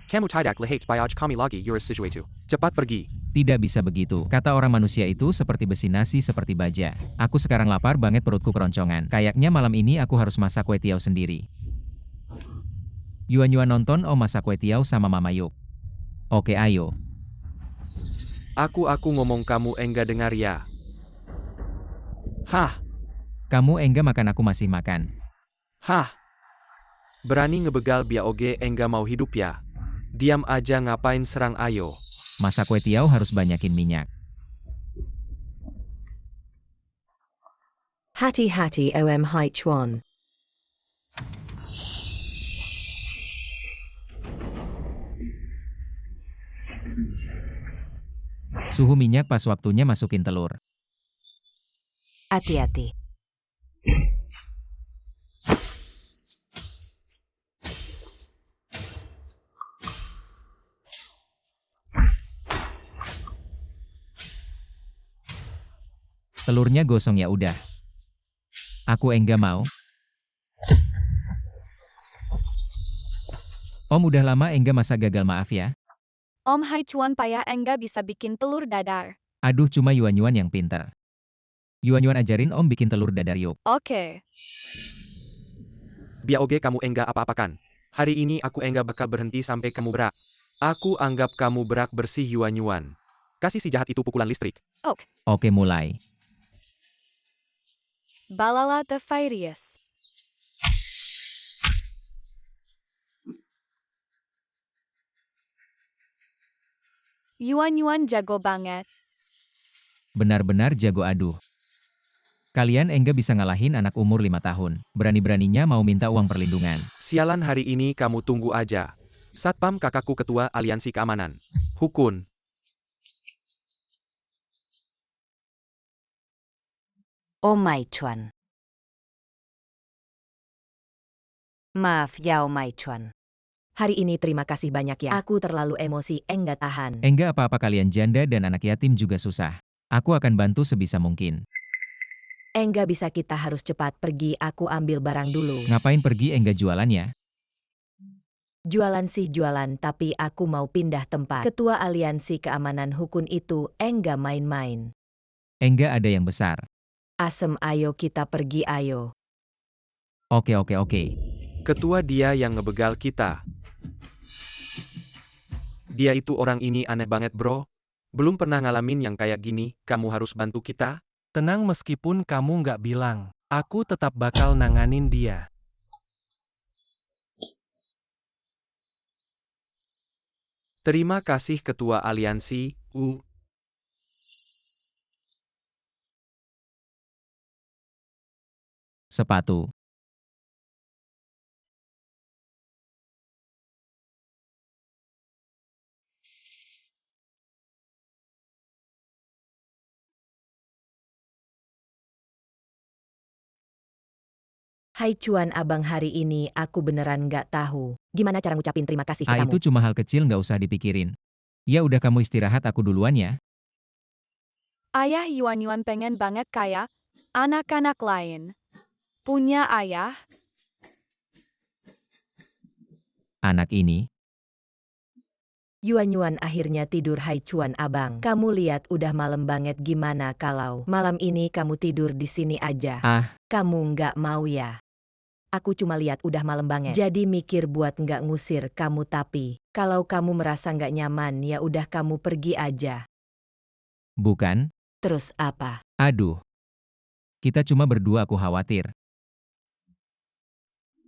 [SPEAKER 1] Kamu tidak lahat bayaj kami lagi yuris situatu. Cepat pergi.
[SPEAKER 2] Tidak bisa begitu. Kata orang manusia itu seperti besi, nasi seperti baja. Aku sekarang lapar banget, perutku keroncongan. Kayaknya malam ini aku harus masak kue tiaw sendiri. Yuan-yuan nonton Om masak kue tiaw sama Mama yuk. Oke, ayo.
[SPEAKER 1] Aku ngomong kamu enggak dengar ya. Hah?
[SPEAKER 2] Kamu enggak makan, aku masih makan.
[SPEAKER 1] Hah? Berani ngebegal bia oge enggak mau hidup ya? Diam aja, ngapain serang, ayo.
[SPEAKER 2] Masak kue tiaw harus banyakin minyak.
[SPEAKER 11] Hati-hati Om Haichuan.
[SPEAKER 2] Suhu minyak pas waktunya masukin telur.
[SPEAKER 11] Hati-hati.
[SPEAKER 2] Telurnya gosong ya udah. Aku enggak mau. Om udah lama enggak masak, gagal, maaf ya.
[SPEAKER 12] Om Haichuan payah enggak bisa bikin telur dadar.
[SPEAKER 2] Aduh, cuma Yuan-yuan yang pinter. Yuan-yuan ajarin Om bikin telur dadar yuk.
[SPEAKER 12] Oke.
[SPEAKER 1] Bia oge kamu enggak apa-apakan. Hari ini aku enggak bakal berhenti sampai kamu berak. Aku anggap kamu berak bersih, Yuan-yuan. Kasih si jahat itu pukulan listrik.
[SPEAKER 2] Oke, mulai.
[SPEAKER 12] Balala the Furious. Yuan jago banget.
[SPEAKER 2] Benar-benar jago aduh. Kalian enggak bisa ngalahin anak umur 5 tahun. Berani-beraninya mau minta uang perlindungan.
[SPEAKER 1] Sialan hari ini kamu tunggu aja. Satpam kakakku ketua aliansi keamanan. Hukun.
[SPEAKER 11] Oh My Chuan. Maaf Yao My Chuan. Hari ini terima kasih banyak ya. Aku terlalu emosi, enggak tahan.
[SPEAKER 2] Enggak apa-apa kalian janda dan anak yatim juga susah. Aku akan bantu sebisa mungkin.
[SPEAKER 11] Enggak bisa kita harus cepat pergi, aku ambil barang dulu.
[SPEAKER 2] Ngapain pergi enggak jualan ya?
[SPEAKER 11] Jualan sih jualan, tapi aku mau pindah tempat. Ketua aliansi keamanan hukun itu enggak main-main.
[SPEAKER 2] Enggak ada yang besar.
[SPEAKER 11] Asem ayo kita pergi ayo.
[SPEAKER 2] Oke.
[SPEAKER 1] Ketua dia yang ngebegal kita. Dia itu orang ini aneh banget bro. Belum pernah ngalamin yang kayak gini, kamu harus bantu kita.
[SPEAKER 3] Tenang meskipun kamu nggak bilang, aku tetap bakal nanganin dia.
[SPEAKER 1] Terima kasih ketua aliansi,
[SPEAKER 2] Sepatu.
[SPEAKER 11] Hai Cuan abang, hari ini aku beneran nggak tahu. Gimana cara ngucapin terima kasih ke kamu?
[SPEAKER 2] Itu cuma hal kecil nggak usah dipikirin. Ya udah kamu istirahat, aku duluan ya.
[SPEAKER 12] Ayah Yuan pengen banget kayak anak-anak lain. Punya ayah.
[SPEAKER 2] Anak ini.
[SPEAKER 11] Yuan akhirnya tidur. Hai Cuan abang. Kamu lihat udah malam banget, gimana kalau malam ini kamu tidur di sini aja? Kamu nggak mau ya? Aku cuma lihat udah malam banget. Jadi mikir buat nggak ngusir kamu, tapi kalau kamu merasa nggak nyaman ya udah kamu pergi aja.
[SPEAKER 2] Bukan?
[SPEAKER 11] Terus apa?
[SPEAKER 2] Aduh. Kita cuma berdua, aku khawatir.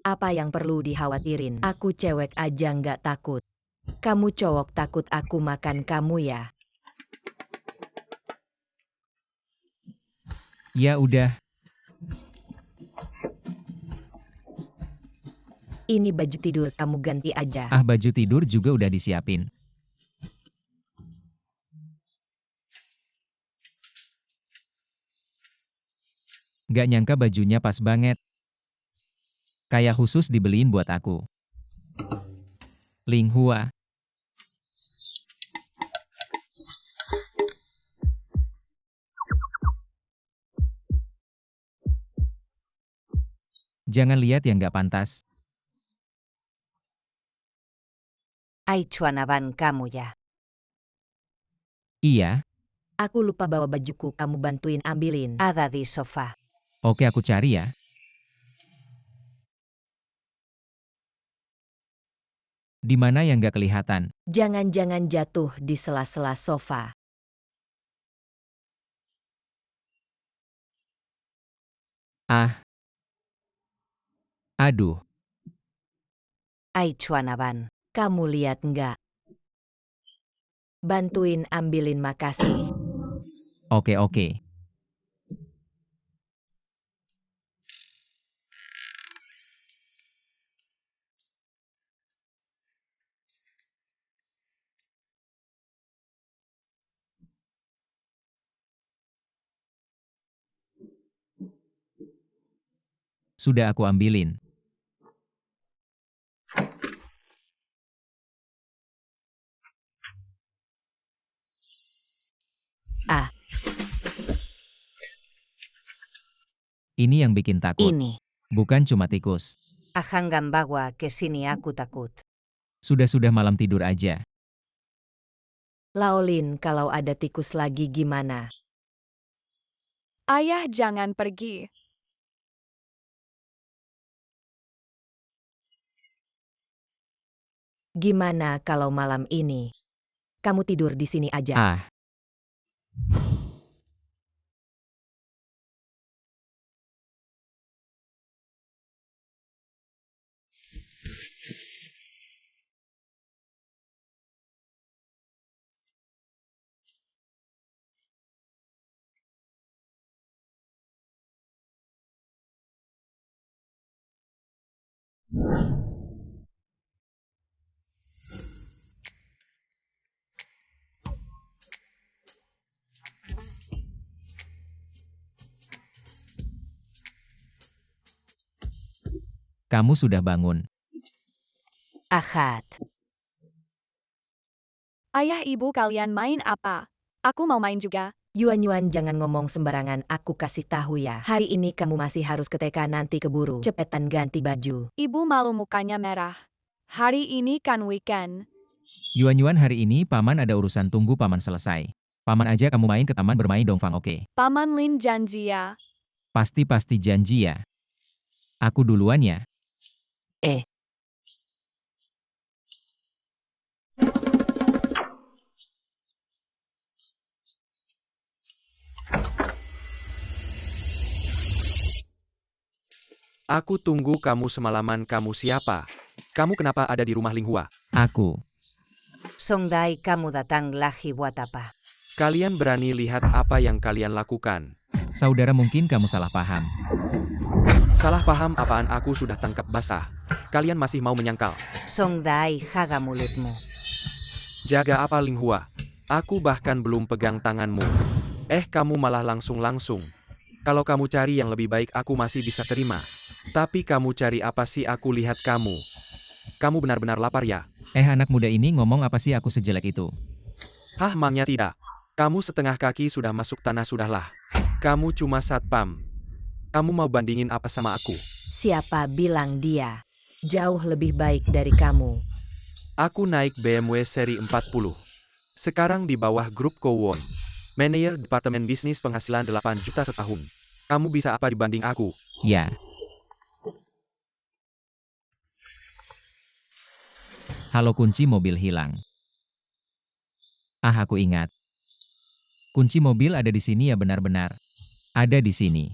[SPEAKER 11] Apa yang perlu dikhawatirin? Aku cewek aja nggak takut. Kamu cowok takut aku makan kamu ya?
[SPEAKER 2] Ya udah.
[SPEAKER 11] Ini baju tidur kamu ganti aja.
[SPEAKER 2] Baju tidur juga udah disiapin. Gak nyangka bajunya pas banget. Kayak khusus dibeliin buat aku. Ling Hua. Jangan lihat yang gak pantas.
[SPEAKER 11] Ai Cuanaban kamu ya?
[SPEAKER 2] Iya.
[SPEAKER 11] Aku lupa bawa bajuku, kamu bantuin ambilin. Ada di sofa.
[SPEAKER 2] Oke, aku cari ya. Di mana yang gak kelihatan?
[SPEAKER 11] Jangan-jangan jatuh di sela-sela sofa.
[SPEAKER 2] Aduh.
[SPEAKER 11] Ai Cuanaban, kamu lihat nggak? Bantuin ambilin, makasih.
[SPEAKER 2] Oke. Sudah aku ambilin. Ini yang bikin takut.
[SPEAKER 11] Ini.
[SPEAKER 2] Bukan cuma tikus.
[SPEAKER 11] Ahangan bawa ke sini, aku takut.
[SPEAKER 2] Sudah malam tidur aja.
[SPEAKER 11] Laolin, kalau ada tikus lagi gimana?
[SPEAKER 12] Ayah jangan pergi.
[SPEAKER 11] Gimana kalau malam ini kamu tidur di sini aja?
[SPEAKER 2] Kamu sudah bangun.
[SPEAKER 11] Ahad.
[SPEAKER 12] Ayah ibu kalian main apa? Aku mau main juga.
[SPEAKER 11] Yuan jangan ngomong sembarangan, aku kasih tahu ya. Hari ini kamu masih harus ke TK, nanti keburu. Cepetan ganti baju.
[SPEAKER 12] Ibu malu mukanya merah. Hari ini kan weekend.
[SPEAKER 2] Yuan, hari ini paman ada urusan, tunggu paman selesai. Paman aja kamu main ke taman bermain dong Fang, oke?
[SPEAKER 12] Paman Lin janji ya.
[SPEAKER 2] Pasti janji ya. Aku duluan ya.
[SPEAKER 1] Aku tunggu kamu semalaman, kamu siapa? Kamu kenapa ada di rumah Linghua?
[SPEAKER 2] Aku.
[SPEAKER 11] Songdai, kamu datang lagi buat apa?
[SPEAKER 1] Kalian berani lihat apa yang kalian lakukan?
[SPEAKER 2] Saudara, mungkin kamu salah paham.
[SPEAKER 1] Salah paham apaan? Aku sudah tangkap basah. Kalian masih mau menyangkal?
[SPEAKER 11] Songdai, jaga mulutmu.
[SPEAKER 1] Jaga apa Linghua? Aku bahkan belum pegang tanganmu. Kamu malah langsung. Kalau kamu cari yang lebih baik aku masih bisa terima. Tapi kamu cari apa sih? Aku lihat kamu. Kamu benar-benar lapar ya?
[SPEAKER 2] Anak muda ini ngomong apa sih aku sejelek itu?
[SPEAKER 1] Hah, emangnya tidak? Kamu setengah kaki sudah masuk tanah, sudahlah. Kamu cuma satpam. Kamu mau bandingin apa sama aku?
[SPEAKER 11] Siapa bilang dia jauh lebih baik dari kamu?
[SPEAKER 1] Aku naik BMW seri 40. Sekarang di bawah grup Kowon. Manajer Departemen Bisnis, penghasilan 8 juta setahun. Kamu bisa apa dibanding aku?
[SPEAKER 2] Ya. Halo, kunci mobil hilang. Aku ingat. Kunci mobil ada di sini ya, benar-benar. Ada di sini.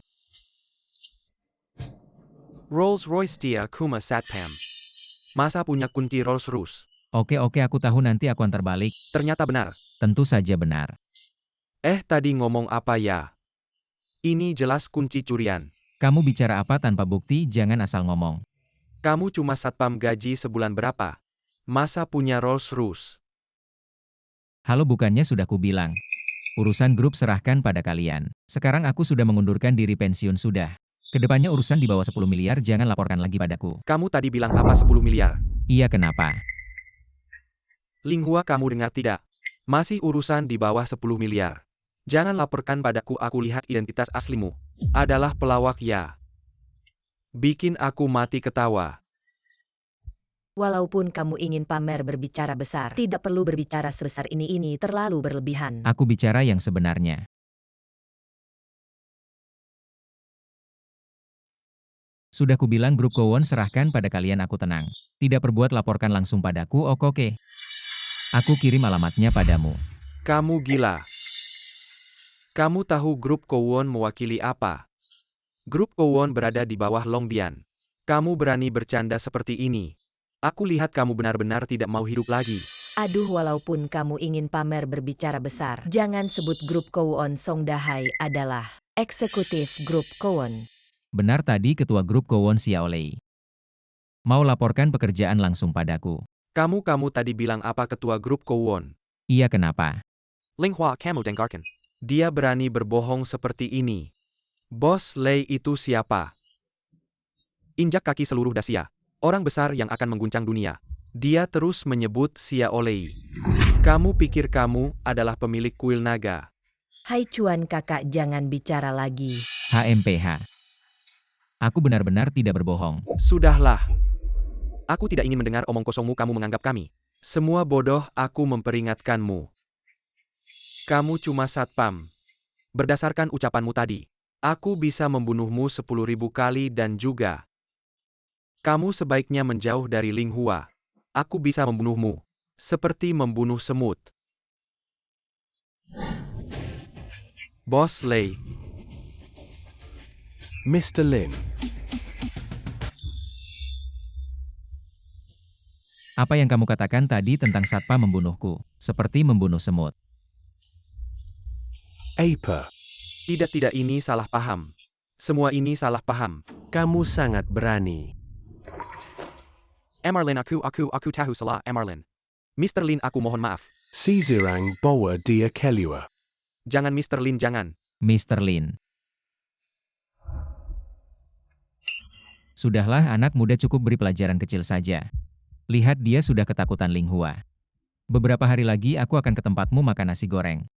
[SPEAKER 1] Rolls-Royce dia Kuma Satpam. Masa punya kunci Rolls-Royce?
[SPEAKER 2] Oke, aku tahu, nanti aku antar balik.
[SPEAKER 1] Ternyata benar.
[SPEAKER 2] Tentu saja benar.
[SPEAKER 1] Tadi ngomong apa ya? Ini jelas kunci curian.
[SPEAKER 2] Kamu bicara apa tanpa bukti, jangan asal ngomong.
[SPEAKER 1] Kamu cuma satpam, gaji sebulan berapa? Masa punya Rolls-Royce?
[SPEAKER 2] Halo, bukannya sudah kubilang. Urusan grup serahkan pada kalian. Sekarang aku sudah mengundurkan diri pensiun sudah. Kedepannya urusan di bawah 10 miliar jangan laporkan lagi padaku.
[SPEAKER 1] Kamu tadi bilang apa 10 miliar?
[SPEAKER 2] Iya, kenapa?
[SPEAKER 1] Linghua, kamu dengar tidak? Masih urusan di bawah 10 miliar. Jangan laporkan padaku, aku lihat identitas aslimu. Adalah pelawak ya. Bikin aku mati ketawa.
[SPEAKER 11] Walaupun kamu ingin pamer berbicara besar, tidak perlu berbicara sebesar ini terlalu berlebihan.
[SPEAKER 2] Aku bicara yang sebenarnya. Sudah kubilang grup Kowon serahkan pada kalian, aku tenang. Tidak perbuat laporkan langsung padaku, oke. Aku kirim alamatnya padamu.
[SPEAKER 1] Kamu gila. Kamu tahu grup Kowon mewakili apa? Grup Kowon berada di bawah Longbian. Kamu berani bercanda seperti ini? Aku lihat kamu benar-benar tidak mau hidup lagi.
[SPEAKER 11] Aduh, walaupun kamu ingin pamer berbicara besar, jangan sebut grup Kowon. Songdahai adalah eksekutif grup Kowon.
[SPEAKER 2] Benar, tadi ketua grup Kowon Xiaolei. Mau laporkan pekerjaan langsung padaku.
[SPEAKER 1] Kamu tadi bilang apa ketua grup Kowon?
[SPEAKER 2] Iya, kenapa?
[SPEAKER 1] Linghua, kamu dengarkan. Dia berani berbohong seperti ini. Bos Lei itu siapa? Injak kaki seluruh Dacia. Orang besar yang akan mengguncang dunia. Dia terus menyebut Xiaolei. Kamu pikir kamu adalah pemilik kuil naga?
[SPEAKER 11] Hai Cuan, kakak jangan bicara lagi.
[SPEAKER 2] HMPH. Aku benar-benar tidak berbohong.
[SPEAKER 1] Sudahlah. Aku tidak ingin mendengar omong kosongmu. Kamu menganggap kami semua bodoh. Aku memperingatkanmu. Kamu cuma satpam. Berdasarkan ucapanmu tadi, aku bisa membunuhmu 10.000 kali dan juga kamu sebaiknya menjauh dari Linghua. Aku bisa membunuhmu seperti membunuh semut. Bos Lei.
[SPEAKER 6] Mr. Lin.
[SPEAKER 2] Apa yang kamu katakan tadi tentang satpam membunuhku? Seperti membunuh semut.
[SPEAKER 6] Apa?
[SPEAKER 1] Tidak, ini salah paham. Semua ini salah paham.
[SPEAKER 6] Kamu sangat berani.
[SPEAKER 1] Emerlin aku tahu salah Emerlin. Mr. Lin aku mohon maaf.
[SPEAKER 6] Caesarang bawa dia keluar.
[SPEAKER 1] Jangan Mr. Lin jangan.
[SPEAKER 2] Mr. Lin. Sudahlah anak muda cukup beri pelajaran kecil saja. Lihat dia sudah ketakutan Ling Hua. Beberapa hari lagi aku akan ke tempatmu makan nasi goreng.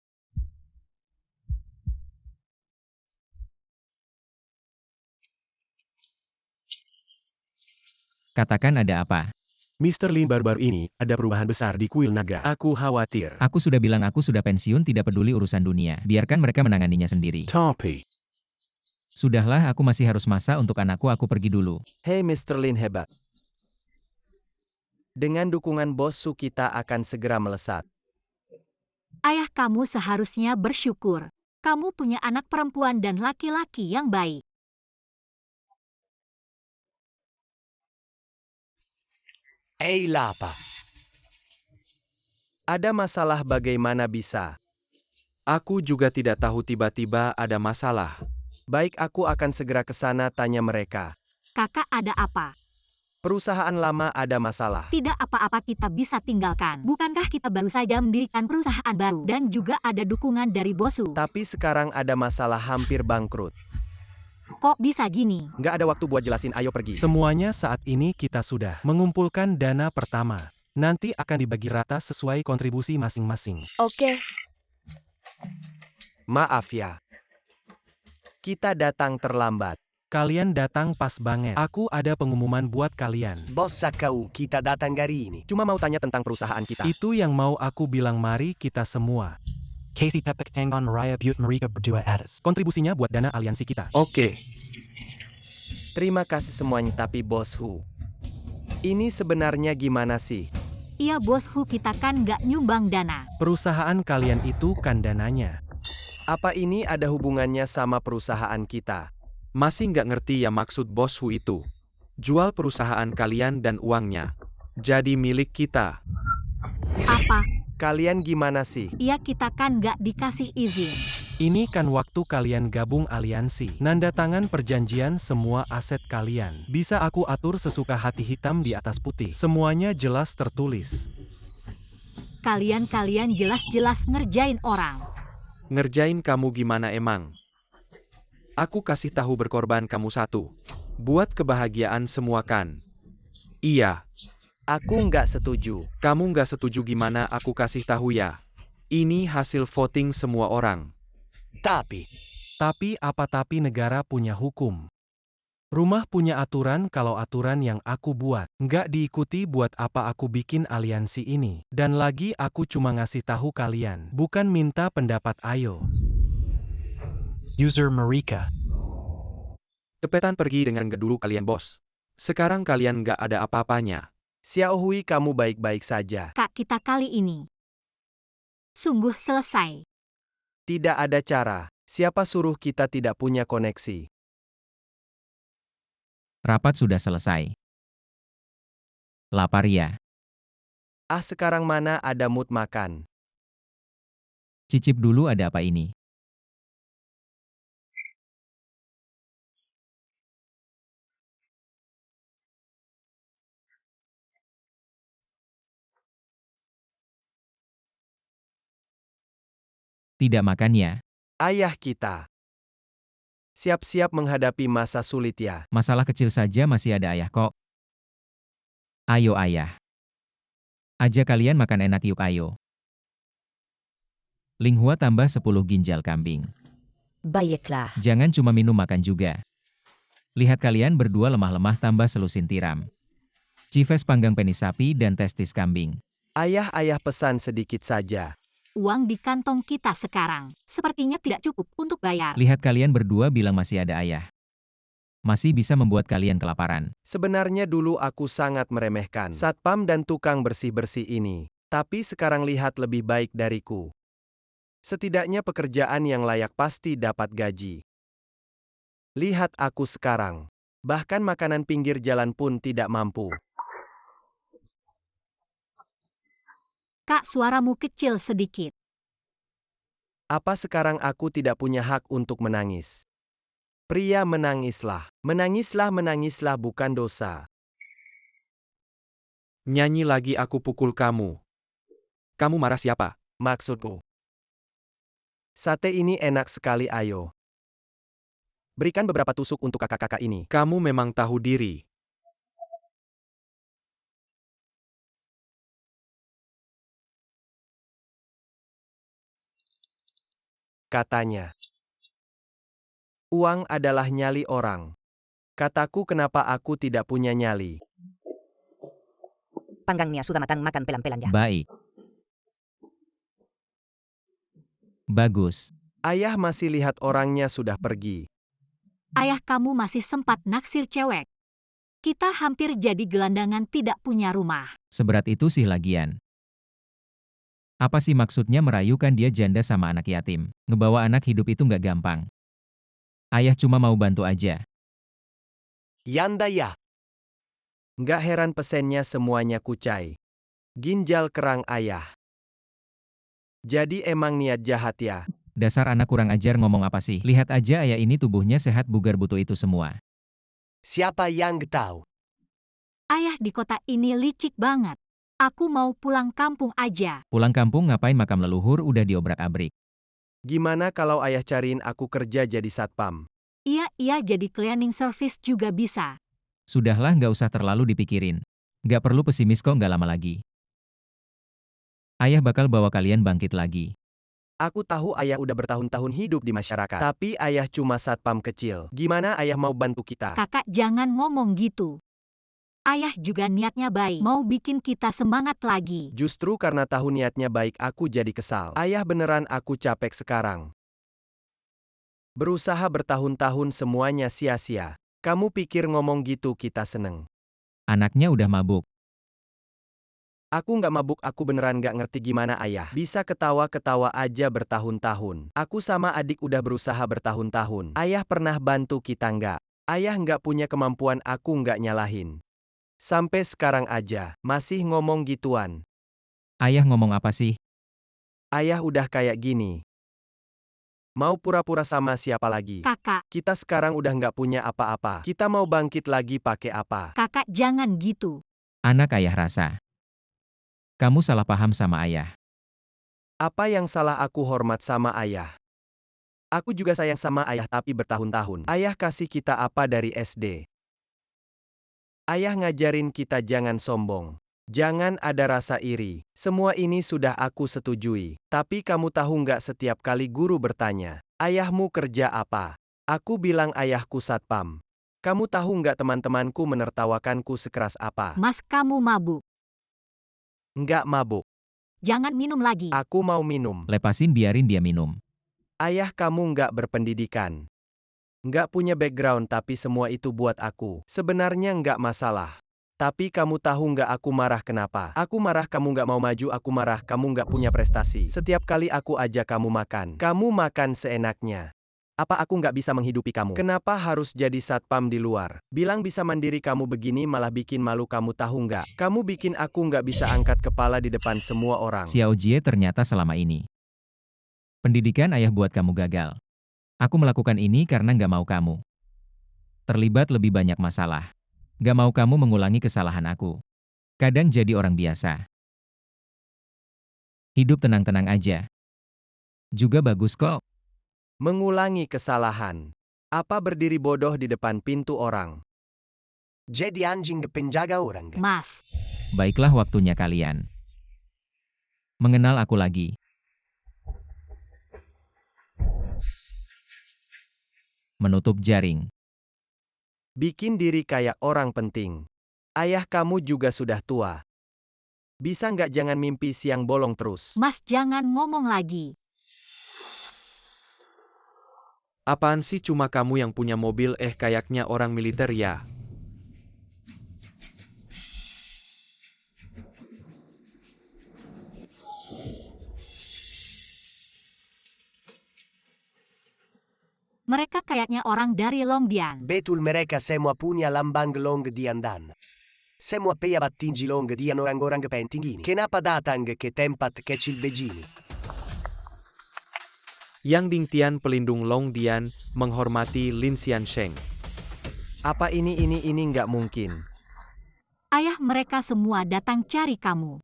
[SPEAKER 2] Katakan ada apa?
[SPEAKER 6] Mr. Lin baru-baru ini ada perubahan besar di kuil naga. Aku khawatir.
[SPEAKER 2] Aku sudah bilang aku sudah pensiun tidak peduli urusan dunia. Biarkan mereka menanganinya sendiri.
[SPEAKER 6] Tapi.
[SPEAKER 2] Sudahlah aku masih harus masak untuk anakku aku pergi dulu.
[SPEAKER 5] Hei Mr. Lin hebat. Dengan dukungan Bos Su kita akan segera melesat.
[SPEAKER 4] Ayah kamu seharusnya bersyukur. Kamu punya anak perempuan dan laki-laki yang baik.
[SPEAKER 9] Lapa.
[SPEAKER 5] Ada masalah bagaimana bisa?
[SPEAKER 1] Aku juga tidak tahu tiba-tiba ada masalah.
[SPEAKER 5] Baik aku akan segera ke sana tanya mereka.
[SPEAKER 4] Kakak ada apa?
[SPEAKER 5] Perusahaan lama ada masalah.
[SPEAKER 4] Tidak apa-apa kita bisa tinggalkan. Bukankah kita baru saja mendirikan perusahaan baru dan juga ada dukungan dari Bos Su?
[SPEAKER 5] Tapi sekarang ada masalah hampir bangkrut.
[SPEAKER 4] Kok bisa gini?
[SPEAKER 5] Nggak ada waktu buat jelasin, ayo pergi.
[SPEAKER 3] Semuanya saat ini kita sudah mengumpulkan dana pertama. Nanti akan dibagi rata sesuai kontribusi masing-masing.
[SPEAKER 7] Oke.
[SPEAKER 5] Maaf ya. Kita datang terlambat.
[SPEAKER 3] Kalian datang pas banget. Aku ada pengumuman buat kalian.
[SPEAKER 9] Bos kau, kita datang hari ini.
[SPEAKER 5] Cuma mau tanya tentang perusahaan kita.
[SPEAKER 3] Itu yang mau aku bilang, mari kita semua.
[SPEAKER 10] Casey Tepek Tangon Raya Butte Mereka berdua atas.
[SPEAKER 3] Kontribusinya buat dana aliansi kita.
[SPEAKER 1] Oke.
[SPEAKER 5] Terima kasih semuanya, tapi Bos Hu. Ini sebenarnya gimana sih?
[SPEAKER 4] Iya Bos Hu, kita kan nggak nyumbang dana.
[SPEAKER 3] Perusahaan kalian itu kan dananya.
[SPEAKER 5] Apa ini ada hubungannya sama perusahaan kita?
[SPEAKER 1] Masih nggak ngerti ya maksud Bos Hu itu. Jual perusahaan kalian dan uangnya. Jadi milik kita.
[SPEAKER 4] Apa?
[SPEAKER 5] Kalian gimana sih?
[SPEAKER 4] Iya kita kan nggak dikasih izin.
[SPEAKER 3] Ini kan waktu kalian gabung aliansi. Nanda tangan perjanjian semua aset kalian. Bisa aku atur sesuka hati, hitam di atas putih. Semuanya jelas tertulis.
[SPEAKER 4] Kalian jelas-jelas ngerjain orang.
[SPEAKER 1] Ngerjain kamu gimana emang? Aku kasih tahu berkorban kamu satu. Buat kebahagiaan semua kan? Iya.
[SPEAKER 5] Aku nggak setuju.
[SPEAKER 1] Kamu nggak setuju gimana aku kasih tahu ya? Ini hasil voting semua orang.
[SPEAKER 3] Tapi apa tapi negara punya hukum. Rumah punya aturan, kalau aturan yang aku buat nggak diikuti buat apa aku bikin aliansi ini. Dan lagi aku cuma ngasih tahu kalian, bukan minta pendapat ayo.
[SPEAKER 10] User Marika.
[SPEAKER 1] Cepetan pergi dengan gedulu kalian bos. Sekarang kalian nggak ada apa-apanya.
[SPEAKER 5] Xiao Hui kamu baik-baik saja.
[SPEAKER 4] Kak kita kali ini sungguh selesai.
[SPEAKER 5] Tidak ada cara. Siapa suruh kita tidak punya koneksi?
[SPEAKER 2] Rapat sudah selesai. Lapar ya?
[SPEAKER 5] Sekarang mana ada mood makan?
[SPEAKER 2] Cicip dulu ada apa ini? Tidak makan ya?
[SPEAKER 5] Ayah kita. Siap-siap menghadapi masa sulit ya.
[SPEAKER 2] Masalah kecil saja masih ada ayah kok. Ayo ayah. Ajak kalian makan enak yuk ayo. Ling Hua tambah 10 ginjal kambing.
[SPEAKER 11] Baiklah.
[SPEAKER 2] Jangan cuma minum, makan juga. Lihat kalian berdua lemah-lemah tambah selusin tiram. Cives panggang penis sapi dan testis kambing.
[SPEAKER 5] Ayah pesan sedikit saja.
[SPEAKER 4] Uang di kantong kita sekarang sepertinya tidak cukup untuk bayar.
[SPEAKER 2] Lihat kalian berdua bilang masih ada ayah. Masih bisa membuat kalian kelaparan.
[SPEAKER 5] Sebenarnya dulu aku sangat meremehkan satpam dan tukang bersih-bersih ini. Tapi sekarang lihat lebih baik dariku. Setidaknya pekerjaan yang layak pasti dapat gaji. Lihat aku sekarang. Bahkan makanan pinggir jalan pun tidak mampu.
[SPEAKER 4] Kak, suaramu kecil sedikit.
[SPEAKER 5] Apa sekarang aku tidak punya hak untuk menangis? Pria menangislah. Menangislah bukan dosa.
[SPEAKER 1] Nyanyi lagi aku pukul kamu. Kamu marah siapa?
[SPEAKER 5] Maksudku. Sate ini enak sekali ayo. Berikan beberapa tusuk untuk kakak-kakak ini.
[SPEAKER 1] Kamu memang tahu diri.
[SPEAKER 5] Katanya. Uang adalah nyali orang. Kataku kenapa aku tidak punya nyali.
[SPEAKER 11] Panggangnya sudah matang, makan pelan-pelan ya.
[SPEAKER 2] Baik. Bagus.
[SPEAKER 5] Ayah masih lihat orangnya sudah pergi.
[SPEAKER 4] Ayah kamu masih sempat naksir cewek. Kita hampir jadi gelandangan tidak punya rumah.
[SPEAKER 2] Seberat itu sih lagian. Apa sih maksudnya merayukan dia janda sama anak yatim? Ngebawa anak hidup itu nggak gampang. Ayah cuma mau bantu aja.
[SPEAKER 9] Yanda ya.
[SPEAKER 5] Nggak heran pesennya semuanya kucai. Ginjal kerang ayah. Jadi emang niat jahat ya?
[SPEAKER 2] Dasar anak kurang ajar ngomong apa sih? Lihat aja ayah ini tubuhnya sehat bugar butuh itu semua.
[SPEAKER 9] Siapa yang tahu?
[SPEAKER 4] Ayah di kota ini licik banget. Aku mau pulang kampung aja.
[SPEAKER 2] Pulang kampung ngapain, makam leluhur udah diobrak-abrik.
[SPEAKER 5] Gimana kalau ayah cariin aku kerja jadi satpam?
[SPEAKER 4] Iya jadi cleaning service juga bisa.
[SPEAKER 2] Sudahlah, nggak usah terlalu dipikirin. Nggak perlu pesimis kok, nggak lama lagi. Ayah bakal bawa kalian bangkit lagi.
[SPEAKER 5] Aku tahu ayah udah bertahun-tahun hidup di masyarakat. Tapi ayah cuma satpam kecil. Gimana ayah mau bantu kita?
[SPEAKER 4] Kakak jangan ngomong gitu. Ayah juga niatnya baik. Mau bikin kita semangat lagi.
[SPEAKER 5] Justru karena tahu niatnya baik aku jadi kesal. Ayah beneran aku capek sekarang. Berusaha bertahun-tahun semuanya sia-sia. Kamu pikir ngomong gitu kita seneng?
[SPEAKER 2] Anaknya udah mabuk.
[SPEAKER 5] Aku nggak mabuk, aku beneran nggak ngerti gimana ayah bisa ketawa-ketawa aja bertahun-tahun. Aku sama adik udah berusaha bertahun-tahun. Ayah pernah bantu kita nggak? Ayah nggak punya kemampuan, aku nggak nyalahin. Sampai sekarang aja, masih ngomong gituan.
[SPEAKER 2] Ayah ngomong apa sih?
[SPEAKER 5] Ayah udah kayak gini. Mau pura-pura sama siapa lagi?
[SPEAKER 4] Kakak.
[SPEAKER 5] Kita sekarang udah nggak punya apa-apa. Kita mau bangkit lagi pakai apa?
[SPEAKER 4] Kakak jangan gitu.
[SPEAKER 2] Anak ayah rasa. Kamu salah paham sama ayah.
[SPEAKER 5] Apa yang salah? Aku hormat sama ayah. Aku juga sayang sama ayah, tapi bertahun-tahun. Ayah kasih kita apa dari SD? Ayah ngajarin kita jangan sombong. Jangan ada rasa iri. Semua ini sudah aku setujui. Tapi kamu tahu nggak, setiap kali guru bertanya, ayahmu kerja apa? Aku bilang ayahku satpam. Kamu tahu nggak teman-temanku menertawakanku sekeras apa?
[SPEAKER 4] Mas, kamu mabuk.
[SPEAKER 5] Nggak mabuk.
[SPEAKER 4] Jangan minum lagi.
[SPEAKER 5] Aku mau minum.
[SPEAKER 2] Lepasin, biarin dia minum.
[SPEAKER 5] Ayah kamu nggak berpendidikan. Nggak punya background, tapi semua itu buat aku. Sebenarnya nggak masalah. Tapi kamu tahu nggak aku marah kenapa? Aku marah kamu nggak mau maju, aku marah kamu nggak punya prestasi. Setiap kali aku ajak kamu makan seenaknya. Apa aku nggak bisa menghidupi kamu? Kenapa harus jadi satpam di luar? Bilang bisa mandiri, kamu begini malah bikin malu, kamu tahu nggak? Kamu bikin aku nggak bisa angkat kepala di depan semua orang.
[SPEAKER 2] Xiao Jie, ternyata selama ini pendidikan ayah buat kamu gagal. Aku melakukan ini karena nggak mau kamu terlibat lebih banyak masalah. Nggak mau kamu mengulangi kesalahan aku. Kadang jadi orang biasa. Hidup tenang-tenang aja. Juga bagus kok.
[SPEAKER 5] Mengulangi kesalahan. Apa berdiri bodoh di depan pintu orang?
[SPEAKER 9] Jadi anjing penjaga orang.
[SPEAKER 4] Mas.
[SPEAKER 2] Baiklah, waktunya kalian mengenal aku lagi. Menutup jaring.
[SPEAKER 5] Bikin diri kayak orang penting. Ayah kamu juga sudah tua. Bisa nggak jangan mimpi siang bolong terus?
[SPEAKER 4] Mas, jangan ngomong lagi.
[SPEAKER 1] Apaan sih, cuma kamu yang punya mobil, kayaknya orang militer ya?
[SPEAKER 4] Mereka kayaknya orang dari Longdian.
[SPEAKER 9] Betul, mereka semua punya lambang long diandan. Semua pia battingi long dian orang-orang pentinggini. Kenapa datang ke tempat kecil begini?
[SPEAKER 1] Yang Dingtian pelindung Longdian menghormati Lin Xiansheng.
[SPEAKER 5] Apa ini nggak mungkin.
[SPEAKER 4] Ayah mereka semua datang cari kamu.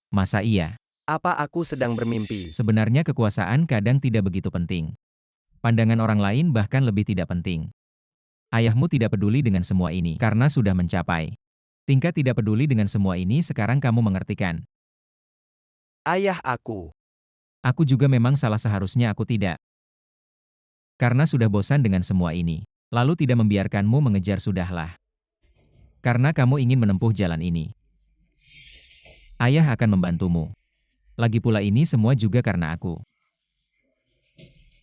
[SPEAKER 2] Masa iya?
[SPEAKER 5] Apa aku sedang bermimpi?
[SPEAKER 2] Sebenarnya kekuasaan kadang tidak begitu penting. Pandangan orang lain bahkan lebih tidak penting. Ayahmu tidak peduli dengan semua ini karena sudah mencapai tingkat tidak peduli dengan semua ini. Sekarang kamu mengertikan.
[SPEAKER 5] Ayah aku.
[SPEAKER 2] Aku juga memang salah, seharusnya aku tidak. Karena sudah bosan dengan semua ini. Lalu tidak membiarkanmu mengejar, sudahlah. Karena kamu ingin menempuh jalan ini. Ayah akan membantumu. Lagi pula ini semua juga karena aku.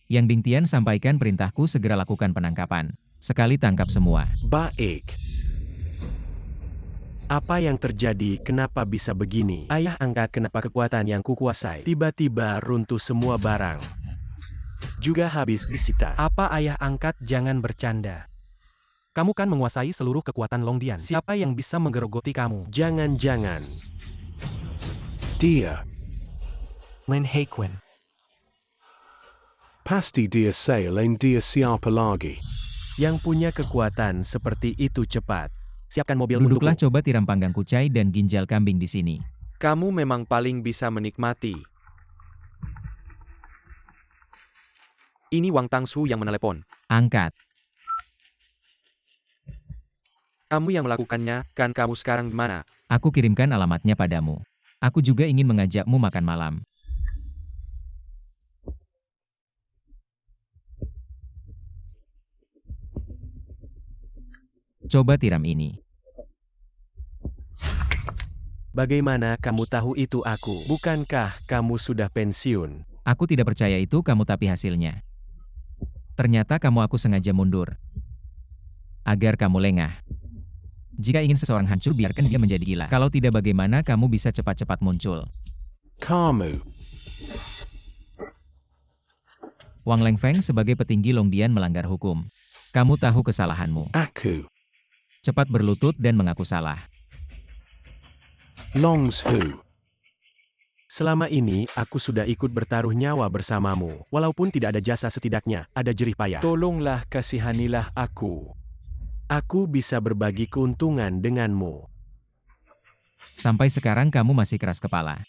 [SPEAKER 2] Yang Ding Tian sampaikan perintahku, segera lakukan penangkapan. Sekali tangkap semua.
[SPEAKER 6] Baik. Apa yang terjadi? Kenapa bisa begini? Ayah angkat, kenapa kekuatan yang kukuasai tiba-tiba runtuh, semua barang juga habis disita.
[SPEAKER 3] Apa ayah angkat, jangan bercanda. Kamu kan menguasai seluruh kekuatan Longdian. Siapa yang bisa menggerogoti kamu?
[SPEAKER 6] Jangan-jangan dia.
[SPEAKER 10] Lin Haiquan.
[SPEAKER 6] Pasti dia, selain dia siapa lagi
[SPEAKER 3] Yang punya kekuatan seperti itu? Cepat. Siapkan mobil
[SPEAKER 2] Duduklah,
[SPEAKER 3] untukku.
[SPEAKER 2] coba tiram panggang kucai dan ginjal kambing di sini.
[SPEAKER 1] Kamu memang paling bisa menikmati. Ini Wang Tangsu yang menelepon.
[SPEAKER 2] Angkat.
[SPEAKER 1] Kamu yang melakukannya, kan? Kamu sekarang di mana?
[SPEAKER 2] Aku kirimkan alamatnya padamu. Aku juga ingin mengajakmu makan malam. Coba tiram ini.
[SPEAKER 6] Bagaimana kamu tahu itu aku? Bukankah kamu sudah pensiun?
[SPEAKER 2] Aku tidak percaya itu kamu, tapi hasilnya. Ternyata kamu, aku sengaja mundur. Agar kamu lengah. Jika ingin seseorang hancur, biarkan dia menjadi gila. Kalau tidak, bagaimana kamu bisa cepat-cepat muncul?
[SPEAKER 6] Kamu.
[SPEAKER 2] Wang Lengfeng sebagai petinggi Longdian melanggar hukum. Kamu tahu kesalahanmu.
[SPEAKER 6] Aku.
[SPEAKER 2] Cepat berlutut dan mengaku salah.
[SPEAKER 6] Longshu. Selama ini, aku sudah ikut bertaruh nyawa bersamamu. Walaupun tidak ada jasa, setidaknya ada jerih payah. Tolonglah, kasihanilah aku. Aku bisa berbagi keuntungan denganmu.
[SPEAKER 2] Sampai sekarang kamu masih keras kepala.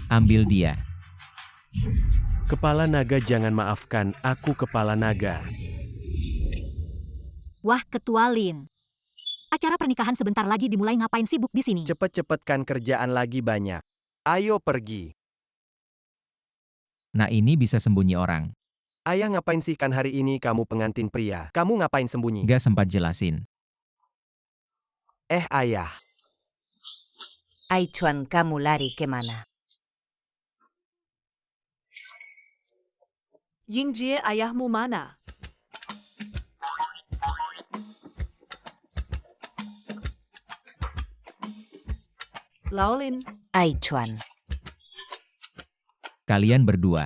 [SPEAKER 2] Ambil dia.
[SPEAKER 6] Kepala naga, jangan, maafkan, aku kepala naga.
[SPEAKER 4] Wah, Ketua Lin. Acara pernikahan sebentar lagi dimulai, ngapain sibuk di sini?
[SPEAKER 5] Cepet-cepetkan, kerjaan lagi banyak. Ayo pergi.
[SPEAKER 2] Nah, ini bisa sembunyi orang.
[SPEAKER 5] Ayah ngapain sih, kan hari ini kamu pengantin pria? Kamu ngapain sembunyi?
[SPEAKER 2] Gak sempat jelasin.
[SPEAKER 5] Ayah.
[SPEAKER 11] Aichuan, kamu lari kemana?
[SPEAKER 8] Yingjie, ayahmu mana? Laolin.
[SPEAKER 11] Aichuan.
[SPEAKER 2] Kalian berdua.